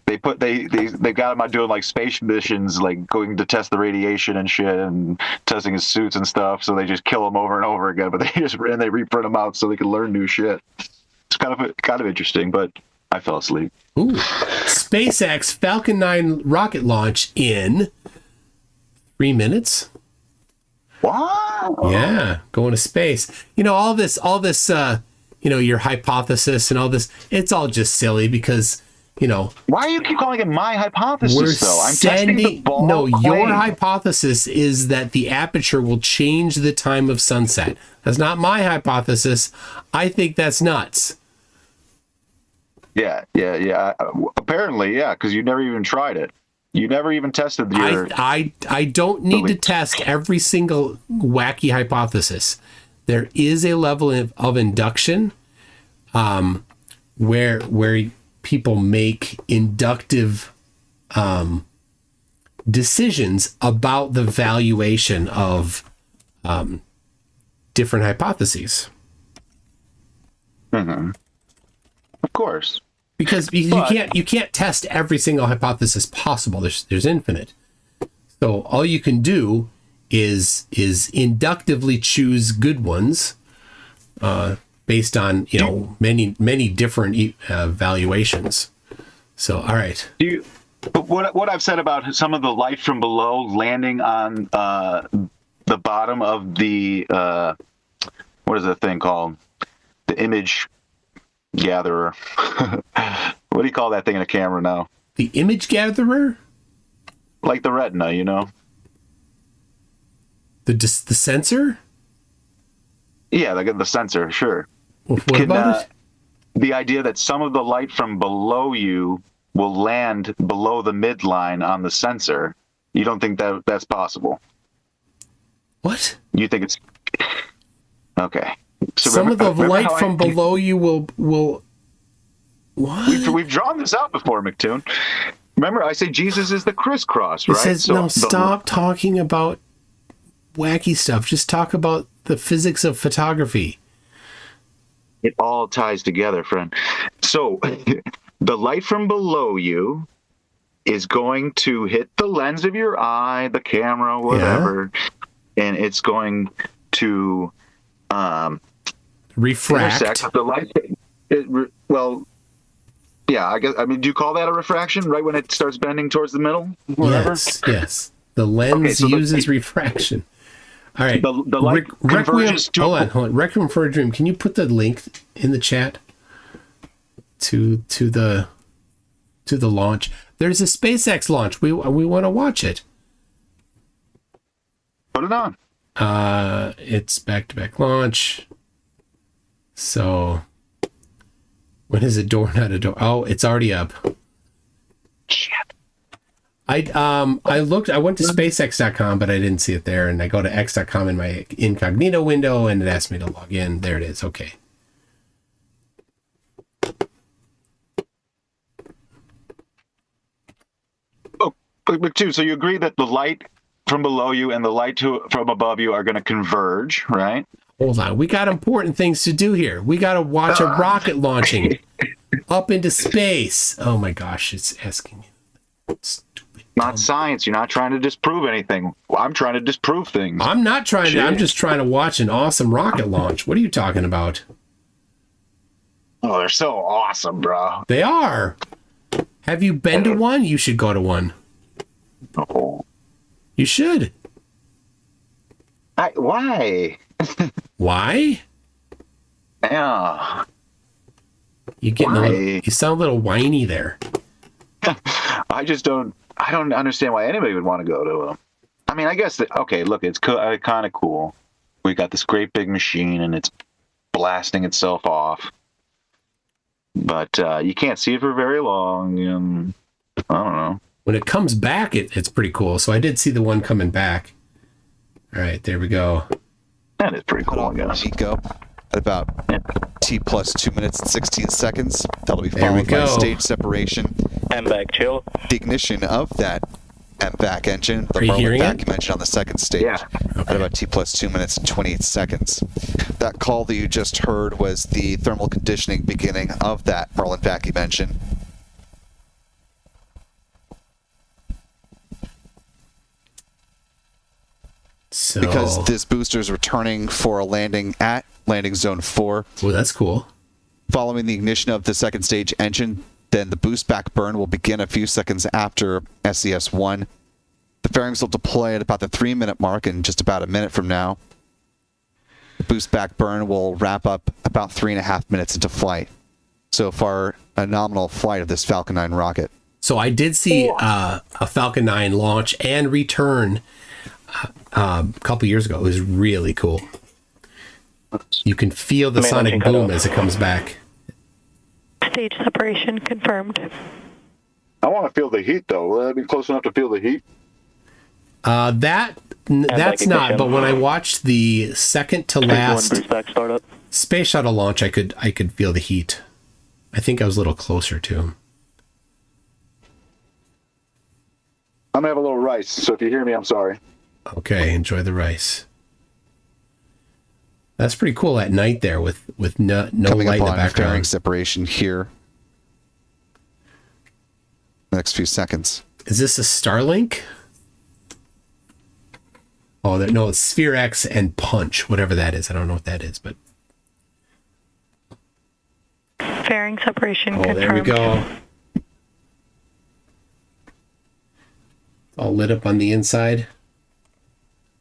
They got him out doing like space missions, like going to test the radiation and shit, and testing his suits and stuff. So they just kill him over and over again, but they reprint him out so they can learn new shit. It's kind of interesting, but I fell asleep. Ooh. SpaceX Falcon 9 rocket launch in 3 minutes. Wow. Yeah, going to space. All this, your hypothesis and all this, it's all just silly because, Why do you keep calling it my hypothesis, though? I'm testing the ball. No, claim. your hypothesis is that the aperture will change the time of sunset. That's not my hypothesis. I think that's nuts. Yeah. Apparently, yeah, because you never even tried it. You never even tested your... I don't need to test every single wacky hypothesis. There is a level of induction where people make inductive decisions about the valuation of different hypotheses. Mm-hmm. Of course. Because you can't test every single hypothesis possible. There's infinite. So all you can do is inductively choose good ones based on many different valuations. So all right. But what I've said about some of the light from below landing on the bottom of the what is that thing called? The image gatherer. What do you call that thing in a camera now? The image gatherer? Like the retina, The sensor? Yeah, the sensor, sure. What about it? The idea that some of the light from below you will land below the midline on the sensor. You don't think that's possible? What? You think it's... Okay. So some of the light from below. below you will... What? We've drawn this out before, McToon. Remember, I say Jesus is the crisscross, It right? says, stop talking about wacky stuff. Just talk about the physics of photography. It all ties together, friend. So, the light from below you is going to hit the lens of your eye, the camera, whatever, and it's going to refract. Intersect the light. Yeah, I guess. I mean, do you call that a refraction? Right when it starts bending towards the middle, whatever. Yes. The lens uses refraction. All right. The light converges to. Hold on. Requiem for a Dream. Can you put the link in the chat to the launch? There's a SpaceX launch. We want to watch it. Put it on. It's back-to-back launch. So when is a door not a door? Oh, it's already up. Shit. I went to spacex.com, but I didn't see it there, and I go to x.com in my incognito window, and it asked me to log in. There it is. Okay. Oh, but too. So you agree that the light from below you and the light from above you are going to converge, right? Hold on. We got important things to do here. We got to watch a rocket launching up into space. Oh my gosh, it's asking me. Stupid. Not science. You're not trying to disprove anything. I'm trying to disprove things. I'm not trying to. I'm just trying to watch an awesome rocket launch. What are you talking about? Oh, they're so awesome, bro. They are. Have you been to one? You should go to one. Oh. You should. Why? Why? Yeah. You sound a little whiny there. I don't understand why anybody would want to go to them. I mean, I guess okay, look, it's kind of cool. We got this great big machine and it's blasting itself off. But you can't see it for very long. And I don't know. When it comes back, it's pretty cool. So I did see the one coming back. All right, there we go. That is pretty cool, I guess. Go at about T plus 2 minutes and 16 seconds. That'll be There we followed by go. stage separation. MVAC chill. The ignition of that MVAC engine, the Are you hearing vacuum it? engine on the second stage, Yeah. at about T plus 2 minutes and 28 seconds. That call that you just heard was the thermal conditioning beginning of that Merlin vacuum engine. So, Because this booster is returning for a landing at landing zone 4. well, that's cool. Following the ignition of the second stage engine, then the boost back burn will begin a few seconds after SES-1. The fairings will deploy at about the 3-minute mark in just about a minute from now. The boost back burn will wrap up about 3.5 minutes into flight. So far, a nominal flight of this Falcon 9 rocket. So I did see a Falcon 9 launch and return a couple years ago. It was really cool. You can feel the sonic boom as it comes back. Stage separation confirmed. I want to feel the heat, though. Will that be close enough to feel the heat? That's not. But when I watched the second to last Boost back startup. space shuttle launch, I could feel the heat. I think I was a little closer to him. I'm gonna have a little rice, so if you hear me, I'm sorry. Okay, enjoy the rice. That's pretty cool at night there with no Coming light in up the on fairing background. separation here. Next few seconds. Is this a Starlink? Oh, no, it's Sphere X and Punch, whatever that is. I don't know what that is, but Fairing separation oh, confirmed. there we go. All lit up on the inside.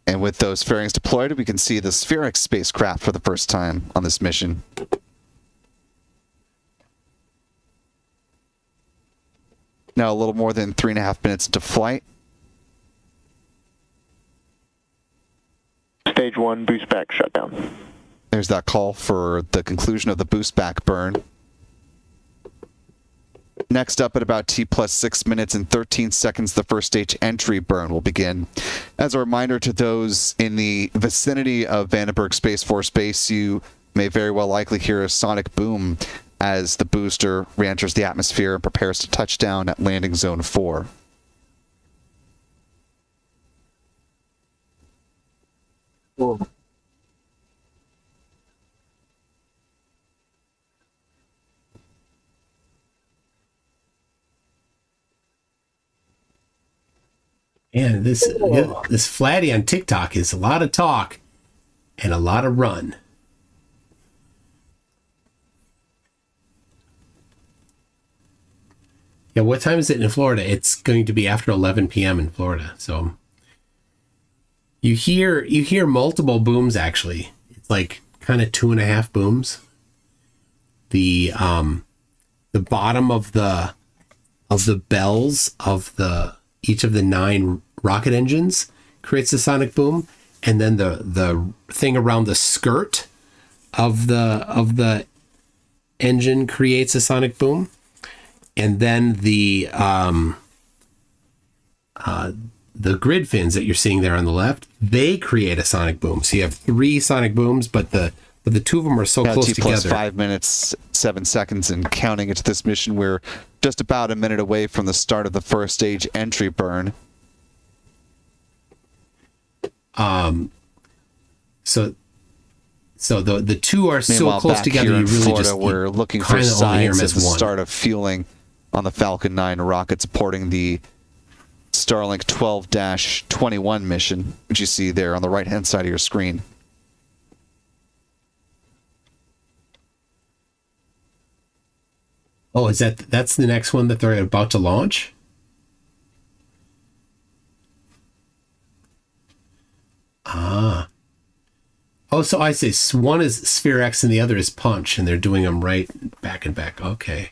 And with those fairings deployed, we can see the Sphere spacecraft for the first time on this mission. Now a little more than 3.5 minutes into flight. Stage 1 boost back shutdown. There's that call for the conclusion of the boost back burn. Next up at about T plus 6 minutes and 13 seconds, the first stage entry burn will begin. As a reminder to those in the vicinity of Vandenberg Space Force Base, you may very well likely hear a sonic boom as the booster re-enters the atmosphere and prepares to touch down at landing zone 4. Whoa. And this Flatty on TikTok is a lot of talk and a lot of run. Yeah, what time is it in Florida? It's going to be after 11 p.m. in Florida. So you hear multiple booms actually. It's like kind of 2.5 booms. The bottom of the bells of each of the 9 rocket engines creates a sonic boom, and then the thing around the skirt of the engine creates a sonic boom, and then the grid fins that you're seeing there on the left, they create a sonic boom. So you have 3 sonic booms, but the two of them are so close T plus together. 5 minutes, 7 seconds, and counting into this mission. We're just about a minute away from the start of the first stage entry burn. So the two are Meanwhile, so close back together, here you in really Florida, just we're looking for kinda only hear 'em signs as of the one. start of fueling on the Falcon 9 rocket supporting the Starlink 12-21 mission, which you see there on the right-hand side of your screen. Oh, that's the next one that they're about to launch? Ah. Oh, so I say one is Sphere X and the other is Punch, and they're doing them right back and back. Okay.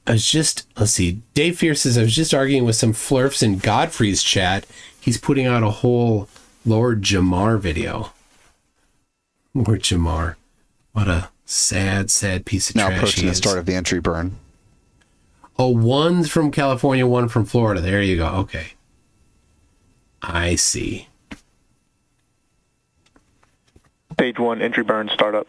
Let's see. Dave Fierce says, I was just arguing with some flurfs in Godfrey's chat. He's putting out a whole Lord Jamar video. Lord Jamar. What a sad piece of Now trash approaching he the is. start of the entry burn. Oh, one's from California, one from Florida. There you go. Okay. I see. Stage 1 entry burn startup.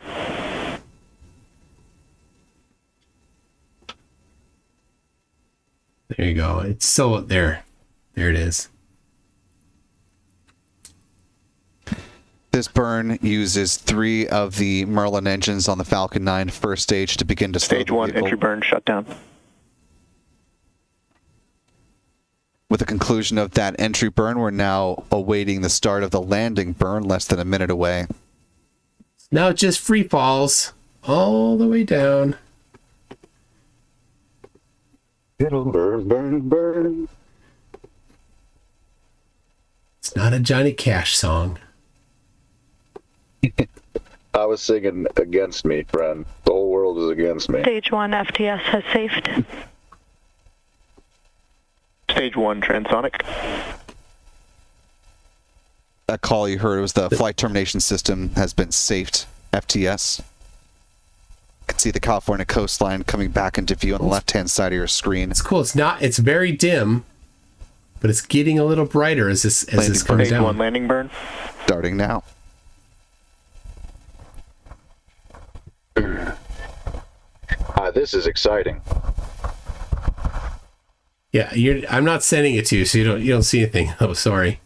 There you go. It's so there. There it is. This burn uses 3 of the Merlin engines on the Falcon 9 first stage to begin to start Stage the 1 vehicle. entry burn shutdown. With the conclusion of that entry burn, we're now awaiting the start of the landing burn, less than a minute away. Now it just free falls all the way down. It'll burn, burn, burn. It's not a Johnny Cash song. I was singing against me, friend. The whole world is against me. Stage 1 FTS has safed. Stage 1 transonic. That call you heard was the flight termination system has been safed. FTS. You can see the California coastline coming back into view on the left-hand side of your screen. It's cool. It's very dim, but it's getting a little brighter as this comes Stage 1 down. landing burn. Starting now. This is exciting. Yeah, I'm not sending it to you, so you don't see anything. Oh, sorry.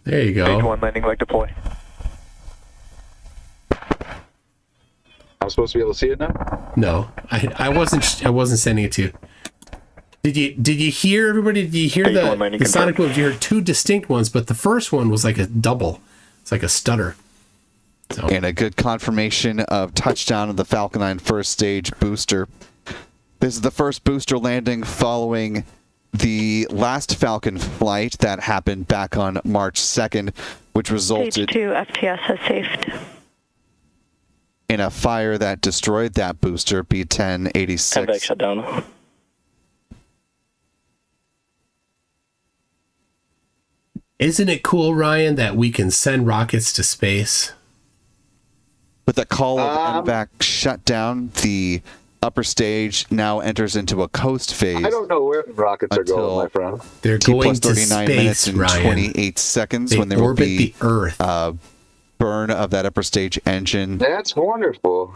There you Stage go. 1 landing leg deploy. I'm supposed to be able to see it now? No, I wasn't sending it to you. Did you hear, everybody? Did you hear Stage 1 landing the sonic confirmed. booms? You heard 2 distinct ones, but the first one was like a double. It's like a stutter. So And a good confirmation of touchdown of the Falcon 9 first stage booster. This is the first booster landing following the last Falcon flight that happened back on March 2nd, which Stage resulted 2 FTS has safed. in a fire that destroyed that booster, B-1086. Convex shutdown. isn't it cool, Ryan, that we can send rockets to space? With the call of MVAC shutdown, the upper stage now enters into a coast phase. I don't know where the rockets are Until- going, my friend. They're T going plus to 39 minutes space, and Ryan. 28 seconds They when there will orbit be the Earth. burn of that upper stage engine. That's wonderful.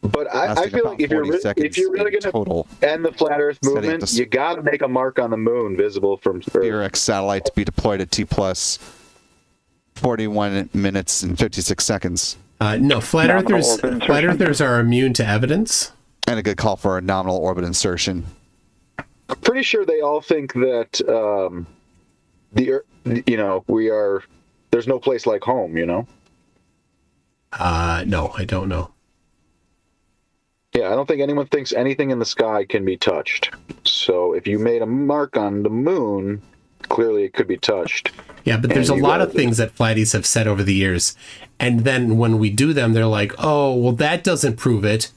But I Lasting feel about like if you're 40 seconds really in going to total. end the flat Earth Setting movement, the you got to make a mark on the moon visible from Sphere Earth. X satellite to be deployed at T plus 41 minutes and 56 seconds. No, flat Nominal earthers. orbit insertion. Flat earthers are immune to evidence. And a good call for a nominal orbit insertion. I'm pretty sure they all think that the Earth, there's no place like home, No, I don't know. Yeah, I don't think anyone thinks anything in the sky can be touched. So if you made a mark on the moon, clearly it could be touched. Yeah, but there's a And you lot gotta of things that Flattys have said over the years. And then when we do them, they're like, oh, well, that doesn't prove it.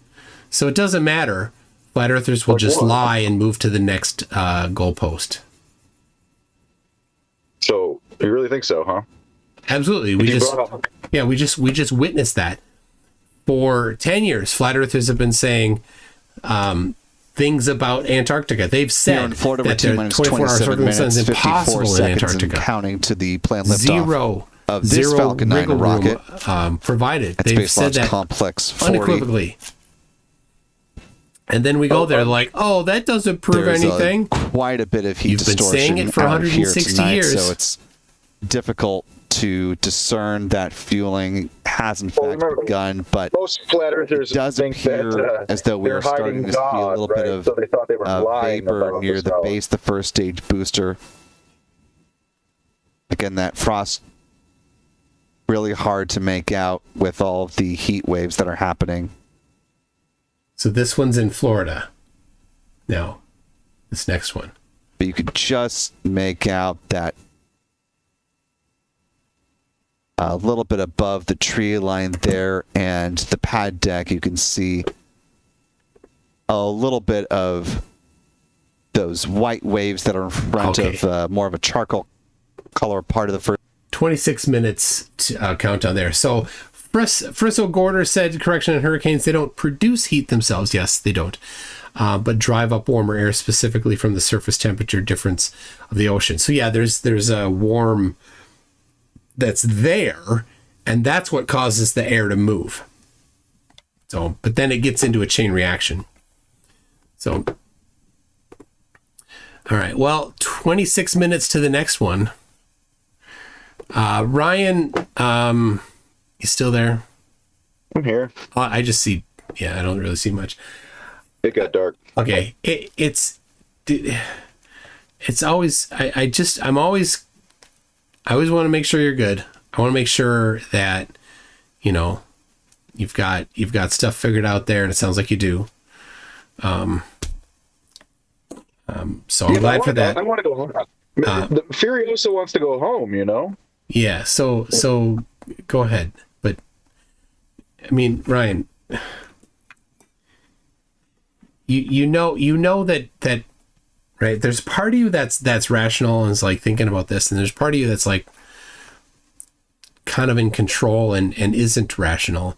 So it doesn't matter. Flat earthers will just lie and move to the next goalpost. So you really think so, huh? Absolutely. We just witnessed that. For 10 years, flat earthers have been saying things about Antarctica. They've said Here in Florida, that we're the 24 hours, 27 minutes, is 54 impossible in seconds, Antarctica. and counting to the planned liftoff of this Zero Falcon 9 wiggle rocket. room, provided. At They've Space said Launch that Complex 40. unequivocally. And then we go there like, oh, that doesn't prove There's anything. Quite a bit of heat You've been distortion saying it for out here 160 tonight, years. so it's difficult to discern that fueling has in fact remember, begun, but Most flat earthers it does think appear that, as though we they're are starting hiding to see a God, little right? bit of So they thought they were lying vapor about near the themselves. base, the first stage booster. Again, that frost really hard to make out with all of the heat waves that are happening. So this one's in Florida. Now, this next one. But you could just make out that a little bit above the tree line there and the pad deck, you can see a little bit of those white waves that are in front of more of a charcoal color part of the first. 26 minutes countdown there. So Frisso Gorder said, correction on hurricanes, they don't produce heat themselves. Yes, they don't. But drive up warmer air specifically from the surface temperature difference of the ocean. So yeah, there's a warm that's there, and that's what causes the air to move. So, but then it gets into a chain reaction. So, all right, well, 26 minutes to the next one. Ryan, you still there? I'm here. I just see, I don't really see much. It got dark. Okay, it's always, I always want to make sure you're good. I want to make sure that, you've got stuff figured out there, and it sounds like you do. So I'm glad for that. I want to go home. The Furiosa wants to go home, Yeah. So go ahead. But I mean, Ryan, you know that right. There's part of you that's rational and is like thinking about this, and there's part of you that's like kind of in control and isn't rational.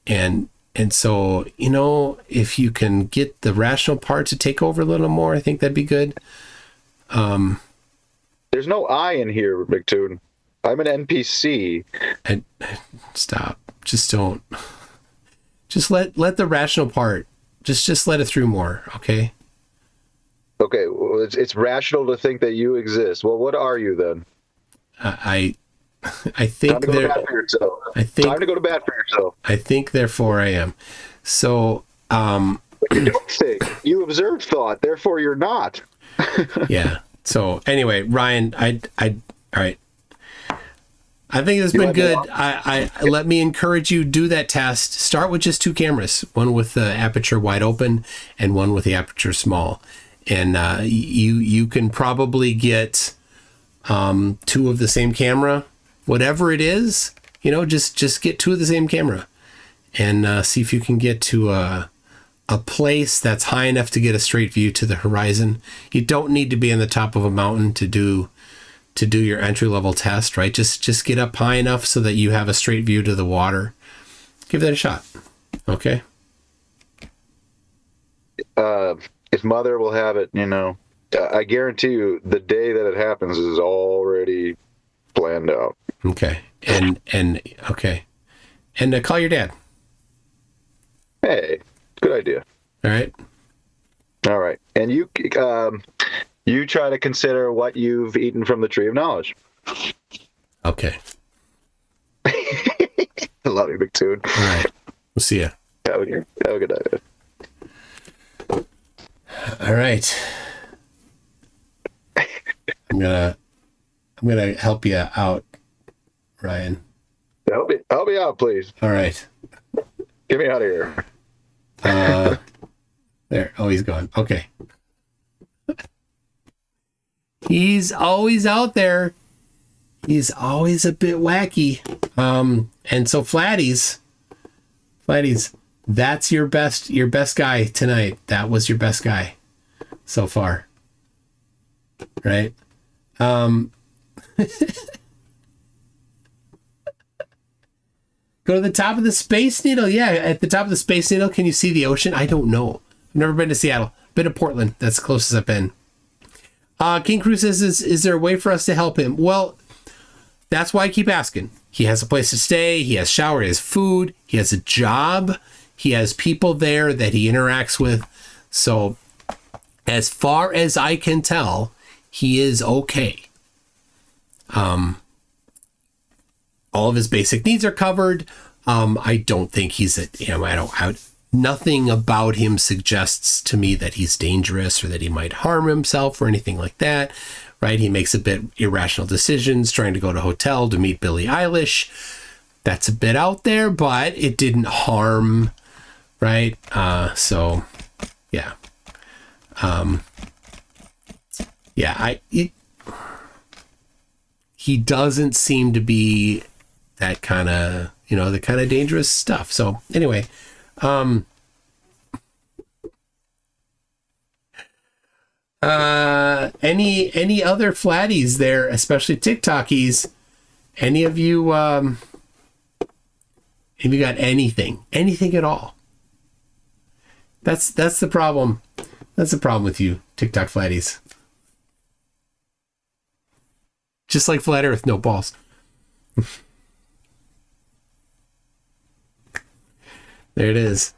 And so, if you can get the rational part to take over a little more, I think that'd be good. There's no I in here, McToon. I'm an NPC. And stop. Just don't. Just let the rational part. Just let it through more, okay? Okay, well, it's rational to think that you exist. Well, what are you then? I think Time to go to bat for yourself. Time to go to bat for yourself. I think therefore I am. So You don't think. You observe thought, therefore you're not. yeah. So anyway, Ryan, all right. I think it's been good. I let me encourage you, do that test. Start with just 2 cameras, one with the aperture wide open and one with the aperture small. And you can probably get 2 of the same camera, whatever it is, just get 2 of the same camera and see if you can get to a place that's high enough to get a straight view to the horizon. You don't need to be on the top of a mountain to do your entry level test, right? Just get up high enough so that you have a straight view to the water. Give that a shot. Okay. If Mother will have it, I guarantee you the day that it happens is already planned out. Okay. And okay. And call your dad. Hey, good idea. All right. All right. And you try to consider what you've eaten from the tree of knowledge. Okay. I love you, McToon. All right. We'll see you. Have a good night. All right. I'm gonna help you out, Ryan. Help me out, please. All right. Get me out of here. There. Oh, he's gone. Okay. He's always out there. He's always a bit wacky. And so Flattys, That's your best guy tonight. That was your best guy so far. Right? Go to the top of the Space Needle. Yeah, at the top of the Space Needle, can you see the ocean? I don't know. I've never been to Seattle. Been to Portland. That's the closest I've been. King Crew says, is there a way for us to help him? Well, that's why I keep asking. He has a place to stay. He has shower. He has food. He has a job. He has people there that he interacts with. So as far as I can tell, he is okay. All of his basic needs are covered. I don't think he's nothing about him suggests to me that he's dangerous or that he might harm himself or anything like that. Right? He makes a bit irrational decisions, trying to go to a hotel to meet Billie Eilish. That's a bit out there, but it didn't harm. Right? So, yeah. He doesn't seem to be that kind of, the kind of dangerous stuff. So anyway, any other flatties there, especially TikTokies? Any of you, have you got anything at all? That's the problem. That's the problem with you, TikTok flatties. Just like Flat Earth, no balls. There it is.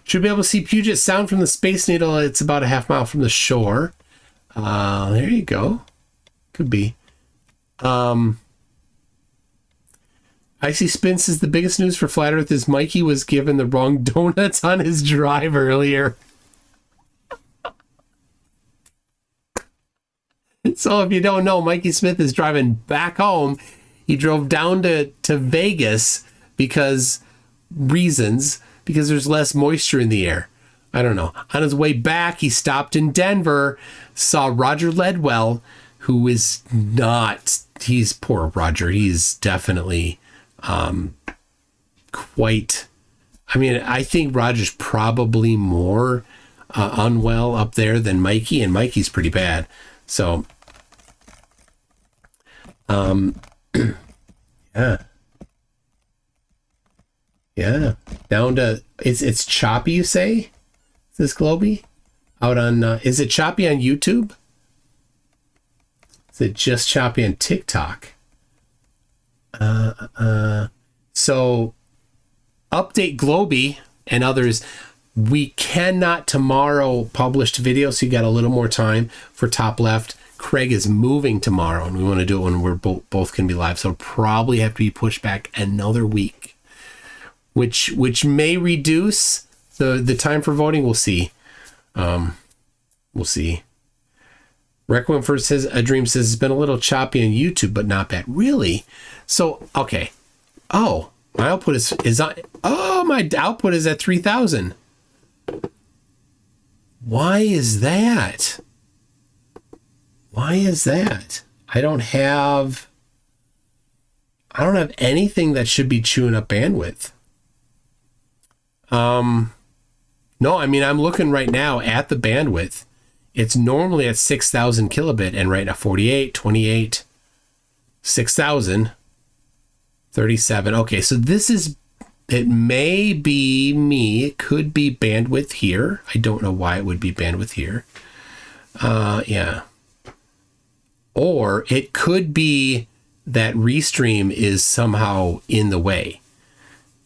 Should be able to see Puget Sound from the Space Needle. It's about a half mile from the shore. There you go. Could be. Icy Spin says the biggest news for Flat Earth is Mikey was given the wrong donuts on his drive earlier. So if you don't know, Mikey Smith is driving back home. He drove down to Vegas because there's less moisture in the air. I don't know. On his way back, he stopped in Denver, saw Roger Ledwell, who is he's poor Roger. He's definitely quite, I think Roger's probably more unwell up there than Mikey, and Mikey's pretty bad. So, yeah, down to, it's choppy, you say? Is this Globy? Out on, is it choppy on YouTube? Is it just choppy on TikTok? So, update Globy and others. We cannot tomorrow publish video, so you got a little more time for top left. Craig is moving tomorrow, and we want to do it when we're both can be live, so it'll probably have to be pushed back another week, which may reduce the time for voting. We'll see. We'll see. Requiem first says a dream says it's been a little choppy on YouTube, but not bad. Really? So okay. Oh, my output is on. Oh, my output is at 3,000. Why is that? I don't have anything that should be chewing up bandwidth. No, I'm looking right now at the bandwidth. It's normally at 6,000 kilobit, and right now 48, 28, 6,000, 37. Okay, so it may be me. It could be bandwidth here. I don't know why it would be bandwidth here. Yeah. Or it could be that Restream is somehow in the way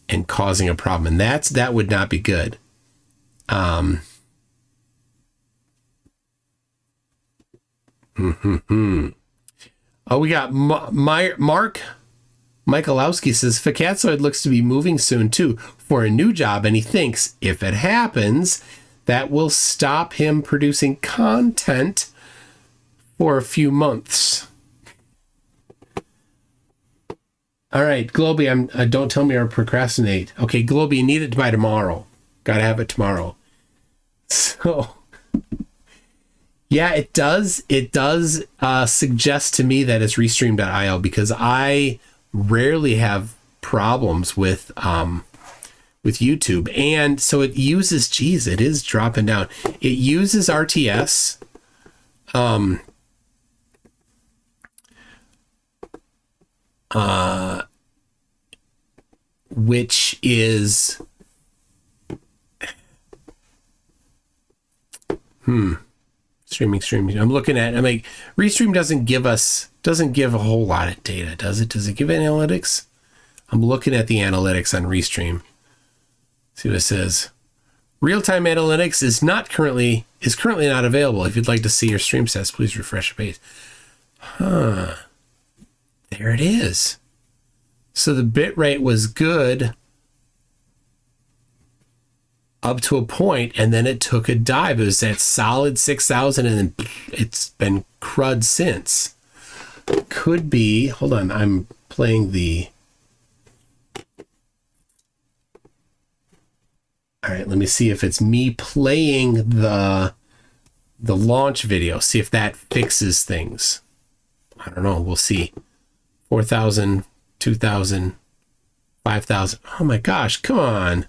and causing a problem. And that would not be good. Oh, we got Mark Michalowski says Fakatsoid looks to be moving soon too for a new job, and he thinks if it happens, that will stop him producing content for a few months. All right, Globy, don't tell me or procrastinate. Okay, Globy, you need it by tomorrow. Gotta have it tomorrow. So, yeah, it does. It does suggest to me that it's Restream.io, because I rarely have problems with with YouTube. And so it uses, geez, it is dropping down. It uses RTS. Which is streaming. I'm looking at, I'm like, Restream doesn't give a whole lot of data, does it? Does it give analytics? I'm looking at the analytics on Restream. See what it says. Real-time analytics is currently not available. If you'd like to see your stream stats, please refresh your page. There it is. So the bit rate was good up to a point, and then it took a dive. It was that solid 6,000, and then it's been crud since. Could be, hold on, I'm playing the... All right, let me see if it's me playing the launch video. See if that fixes things. I don't know. We'll see. 4,000, 2,000, 5,000. Oh my gosh, come on.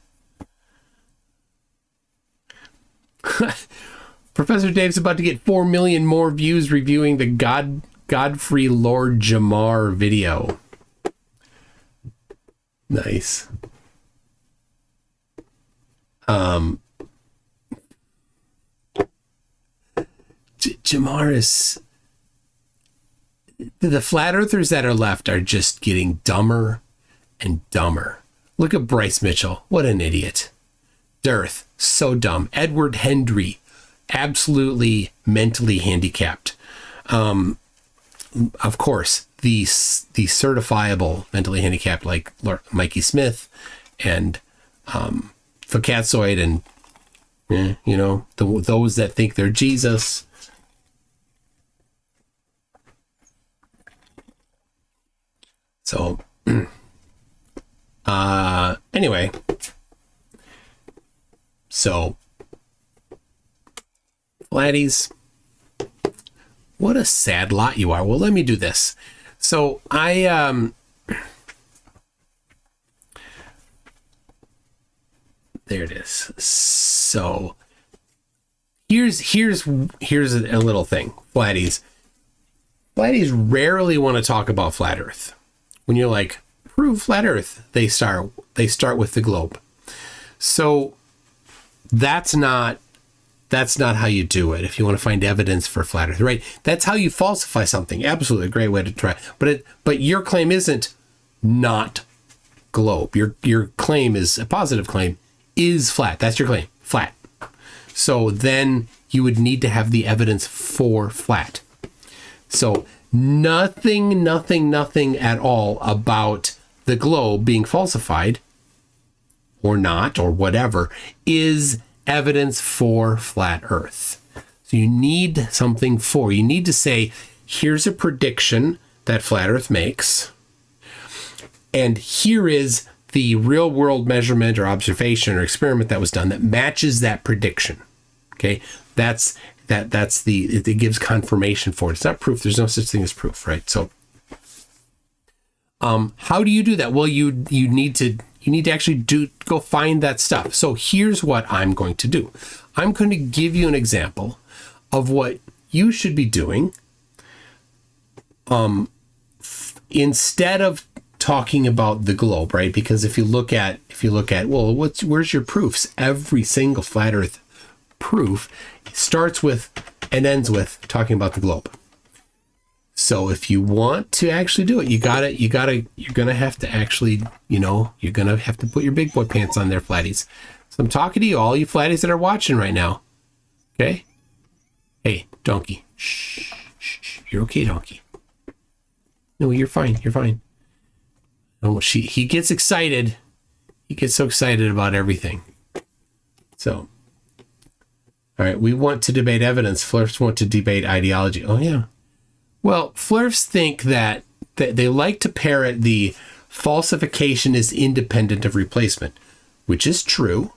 Professor Dave's about to get 4 million more views reviewing the Godfrey Lord Jamar video. Nice. Jamar is... The flat earthers that are left are just getting dumber and dumber. Look at Bryce Mitchell. What an idiot. Dearth, so dumb. Edward Hendry, absolutely mentally handicapped. Of course, the certifiable mentally handicapped like Mikey Smith and Fakatsoid and those that think they're Jesus. So, anyway, so Flattys, what a sad lot you are. Well, let me do this. So there it is. So here's a little thing. Flattys rarely want to talk about flat Earth. When you're like, prove flat Earth, they start with the globe. So that's not how you do it. If you want to find evidence for flat Earth, right? That's how you falsify something. Absolutely a great way to try. But your claim isn't not globe. Your claim is a positive claim, is flat. That's your claim, flat. So then you would need to have the evidence for flat. So nothing at all about the globe being falsified or not or whatever is evidence for flat Earth. So you need something for. You need to say, here's a prediction that flat Earth makes, and here is the real world measurement or observation or experiment that was done that matches that prediction. Okay, it gives confirmation for it. It's not proof. There's no such thing as proof, right? So how do you do that? Well, you need to actually go find that stuff. So here's what I'm going to do. I'm going to give you an example of what you should be doing instead of talking about the globe, right? Because if you look at well, where's your proofs? Every single flat Earth proof starts with and ends with talking about the globe. So if you want to actually do it, you're gonna have to actually, you're gonna have to put your big boy pants on there, Flattys. So I'm talking to you, all you Flattys that are watching right now. Okay? Hey, Donkey. Shh. You're okay, Donkey. No, you're fine. You're fine. Oh, he gets excited. He gets so excited about everything. So, all right, we want to debate evidence. Flirts want to debate ideology. Oh, yeah. Well, flirts think that they like to parrot the falsification is independent of replacement, which is true,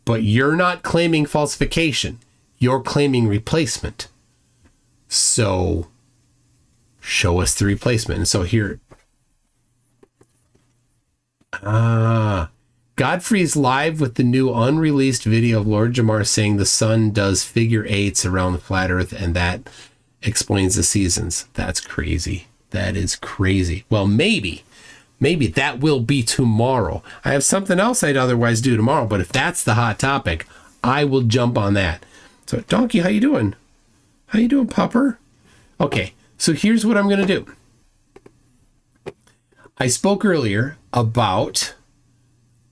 but you're not claiming falsification. You're claiming replacement. So, show us the replacement. And so here, Godfrey's live with the new unreleased video of Lord Jamar saying the sun does figure eights around the flat earth, and that explains the seasons. That's crazy. That is crazy. Well, maybe that will be tomorrow. I have something else I'd otherwise do tomorrow, but if that's the hot topic, I will jump on that. So, Donkey, how you doing? How you doing, pupper? Okay, so here's what I'm going to do. I spoke earlier about...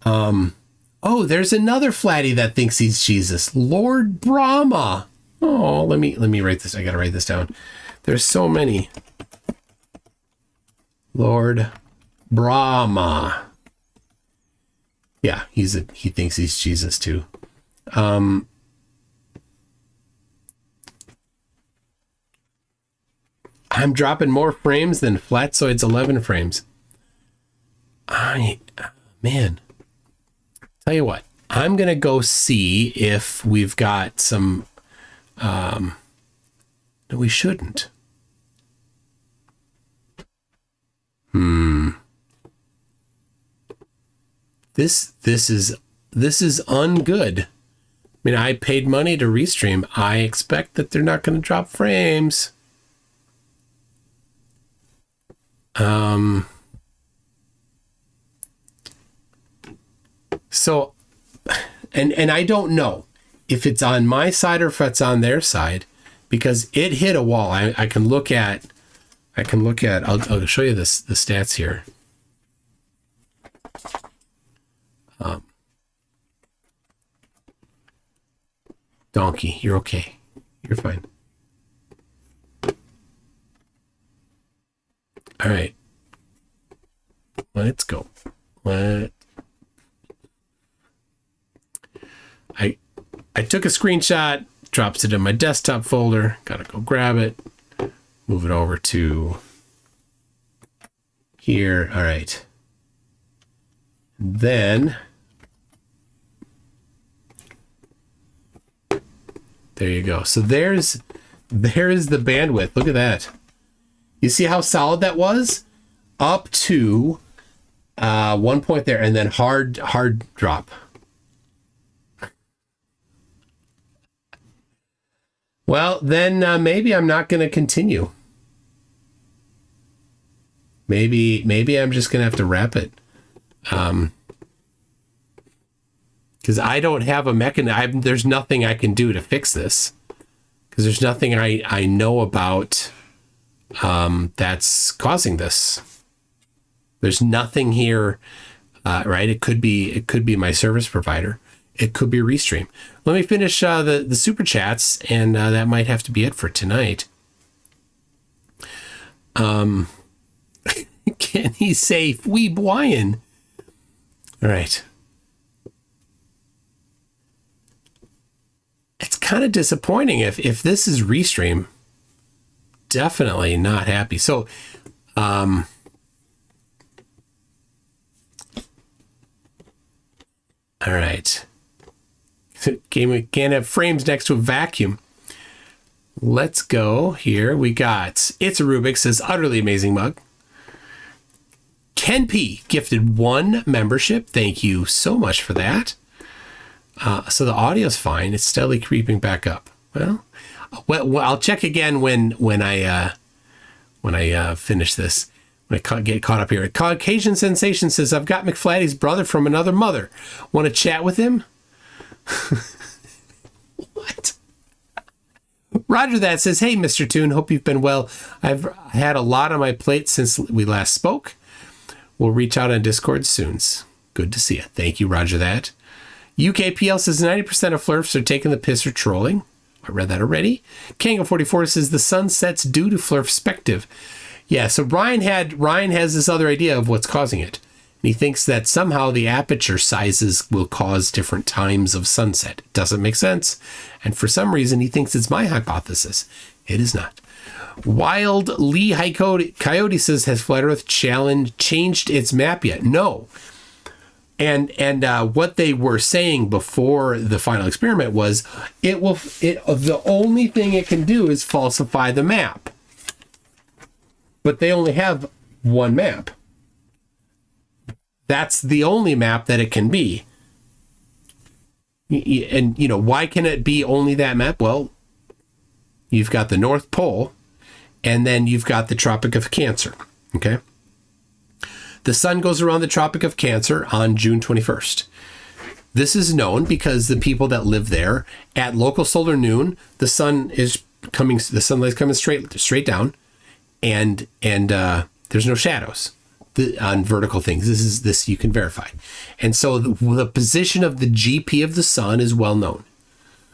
oh, there's another Flatty that thinks he's Jesus. Lord Brahma. Oh, let me write this. I got to write this down. There's so many. Lord Brahma. Yeah, he thinks he's Jesus too. I'm dropping more frames than Flatzoid's 11 frames. Man. Tell you what, I'm going to go see if we've got some... No, we shouldn't. This is ungood. I mean, I paid money to restream. I expect that they're not going to drop frames. So, and I don't know if it's on my side or if it's on their side, because it hit a wall. I can look at, I'll show you the stats here. Donkey, you're okay. You're fine. All right. Let's go. I took a screenshot, drops it in my desktop folder. Gotta go grab it, move it over to here. All right. Then there you go. So there's the bandwidth. Look at that. You see how solid that was? Up to 1 point there, and then hard drop. Well, then maybe I'm not going to continue. Maybe I'm just going to have to wrap it. Because I don't have a mechanism. There's nothing I can do to fix this. Because there's nothing I know about that's causing this. There's nothing here, right? It could be my service provider. It could be Restream. Let me finish the super chats, and that might have to be it for tonight. Can he say Weeb Wyan? All right. It's kind of disappointing if this is Restream. Definitely not happy. So, all right. Can't have frames next to a vacuum. Let's go here. We got It's a Rubik says utterly amazing mug. Ken P gifted 1 membership. Thank you so much for that. So the audio's fine. It's steadily creeping back up. Well, I'll check again when I finish this. When I get caught up here. Caucasian Sensation says, I've got McFlatty's brother from another mother. Want to chat with him? What? Roger that says, hey, Mr. Toon, hope you've been well. I've had a lot on my plate since we last spoke. We'll reach out on Discord soon. Good to see you. Thank you, Roger that. UKPL says 90% of flurfs are taking the piss or trolling. I read that already. Kango44 says the sun sets due to flurfspective. Yeah, so Ryan has this other idea of what's causing it. And he thinks that somehow the aperture sizes will cause different times of sunset. It doesn't make sense. And for some reason, he thinks it's my hypothesis. It is not. Wild Lee Coyote says, has Flat Earth changed its map yet? No. And what they were saying before the final experiment was the only thing it can do is falsify the map. But they only have one map. That's the only map that it can be. And, why can it be only that map? Well, you've got the North Pole, and then you've got the Tropic of Cancer, okay? The sun goes around the Tropic of Cancer on June 21st. This is known because the people that live there, at local solar noon, the sunlight's coming straight down, and there's no shadows on vertical things. This you can verify. And so the position of the GP of the sun is well known.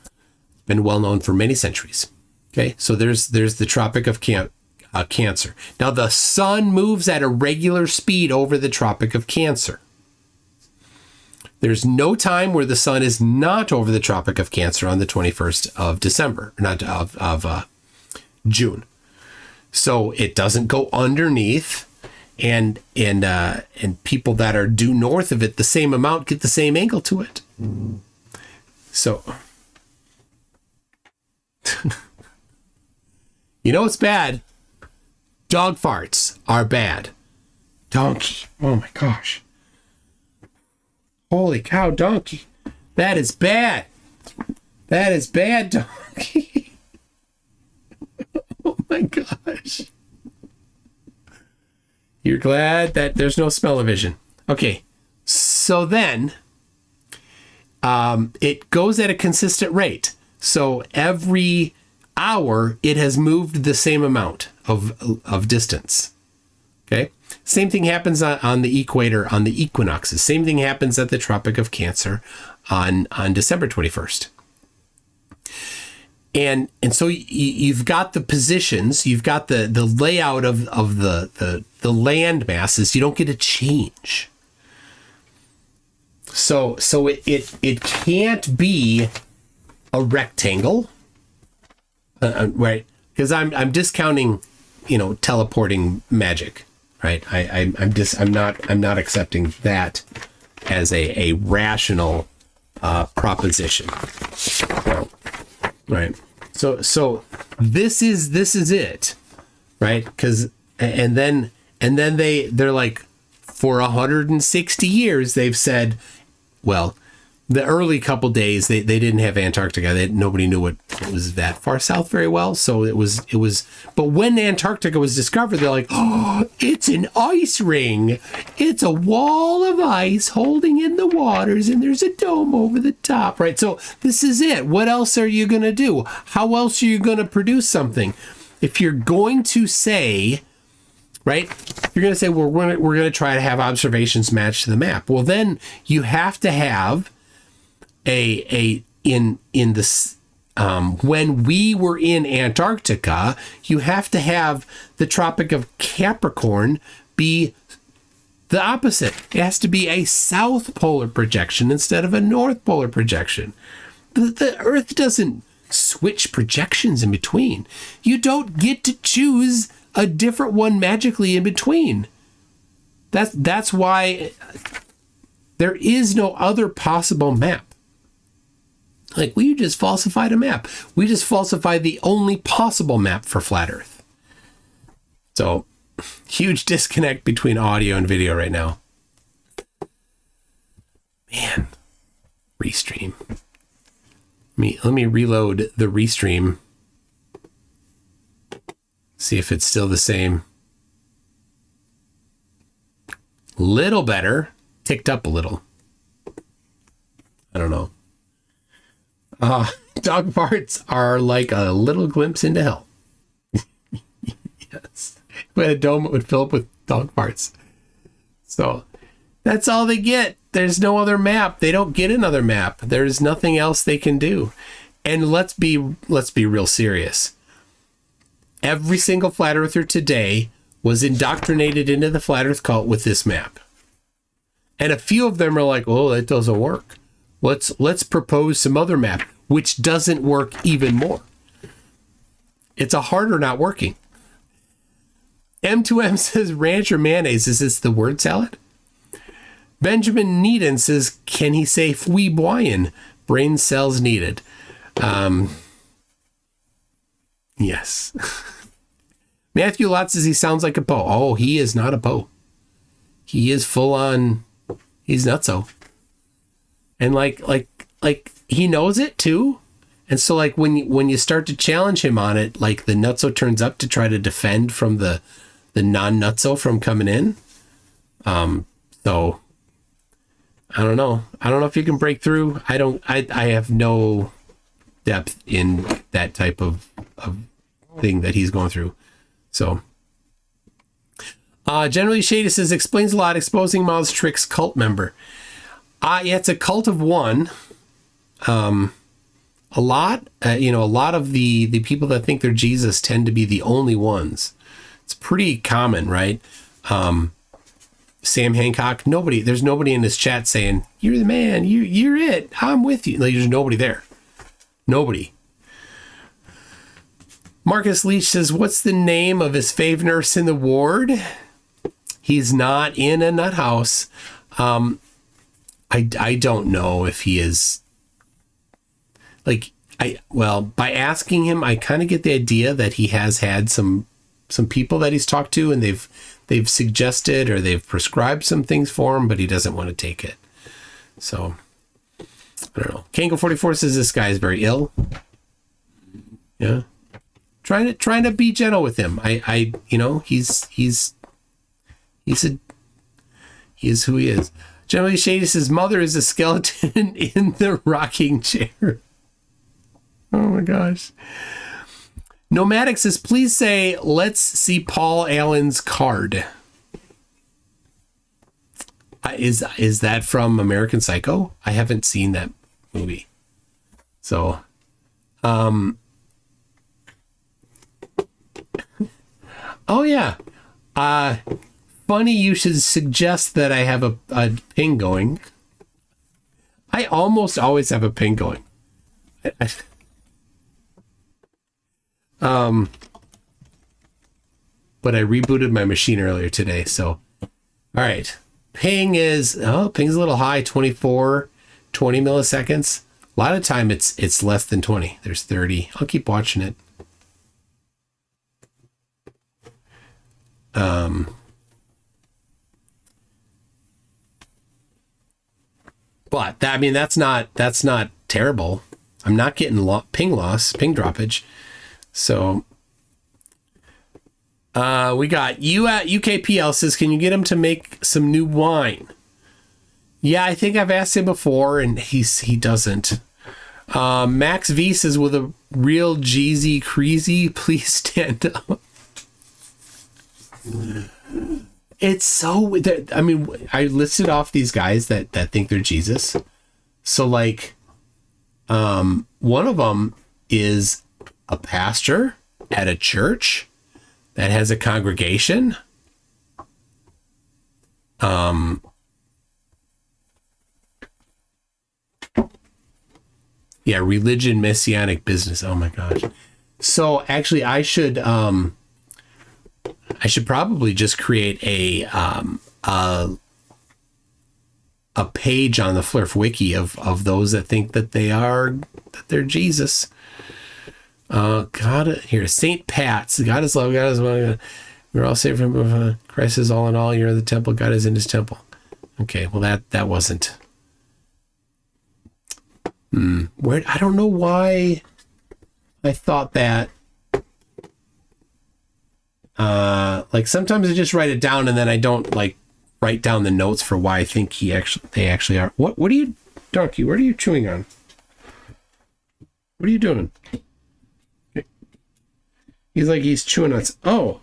It's been well known for many centuries. Okay, so there's the Tropic of Cancer. Now the sun moves at a regular speed over the Tropic of Cancer. There's no time where the sun is not over the Tropic of Cancer on the 21st of December, not of June. So it doesn't go underneath, and people that are due north of it the same amount get the same angle to it. So it's bad. Dog farts are bad. Donkey. Oh my gosh. Holy cow, donkey. That is bad. That is bad, donkey. Oh my gosh. You're glad that there's no smell-o-vision. Okay. So then it goes at a consistent rate. So every hour it has moved the same amount of distance. Okay. Same thing happens on the equator, on the equinoxes. Same thing happens at the Tropic of Cancer on December 21st. And so you've got the positions, you've got the layout of the land masses. You don't get a change. So it can't be a rectangle, right? Because I'm discounting, teleporting magic, right? I'm not accepting that as a rational proposition, right? So this is it, right? Because and then they're like, for 160 years they've said, well, the early couple days they didn't have Antarctica. Nobody knew it was that far south very well. So it was. But when Antarctica was discovered, they're like, oh, it's an ice ring. It's a wall of ice holding in the waters, and there's a dome over the top, right? So this is it. What else are you gonna do? How else are you gonna produce something? If you're going to say, right, you're gonna say, well, we're gonna try to have observations match to the map. Well, then you have to have in this when we were in Antarctica, you have to have the Tropic of Capricorn be the opposite. It has to be a south polar projection instead of a north polar projection. The Earth doesn't switch projections in between. You don't get to choose a different one magically in between. That's why there is no other possible map. Like, we just falsified a map. We just falsified the only possible map for flat Earth. So, huge disconnect between audio and video right now. Man, restream. Let me reload the restream. See if it's still the same. Little better. Ticked up a little. I don't know. Dog farts are like a little glimpse into hell. Yes. If we had a dome, it would fill up with dog farts. So that's all they get. There's no other map. They don't get another map. There's nothing else they can do. And let's be real serious. Every single flat earther today was indoctrinated into the flat earth cult with this map. And a few of them are like, oh, that doesn't work. Let's propose some other map, which doesn't work even more. It's a harder not working. M2M says ranch or mayonnaise. Is this the word salad? Benjamin Needon says, can he say fui boyan? Brain cells needed. Yes. Matthew Lott says he sounds like a Poe. Oh, he is not a Poe. He is full on He's nutso. And like he knows it too. And so like when you start to challenge him on it, like the nutso turns up to try to defend from the non-nutso from coming in. So I don't know. I don't know if you can break through. I have no depth in that type of thing that he's going through. So generally Shady says explains a lot, exposing mouths tricks cult member. Yeah, it's a cult of one. A lot of the people that think they're Jesus tend to be the only ones. It's pretty common, right? Sam Hancock, there's nobody in this chat saying, you're the man, you're it, I'm with you. Like, there's nobody there. Nobody. Marcus Leach says, what's the name of his fave nurse in the ward? He's not in a nut house. I don't know if he is. Like, by asking him, I kind of get the idea that he has had some people that he's talked to, and they've suggested or they've prescribed some things for him, but he doesn't want to take it. So I don't know. Kango44 says this guy is very ill. Yeah, trying to be gentle with him. He is who he is. Generally, Shady says mother is a skeleton in the rocking chair. Oh my gosh. Nomadic says, please say, let's see Paul Allen's card. Is that from American Psycho? I haven't seen that movie. So, oh yeah. Funny you should suggest that I have a ping going. I almost always have a ping going. But I rebooted my machine earlier today, so all right. Ping's a little high, 20 milliseconds. A lot of time it's less than 20. There's 30. I'll keep watching it. But that's not terrible. I'm not getting ping droppage. So we got you at UKPL says, can you get him to make some new wine? Yeah, I think I've asked him before and he doesn't. Max V says, with a real Jeezy Creasy, please stand up. It's so, I listed off these guys that think they're Jesus. So like, one of them is a pastor at a church that has a congregation. Yeah, religion, messianic business. Oh my gosh. So actually I should probably just create a page on the Flurf wiki of those that think that they're Jesus. God, here, St. Pat's. God is love. God is love. We're all saved from Christ is all in all. You're in the temple. God is in his temple. Okay, well that wasn't. Where, I don't know why I thought that. Like sometimes I just write it down and then I don't like write down the notes for why I think they actually are. What are you, Donkey? What are you chewing on? What are you doing? He's chewing on. Oh,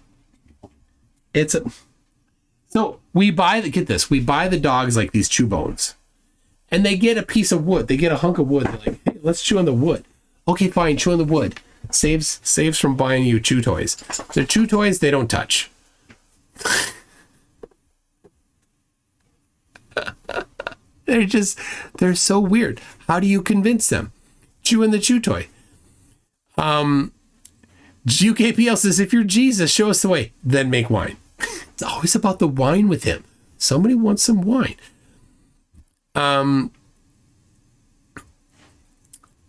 so we buy the dogs like these chew bones, and they get a piece of wood. They get a hunk of wood. They're like, hey, let's chew on the wood. Okay, fine, chew on the wood. Saves from buying you chew toys. They're chew toys they don't touch. They're so weird. How do you convince them? Chew in the chew toy. UKPL says, if you're Jesus, show us the way, then make wine. It's always about the wine with him. Somebody wants some wine.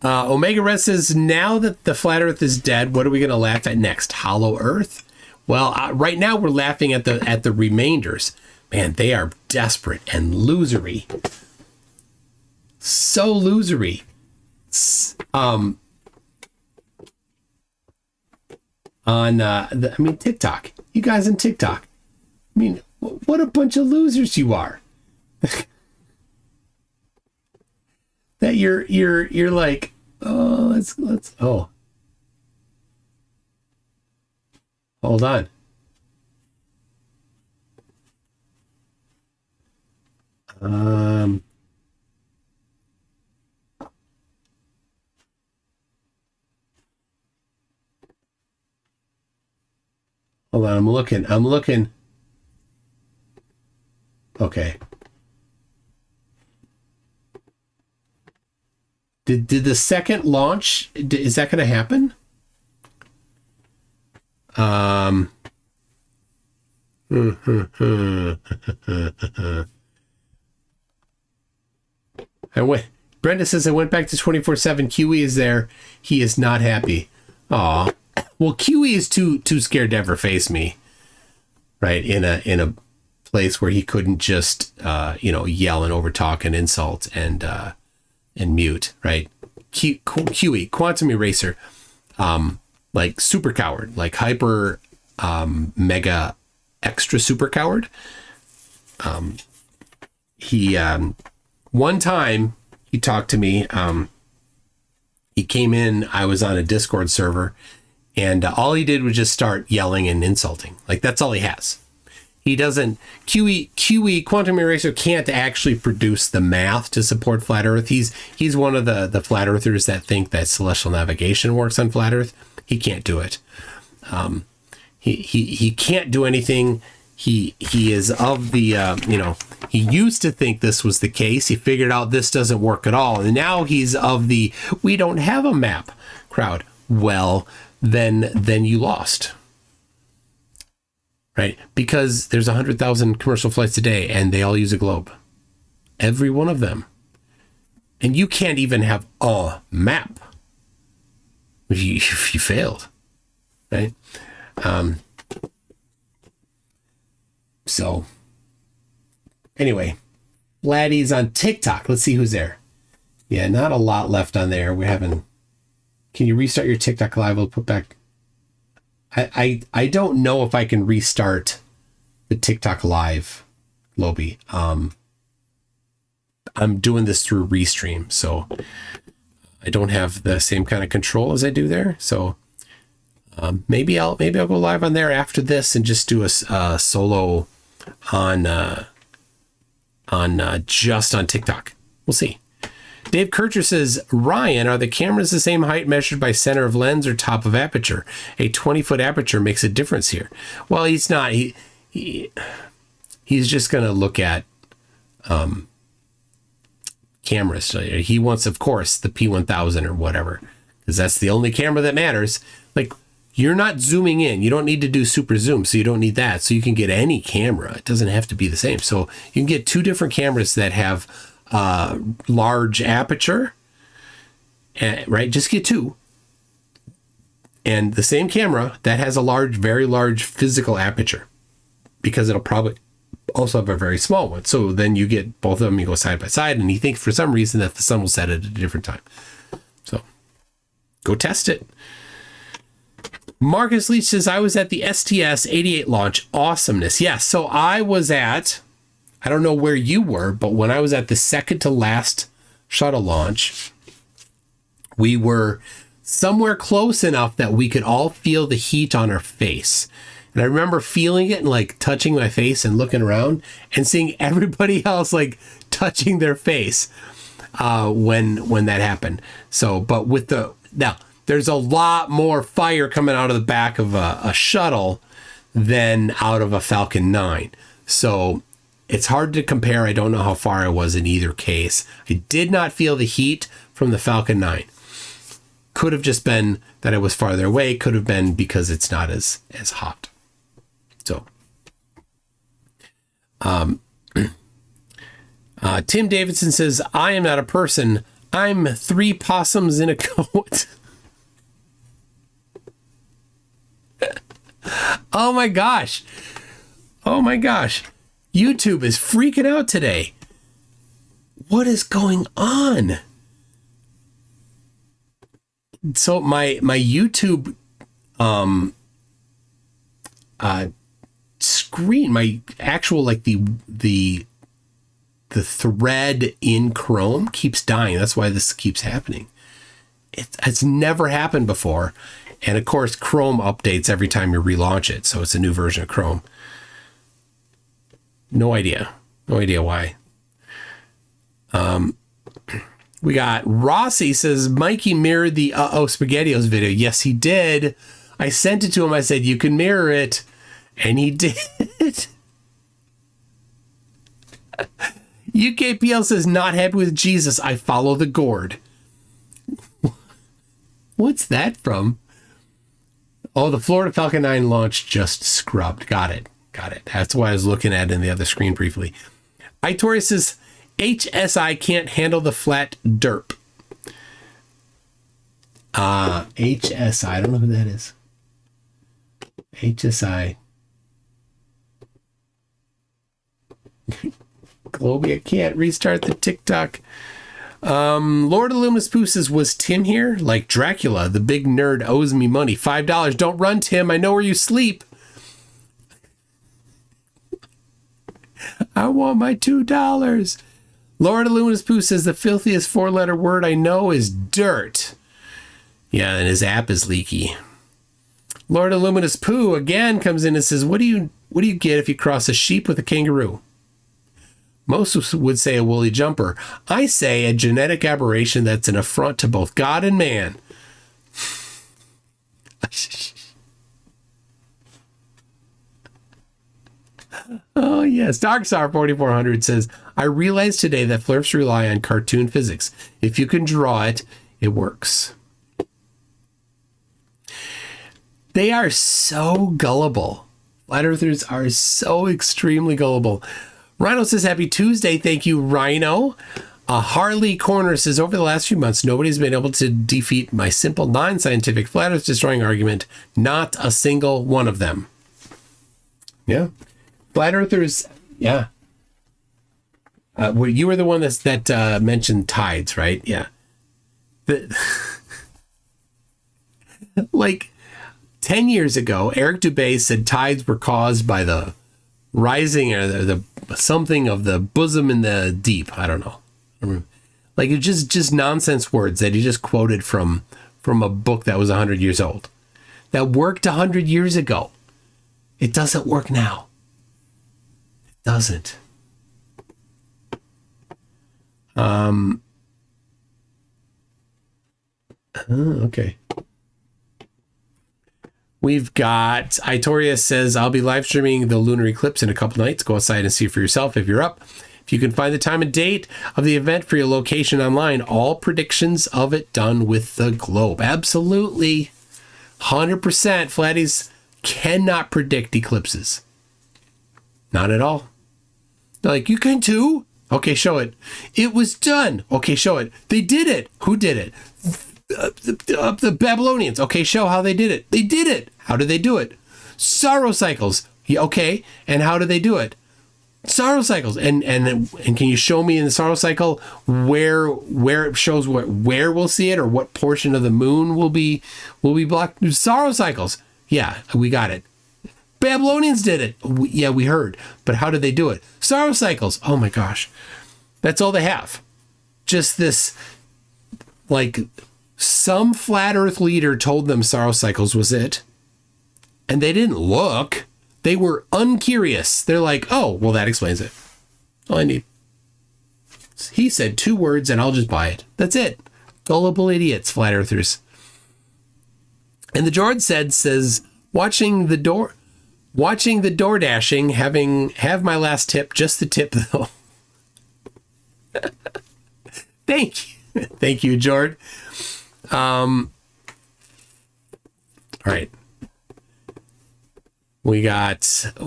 Omega Red says, now that the flat earth is dead, what are we going to laugh at next? Hollow Earth? Well, right now we're laughing at the remainders. Man, they are desperate and losery. So losery. TikTok. You guys on TikTok. I mean, what a bunch of losers you are. That you're like, oh, let's hold on. Hold on, I'm looking. Okay. Did the second launch, is that going to happen? Brenda says I went back to 24/7. QE is there. He is not happy. Aw. Well, QE is too scared to ever face me. Right? In a place where he couldn't just yell and overtalk and insult and mute, right? QE, Quantum Eraser, like super coward, like hyper mega extra super coward. He one time he talked to me. He came in, I was on a Discord server, and all he did was just start yelling and insulting. Like, that's all he has. He doesn't, QE, Quantum Eraser can't actually produce the math to support Flat Earth. He's one of the Flat Earthers that think that celestial navigation works on Flat Earth. He can't do it. He can't do anything. He is of the, he used to think this was the case. He figured out this doesn't work at all. And now he's of the, we don't have a map crowd. Well, then you lost. Right? Because there's 100,000 commercial flights a day and they all use a globe. Every one of them. And you can't even have a map if you failed. Right? So, anyway, Flattys on TikTok. Let's see who's there. Yeah, not a lot left on there. We're having... Can you restart your TikTok live? We'll put back... I don't know if I can restart the TikTok live, Lobby. I'm doing this through Restream, so I don't have the same kind of control as I do there. So maybe I'll go live on there after this and just do a solo on just on TikTok. We'll see. Dave Kircher says, Ryan, are the cameras the same height measured by center of lens or top of aperture? A 20-foot aperture makes a difference here. Well, he's not. He's just going to look at cameras. He wants, of course, the P1000 or whatever, because that's the only camera that matters. Like, you're not zooming in. You don't need to do super zoom, so you don't need that. So you can get any camera. It doesn't have to be the same. So you can get two different cameras that have large aperture, right? Just get two. And the same camera that has a very large physical aperture, because it'll probably also have a very small one. So then you get both of them, you go side by side, and you think for some reason that the sun will set at a different time. So go test it. Marcus Leach says, I was at the STS-88 launch. Awesomeness. Yes. So I was at, I don't know where you were, but when I was at the second to last shuttle launch, we were somewhere close enough that we could all feel the heat on our face. And I remember feeling it and like touching my face and looking around and seeing everybody else like touching their face when that happened. So, but with now there's a lot more fire coming out of the back of a shuttle than out of a Falcon 9. So it's hard to compare. I don't know how far I was in either case. I did not feel the heat from the Falcon 9. Could have just been that I was farther away. Could have been because it's not as hot. So, Tim Davidson says, I am not a person. I'm 3 possums in a coat. Oh my gosh. Oh my gosh. YouTube is freaking out today. What is going on? So my YouTube screen, my actual like the thread in Chrome keeps dying. That's why this keeps happening. It's never happened before. And of course, Chrome updates every time you relaunch it. So it's a new version of Chrome. No idea. No idea why. We got Rossi says, Mikey mirrored the SpaghettiOs video. Yes, he did. I sent it to him. I said, you can mirror it. And he did. UKPL says, not happy with Jesus. I follow the gourd. What's that from? Oh, the Florida Falcon 9 launch just scrubbed. Got it. That's why I was looking at it in the other screen briefly. Itori says, HSI can't handle the flat derp. HSI. I don't know who that is. HSI. Globia can't restart the TikTok. Lord of Luminous Poo says, was Tim here? Like Dracula, the big nerd owes me money. $5. Don't run, Tim. I know where you sleep. I want my $2. Lord of Luminous Poo says, the filthiest 4-letter word I know is dirt. Yeah, and his app is leaky. Lord of Luminous Poo again comes in and says, what do you get if you cross a sheep with a kangaroo? Most would say a woolly jumper. I say a genetic aberration that's an affront to both God and man. Oh, yes. Darkstar 4400 says, I realized today that flirts rely on cartoon physics. If you can draw it, it works. They are so gullible. Flat earthers are so extremely gullible. Rhino says, happy Tuesday. Thank you, Rhino. Harley Corner says, over the last few months, nobody's been able to defeat my simple, non-scientific flat earth destroying argument. Not a single one of them. Yeah. Flat earthers, yeah. Well, you were the one that mentioned tides, right? Yeah. Like 10 years ago, Eric Dubé said tides were caused by the rising or the something of the bosom in the deep. I don't know. Like it's just nonsense words that he just quoted from a book that was 100 years old. That worked 100 years ago. It doesn't work now. It doesn't. Okay. We've got Itoria says, I'll be live streaming the lunar eclipse in a couple nights. Go outside and see for yourself if you're up. If you can find the time and date of the event for your location online, all predictions of it done with the globe. Absolutely. 100%. Flattys cannot predict eclipses. Not at all. They're like, you can too? Okay, show it. It was done. Okay, show it. They did it. Who did it? The Babylonians. Okay, show how they did it. They did it. How did they do it? Sorrow cycles. Yeah, okay, and how do they do it? Sorrow cycles. And can you show me in the sorrow cycle where it shows where we'll see it or what portion of the moon will be blocked? Sorrow cycles. Yeah, we got it. Babylonians did it. Yeah, we heard. But how did they do it? Sorrow cycles. Oh my gosh. That's all they have. Just this, like, some flat earth leader told them sorrow cycles was it. And they didn't look. They were uncurious. They're like, oh, well, that explains it. All I need. He said 2 words and I'll just buy it. That's it. Gullible idiots, flat earthers. And the George says, watching the door dashing, have my last tip, just the tip though. Thank you. Thank you, George. All right. We got Philip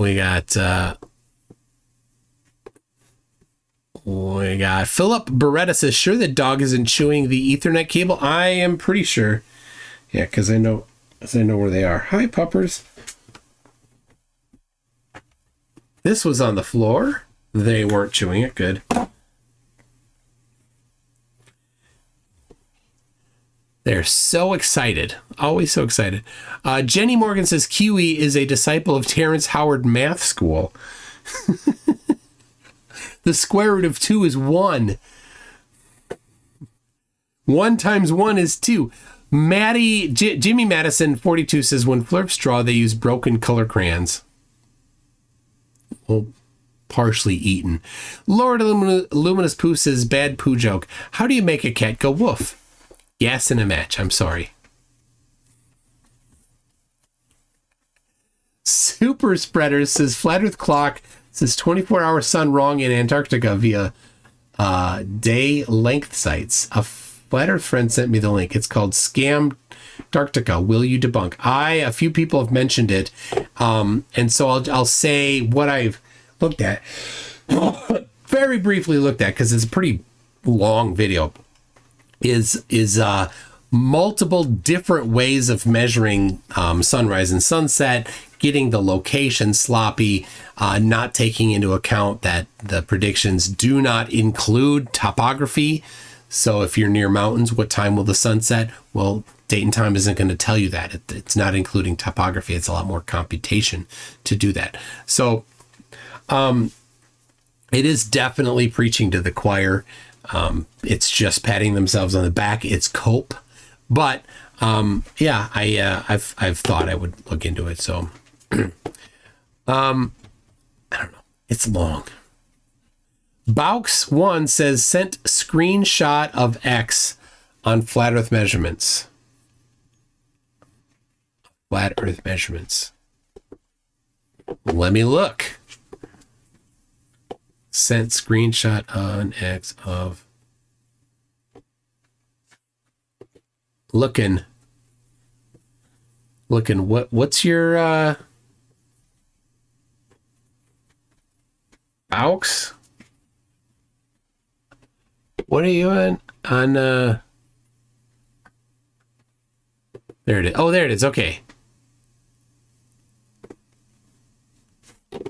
Beretta says, sure the dog isn't chewing the Ethernet cable. I am pretty sure. Yeah, because I know where they are. Hi, puppers. This was on the floor. They weren't chewing it. Good. They're so excited. Always so excited. Jenny Morgan says Kiwi is a disciple of Terrence Howard Math School. The square root of 2 is 1. 1 times 1 is 2. Jimmy Madison 42 says when Flirps draw, they use broken color crayons. Well, partially eaten. Lord Luminous Pooh says bad poo joke. How do you make a cat go woof? Yes, in a match. I'm sorry. Super Spreaders says Flat Earth Clock says 24-hour sun wrong in Antarctica via day length sites. A Flat Earth friend sent me the link. It's called Scam Antarctica. Will you debunk? A few people have mentioned it, and so I'll say what I've looked at. Very briefly looked at because it's a pretty long video. Is multiple different ways of measuring sunrise and sunset, getting the location sloppy, not taking into account that the predictions do not include topography. So if you're near mountains, what time will the sun set? Well, date and time isn't going to tell you that. It's not including topography. It's a lot more computation to do that. So it is definitely preaching to the choir. It's just patting themselves on the back. It's cope. But yeah, I've thought I would look into it. So I don't know. It's long. Baux1 says sent screenshot of X on flat Earth measurements. Flat Earth measurements. Let me look. Sent screenshot on X of looking. What's your Baux? What are you on there it is. Oh, there it is. Okay.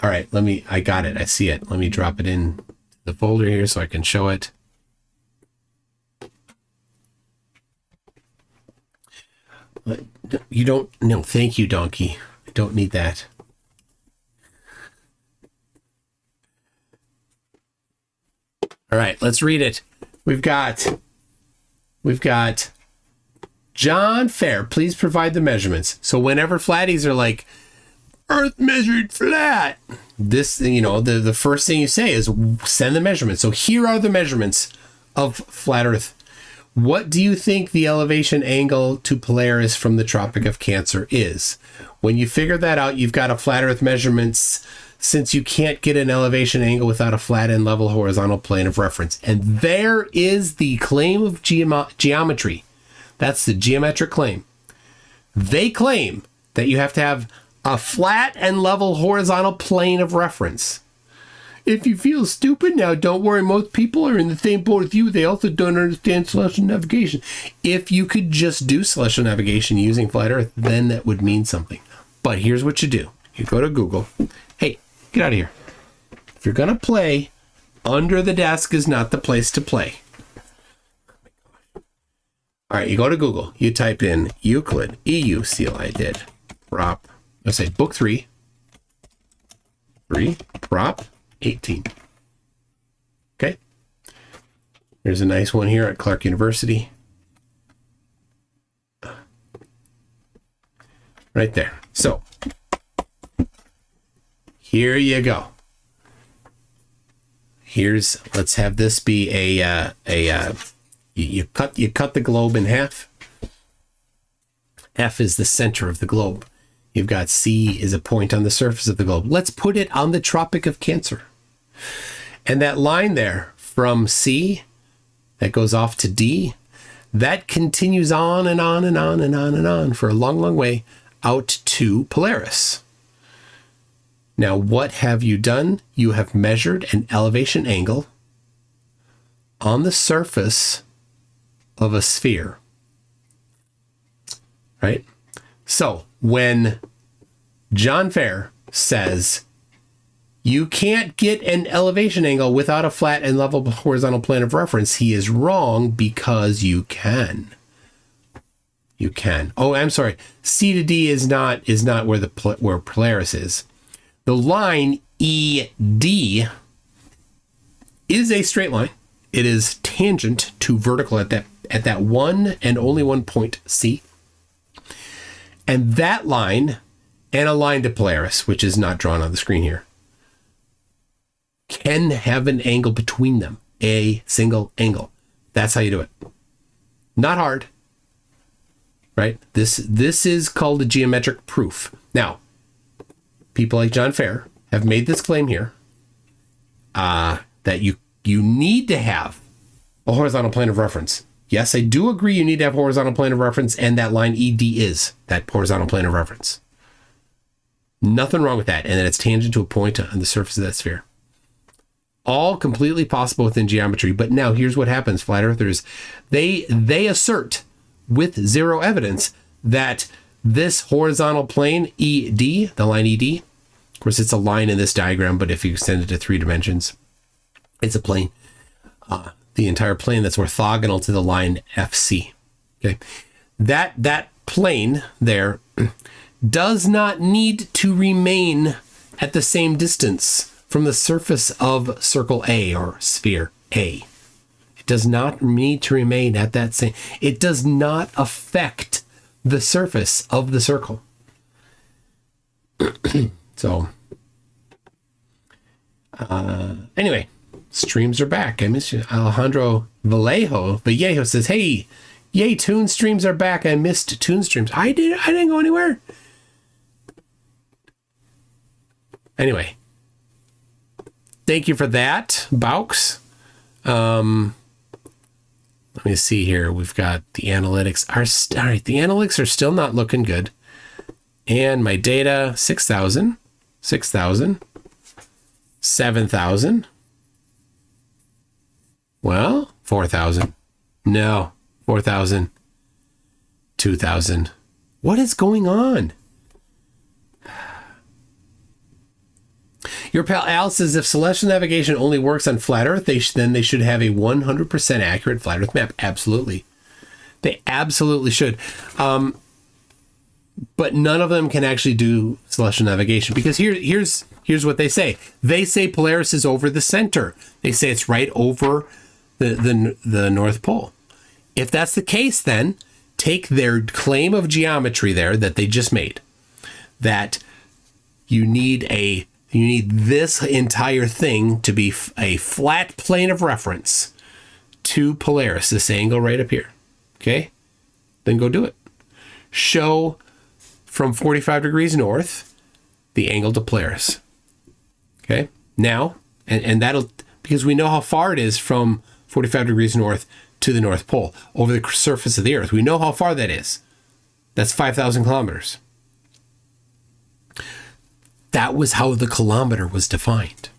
All right, I got it. I see it. Let me drop it in the folder here so I can show it. You don't, no, thank you, Donkey. I don't need that. All right, let's read it. We've got John Fair, please provide the measurements. So whenever Flatties are like, Earth measured flat, this, the first thing you say is send the measurements. So here are the measurements of flat Earth. What do you think the elevation angle to Polaris from the Tropic of Cancer is? When you figure that out, you've got a flat Earth measurements, since you can't get an elevation angle without a flat and level horizontal plane of reference. And there is the claim of geometry. That's the geometric claim. They claim that you have to have a flat and level horizontal plane of reference. If you feel stupid now, don't worry. Most people are in the same boat as you. They also don't understand celestial navigation. If you could just do celestial navigation using flat Earth, then that would mean something. But here's what you do. You go to Google. Hey, get out of here. If you're going to play, under the desk is not the place to play. All right, you go to Google. You type in Euclid, EUCLI did, prop, let's say book 3, prop 18. Okay. There's a nice one here at Clark University. Right there. So, here you go. Let's have this be you cut the globe in half. F is the center of the globe. You've got C is a point on the surface of the globe. Let's put it on the Tropic of Cancer. And that line there from C that goes off to D, that continues on and on and on and on and on for a long, long way out to Polaris. Now, what have you done? You have measured an elevation angle on the surface of a sphere, right? So when John Fair says You can't get an elevation angle without a flat and level horizontal plane of reference. He is wrong because you can. You can. Oh, I'm sorry. C to D is not where where Polaris is. The line ED is a straight line. It is tangent to vertical at that one and only one point C. And that line and a line to Polaris, which is not drawn on the screen here, can have an angle between them, a single angle. That's how you do it. Not hard, right? This is called a geometric proof. Now, people like John Fair have made this claim here that you need to have a horizontal plane of reference. Yes, I do agree you need to have horizontal plane of reference, and that line ED is that horizontal plane of reference. Nothing wrong with that, and that it's tangent to a point on the surface of that sphere. All completely possible within geometry, but now here's what happens, flat earthers. They assert with zero evidence that this horizontal plane ED, the line ED, of course it's a line in this diagram, but if you extend it to 3 dimensions, it's a plane. The entire plane that's orthogonal to the line FC. Okay, that plane there does not need to remain at the same distance from the surface of circle A or sphere A. It does not need to remain at that same. It does not affect the surface of the circle. So, anyway, streams are back. I miss you. Alejandro Vallejo says, "Hey, yay, Toon streams are back. I missed Toon streams. I didn't go anywhere." Anyway, thank you for that, Baux. Let me see here. We've got the analytics. All right, the analytics are still not looking good. And my data, 6,000, 7,000. Well, 4,000. No, 4,000. 2,000. What is going on? Your pal Al says if celestial navigation only works on flat Earth, then they should have a 100% accurate flat Earth map. Absolutely. They absolutely should. But none of them can actually do celestial navigation because here's what they say. They say Polaris is over the center. They say it's right over the North Pole. If that's the case, then take their claim of geometry there that they just made, that you need this entire thing to be a flat plane of reference to Polaris, this angle right up here. Okay? Then go do it. Show from 45 degrees north the angle to Polaris. Okay? Now, and that'll, because we know how far it is from 45 degrees north to the North Pole over the surface of the Earth. We know how far that is. That's 5,000 kilometers. That was how the kilometer was defined.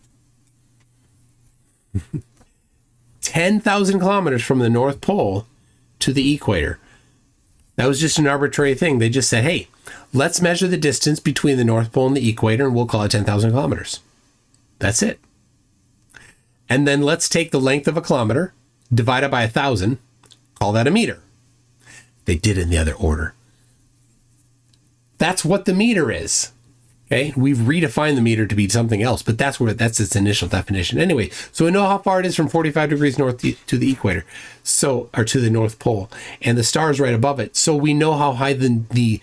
10,000 kilometers from the North Pole to the equator. That was just an arbitrary thing. They just said, hey, let's measure the distance between the North Pole and the equator, and we'll call it 10,000 kilometers. That's it. And then let's take the length of a kilometer, divide it by 1,000, call that a meter. They did it in the other order. That's what the meter is. Okay, we've redefined the meter to be something else, but that's its initial definition. Anyway, so we know how far it is from 45 degrees north to the equator, or to the North Pole, and the star is right above it. So we know how high the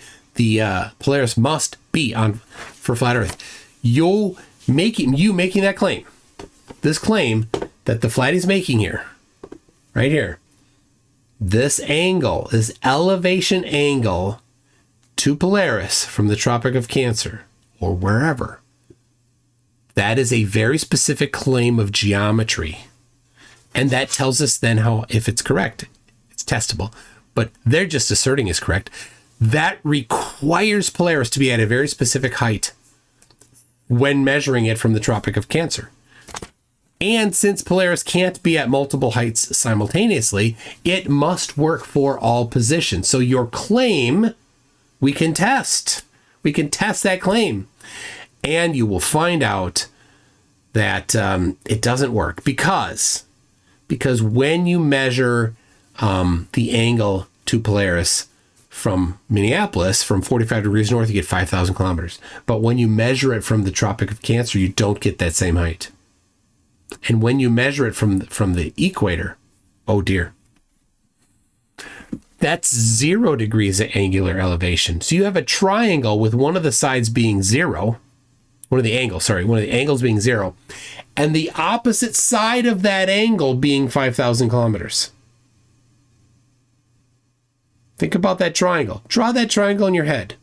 Polaris must be for flat Earth. You making that claim, this claim that the Flattys making here, right here, this angle, this elevation angle to Polaris from the Tropic of Cancer, or wherever, that is a very specific claim of geometry. And that tells us then how, if it's correct, it's testable, but they're just asserting is correct. That requires Polaris to be at a very specific height when measuring it from the Tropic of Cancer. And since Polaris can't be at multiple heights simultaneously, it must work for all positions. So your claim, we can test. We can test that claim, and you will find out that it doesn't work because when you measure the angle to Polaris from Minneapolis, from 45 degrees north, you get 5,000 kilometers. But when you measure it from the Tropic of Cancer, you don't get that same height. And when you measure it from the equator, oh dear, that's 0 degrees of angular elevation. So you have a triangle with one of the sides being 0, one of the angles being 0, and the opposite side of that angle being 5,000 kilometers. Think about that triangle. Draw that triangle in your head.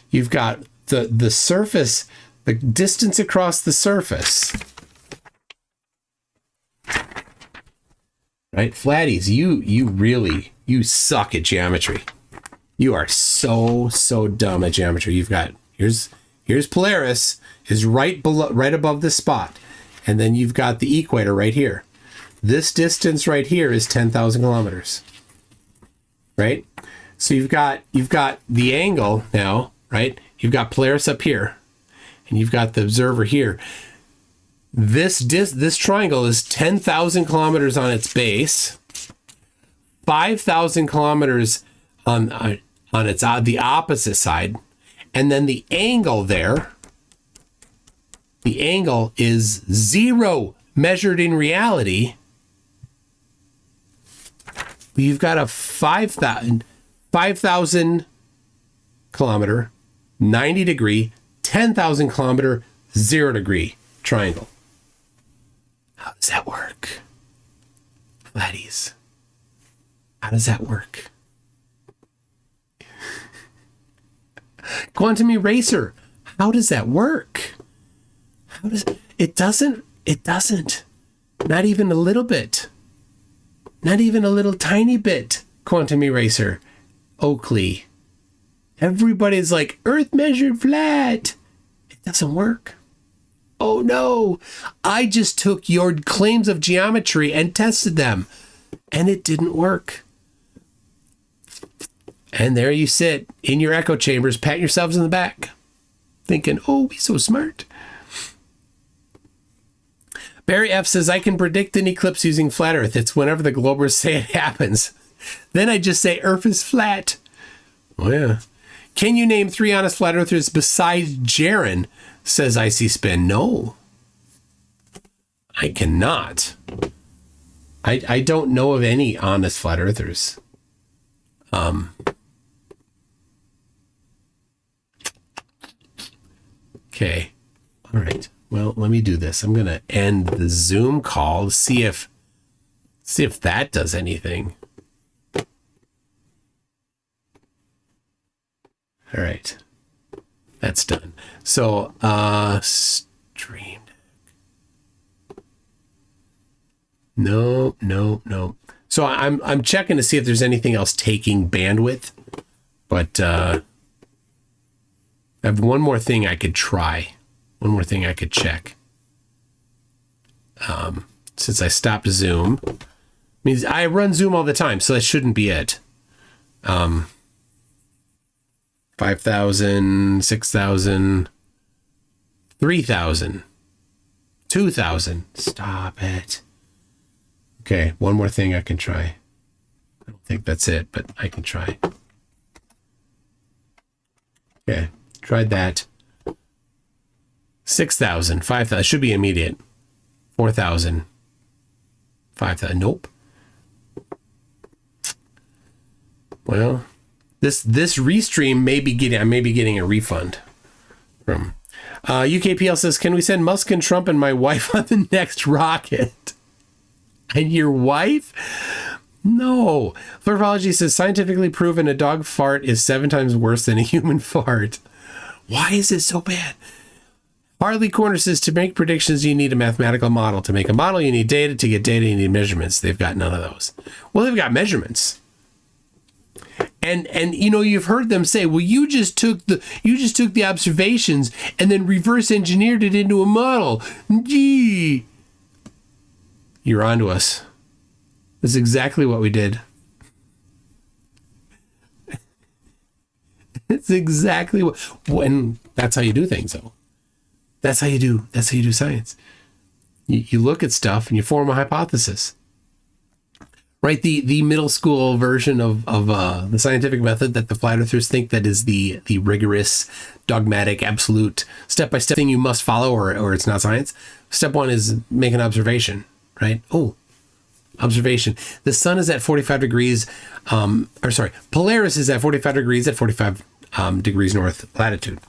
You've got the surface, the distance across the surface. Right? Flattys, you suck at geometry. You are so dumb at geometry. You've got, here's Polaris is right above this spot. And then you've got the equator right here. This distance right here is 10,000 kilometers. Right? So you've got the angle now, right? You've got Polaris up here and you've got the observer here. This triangle is 10,000 kilometers on its base, 5,000 kilometers on its the opposite side, and then the angle there, the angle is 0 measured in reality. You've got a 5,000 kilometer, 90 degree, 10,000 kilometer, 0 degree triangle. How does that work? Flattys, how does that work? Quantum eraser, how does that work? It doesn't. Not even a little bit. Not even a little tiny bit, quantum eraser. Oakley. Everybody's like, Earth measured flat. It doesn't work. Oh no. I just took your claims of geometry and tested them. And it didn't work. And there you sit in your echo chambers, patting yourselves in the back. Thinking, oh, we're so smart. Barry F says, I can predict an eclipse using flat Earth. It's whenever the globers say it happens. Then I just say Earth is flat. Oh, yeah. Can you name 3 honest flat earthers besides Jaron? Says Icy Spin. No. I cannot. I don't know of any honest flat earthers. Okay. All right. Well, let me do this. I'm going to end the Zoom call to see if that does anything. All right. That's done. So, stream. No. So I'm checking to see if there's anything else taking bandwidth, but I have one more thing I could try. One more thing I could check. Since I stopped Zoom, means I run Zoom all the time, so that shouldn't be it. 5,000, 6,000, 3,000, 2,000. Stop it. Okay, one more thing I can try. I don't think that's it, but I can try. Okay, tried that. 6,000, 5,000, should be immediate. 4,000, 5,000, nope. Well, this restream may be getting a refund from UKPL says, can we send Musk and Trump and my wife on the next rocket? And your wife? No. Flirtology says, scientifically proven a dog fart is 7 times worse than a human fart. Why is it so bad? Harley Corner says, to make predictions, you need a mathematical model. To make a model, you need data. To get data, you need measurements. They've got none of those. Well, they've got measurements. And you know, you've heard them say, well, you just took the observations and then reverse engineered it into a model. Gee. You're onto us. That's exactly what we did. It's exactly what, and that's how you do things, though. That's how you do science. You look at stuff and you form a hypothesis. Right, the middle school version of the scientific method that the flat earthers think that is the rigorous, dogmatic, absolute, step-by-step thing you must follow or it's not science. Step one is make an observation, right? Oh, observation. The sun is at 45 degrees, Polaris is at 45 degrees at 45 degrees north latitude.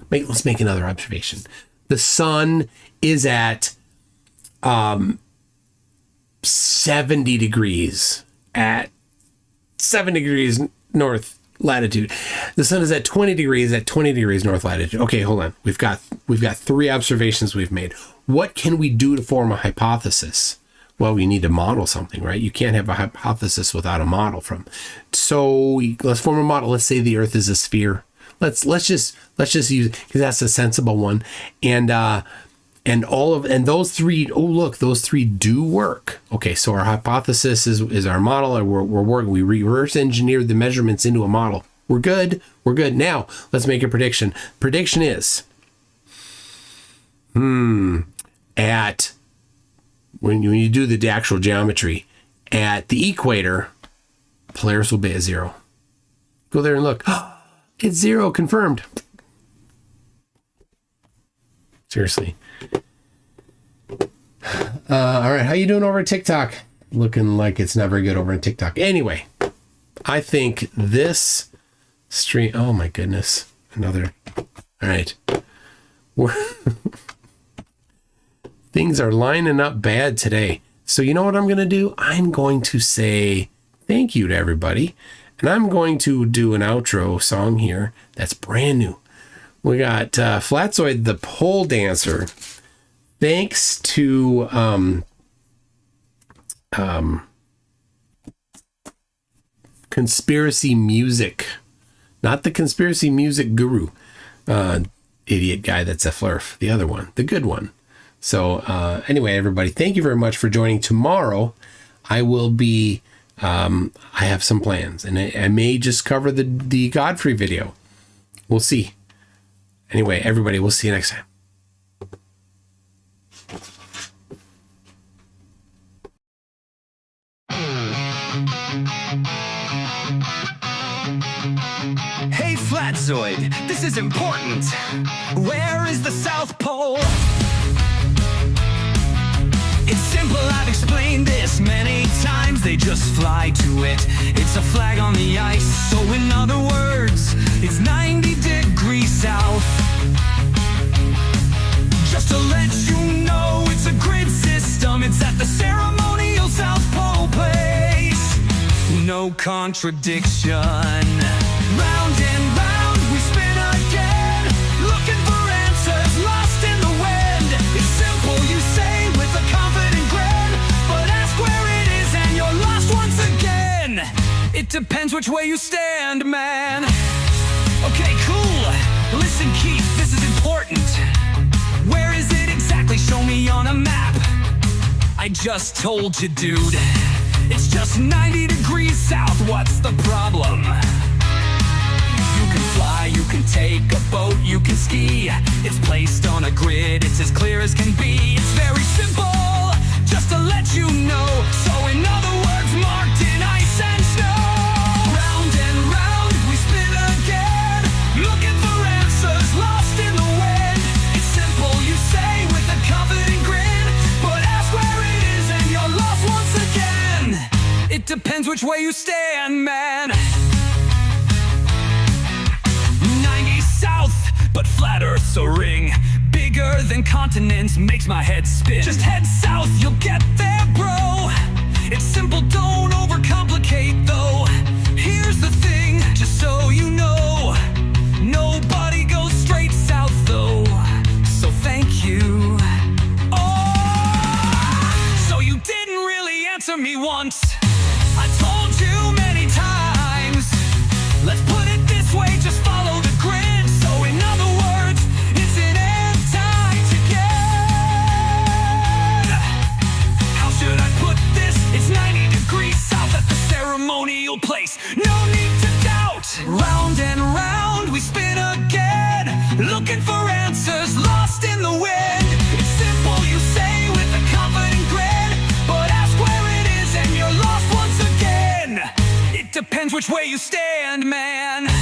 Let's make another observation. The sun is at 70 degrees at 7 degrees north latitude. The sun is at 20 degrees at 20 degrees north latitude. Okay, hold on. We've got 3 observations we've made. What can we do to form a hypothesis? Well, we need to model something, right? You can't have a hypothesis without a model from. So let's form a model. Let's say the Earth is a sphere. Let's just use, because that's a sensible one. And those 3, oh look, those 3 do work. Okay, so our hypothesis is our model, and we're working. We reverse engineered the measurements into a model. We're good. Now let's make a prediction. Prediction is, at when you do the actual geometry, at the equator, Polaris will be at 0. Go there and look. It's 0, confirmed. Seriously. All right, how you doing over at TikTok? Looking like it's not very good over on TikTok. Anyway, I think this stream. Oh my goodness, another. All right, things are lining up bad today. So you know what I'm gonna do? I'm going to say thank you to everybody, and I'm going to do an outro song here that's brand new. We got Flatzoid the pole dancer. Thanks to Conspiracy Music, not the Conspiracy Music Guru, idiot guy that's a flurf, the other one, the good one. So anyway, everybody, thank you very much for joining. Tomorrow, I will be, I have some plans, and I may just cover the Godfrey video. We'll see. Anyway, everybody, we'll see you next time. Hey Flatzoid, this is important. Where is the South Pole? It's simple, I've explained this many times. They just fly to it. It's a flag on the ice. So in other words, it's 90 degrees south. Just to let you know, it's a grid system. It's at the ceremonial South Pole place. No contradiction. Round and round we spin again, looking for answers lost in the wind. It's simple, you say with a confident grin, but ask where it is and you're lost once again. It depends which way you stand, man. Okay, cool. Listen, Keith, this is important. Where is it exactly? Show me on a map. I just told you, dude. It's just 90 degrees south. What's the problem? You can fly, you can take a boat, you can ski. It's placed on a grid, it's as clear as can be. It's very simple, just to let you know. So in other words, marked in ice and snow. Round and round we spin again, looking for answers lost in the wind. It's simple, you say with a confident grin, but ask where it is and you're lost once again. It depends which way you stand, man. 90 south, but flat Earth's a ring. Bigger than continents, makes my head spin. Just head south, you'll get there, bro. It's simple, don't overcomplicate, though. Here's the thing, just so you know, nobody goes straight south, though. So thank you. Oh, so you didn't really answer me once. I told you many times. Let's put it this way, just follow the grid. So in other words, it's an anti-ticket. How should I put this? It's 90 degrees south at the ceremonial place. No need to doubt. Round and round we spin again, looking for answers lost in the wind. which way you stand, man.